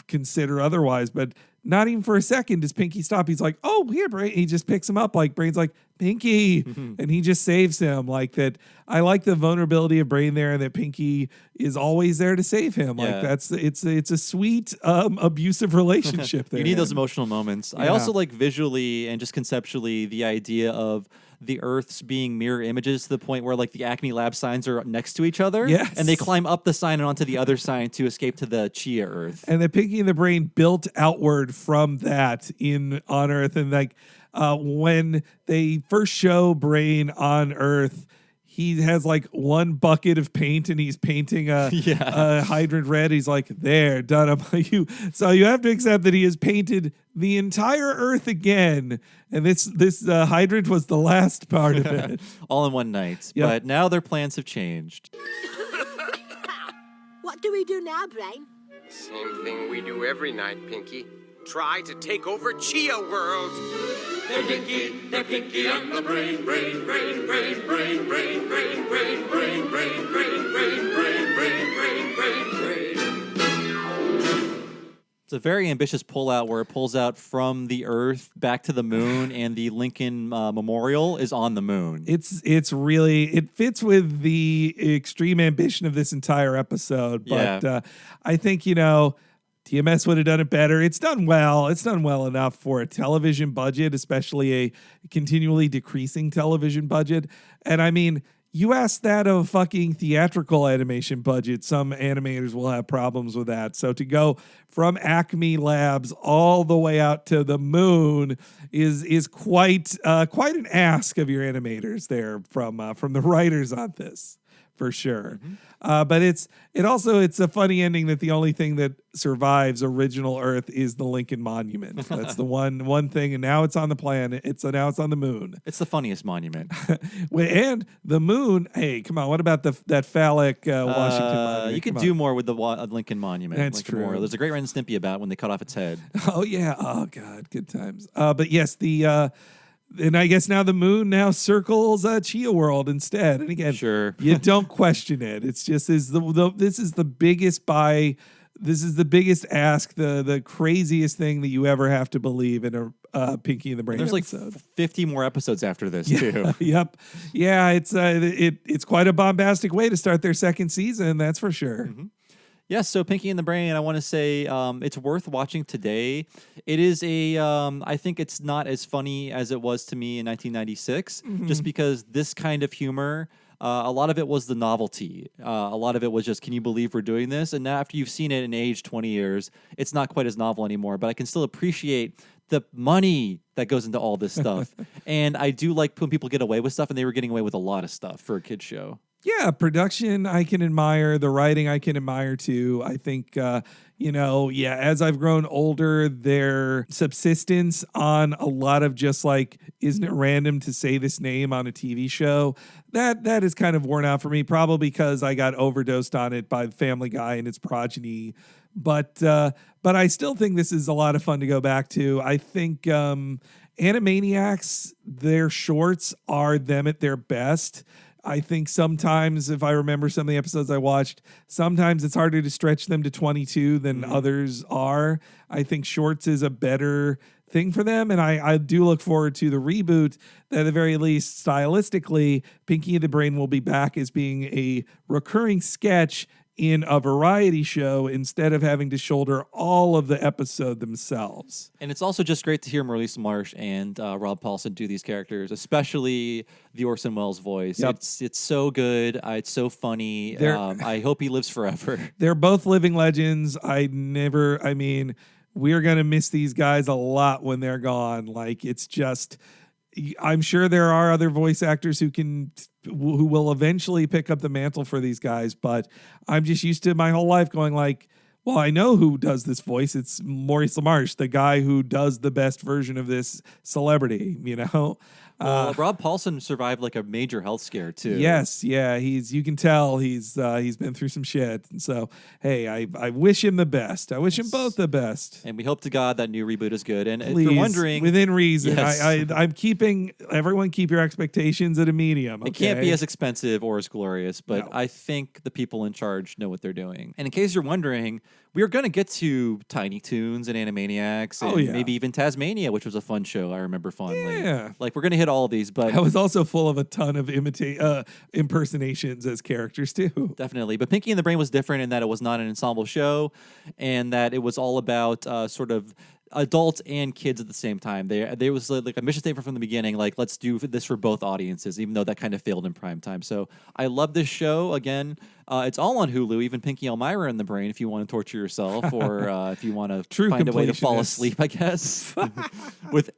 B: consider otherwise. But not even for a second does Pinky stop. He's like, oh, here, Brain. He just picks him up. Like, Brain's like, Pinky. And he just saves him. Like that. I like the vulnerability of Brain there and that Pinky is always there to save him. Like it's a sweet, abusive relationship there.
A: You need those emotional moments. I also like visually and just conceptually the idea of the Earths being mirror images to the point where like the Acme Lab signs are next to each other.
B: Yes.
A: And they climb up the sign and onto the other sign to escape to the Chia Earth.
B: And the Pinky and the Brain built outward from that on Earth. And like when they first show Brain on Earth, he has like one bucket of paint and he's painting a hydrant red. He's like, there, done. So you have to accept that he has painted the entire Earth again. And this hydrant was the last part of it.
A: All in one night.
B: Yep.
A: But now their plans have changed.
F: What do we do now, Brain?
K: Same thing we do every night, Pinky. Try to take over Chia World.
J: They're Pinky and the Brain, brain, brain, brain, brain, brain, brain, brain, brain, brain, brain, brain, brain, brain, brain, brain.
A: It's a very ambitious pullout where it pulls out from the Earth back to the moon, and the Lincoln Memorial is on the moon.
B: It's really, it fits with the extreme ambition of this entire episode. But I think, TMS would have done it better. It's done well. It's done well enough for a television budget, especially a continually decreasing television budget. And I mean, you ask that of a fucking theatrical animation budget, some animators will have problems with that. So to go from Acme Labs all the way out to the moon is quite an ask of your animators there from the writers on this. For sure. But it's a funny ending that the only thing that survives original Earth is the Lincoln Monument. That's the one thing, and now it's on the planet. Now it's on the moon.
A: It's the funniest monument.
B: And the moon, hey, come on, what about that phallic Washington Monument?
A: You could do more with the Lincoln Monument.
B: That's
A: Lincoln
B: true.
A: Memorial. There's a great Ren and Stimpy about when they cut off its head.
B: Oh, yeah. Oh, God, good times. But yes, and I guess now the moon now circles Chia World instead. And again, you don't question it. It's just this is the biggest ask, the craziest thing that you ever have to believe in a Pinky and the Brain
A: There's
B: episode.
A: like 50 more episodes after this too.
B: Yep. Yeah, it's quite a bombastic way to start their second season, that's for sure.
A: Yes, so Pinky and the Brain, I want to say it's worth watching today. It is I think it's not as funny as it was to me in 1996, just because this kind of humor, a lot of it was the novelty. A lot of it was just, can you believe we're doing this? And now after you've seen it in age 20 years, it's not quite as novel anymore, but I can still appreciate the money that goes into all this stuff. And I do like when people get away with stuff, and they were getting away with a lot of stuff for a kid's show.
B: Yeah, production I can admire. The writing I can admire too. I think, as I've grown older, their subsistence on a lot of just like, isn't it random to say this name on a TV show? That is kind of worn out for me, probably because I got overdosed on it by Family Guy and its progeny. But I still think this is a lot of fun to go back to. I think Animaniacs, their shorts are them at their best. I think sometimes, if I remember some of the episodes I watched, sometimes it's harder to stretch them to 22 than others are. I think shorts is a better thing for them, and I do look forward to the reboot that at the very least, stylistically, Pinky and the Brain will be back as being a recurring sketch in a variety show instead of having to shoulder all of the episode themselves.
A: And it's also just great to hear Maurice Marsh and Rob Paulsen do these characters, especially the Orson Welles voice.
B: Yep.
A: It's so good. It's so funny. I hope he lives forever.
B: They're both living legends. We are going to miss these guys a lot when they're gone. Like, it's just, I'm sure there are other voice actors who will eventually pick up the mantle for these guys, but I'm just used to my whole life going like, well, I know who does this voice. It's Maurice LaMarche, the guy who does the best version of this celebrity,
A: Well, Rob Paulsen survived like a major health scare too.
B: Yes, yeah, you can tell he's been through some shit. And so, hey, I wish him the best. I wish him both the best.
A: And we hope to God that new reboot is good. And
B: Please,
A: if you're wondering,
B: within reason,
A: yes.
B: I'm keeping everyone keep your expectations at a medium. Okay?
A: It can't be as expensive or as glorious, but I think the people in charge know what they're doing. And in case you're wondering, we are going to get to Tiny Toons and Animaniacs and maybe even Tasmania, which was a fun show I remember fondly.
B: Yeah.
A: Like, we're going to hit all of these, but
B: I was also full of a ton of impersonations as characters too.
A: Definitely. But Pinky and the Brain was different in that it was not an ensemble show and that it was all about sort of adults and kids at the same time. There was like a mission statement from the beginning, like, let's do this for both audiences, even though that kind of failed in prime time. So I love this show. Again, it's all on Hulu, even Pinky Elmira and the Brain, if you want to torture yourself or if you want to find a way to fall asleep, I guess, with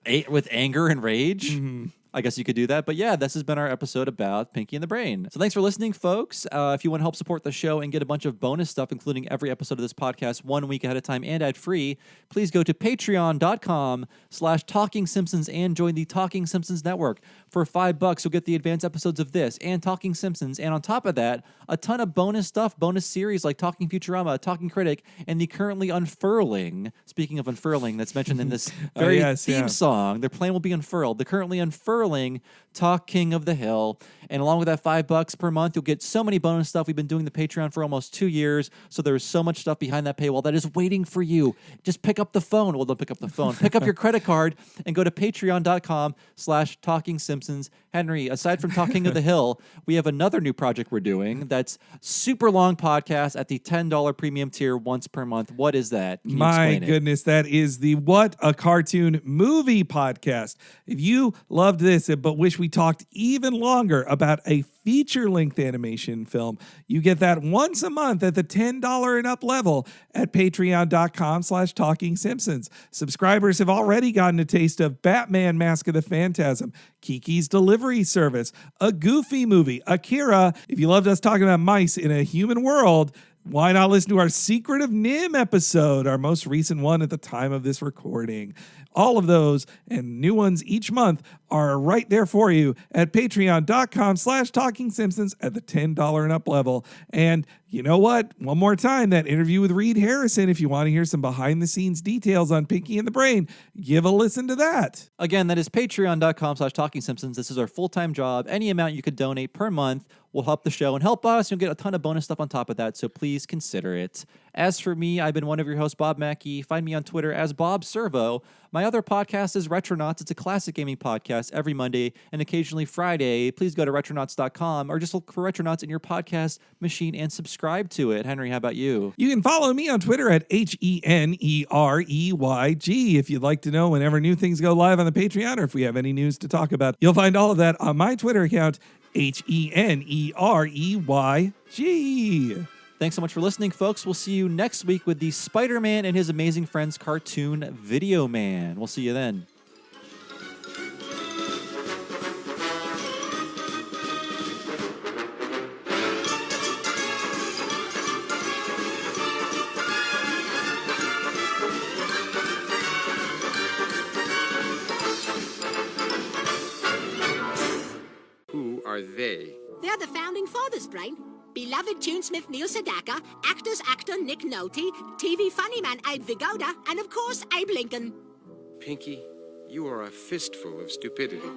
A: anger and rage. Mm-hmm. I guess you could do that. But yeah, this has been our episode about Pinky and the Brain. So thanks for listening, folks. If you want to help support the show and get a bunch of bonus stuff, including every episode of this podcast 1 week ahead of time and ad-free, please go to patreon.com/Talking Simpsons and join the Talking Simpsons Network. For $5, you'll get the advanced episodes of this and Talking Simpsons. And on top of that, a ton of bonus stuff, bonus series like Talking Futurama, Talking Critic, and the currently unfurling, speaking of unfurling, that's mentioned in this very theme song, their plan will be unfurled. The currently unfurling Talk King of the Hill. And along with that $5 per month, you'll get so many bonus stuff. We've been doing the Patreon for almost 2 years, so there's so much stuff behind that paywall that is waiting for you. Just pick up the phone. Well, don't pick up the phone. Pick up your credit card and go to patreon.com/Talking Simpsons. Henry, aside from Talking of the Hill, we have another new project we're doing that's super long podcast at the $10 premium tier once per month. What is that? Can you
B: My
A: explain
B: goodness, that is the What a Cartoon Movie podcast. If you loved this but wish we talked even longer about a feature-length animation film, you get that once a month at the $10 and up level at patreon.com/Talking Simpsons. Subscribers have already gotten a taste of Batman Mask of the Phantasm, Kiki's Delivery Service, A Goofy Movie, Akira. If you loved us talking about mice in a human world, why not listen to our Secret of Nim episode, our most recent one at the time of this recording? All of those and new ones each month are right there for you at patreon.com/Talking Simpsons at the $10 and up level. And you know what? One more time, that interview with Reed Harrison, if you want to hear some behind the scenes details on Pinky and the Brain, give a listen to that.
A: Again, that is patreon.com/Talking Simpsons. This is our full-time job. Any amount you could donate per month will help the show and help us. You'll get a ton of bonus stuff on top of that, so please consider it. As for me, I've been one of your hosts, Bob Mackey. Find me on Twitter as Bob Servo. My other podcast is Retronauts. It's a classic gaming podcast every Monday and occasionally Friday. Please go to retronauts.com or just look for Retronauts in your podcast machine and subscribe to it. Henry, how about you?
B: You can follow me on Twitter at HENEREYG if you'd like to know whenever new things go live on the Patreon or if we have any news to talk about. You'll find all of that on my Twitter account, HENEREYG.
A: Thanks so much for listening, folks. We'll see you next week with the Spider-Man and His Amazing Friends cartoon Video Man. We'll see you then.
F: They're the founding fathers, Brain. Beloved tunesmith Neil Sedaka, actor Nick Nolte, TV funny man Abe Vigoda, and of course Abe Lincoln.
K: Pinky, you are a fistful of stupidity.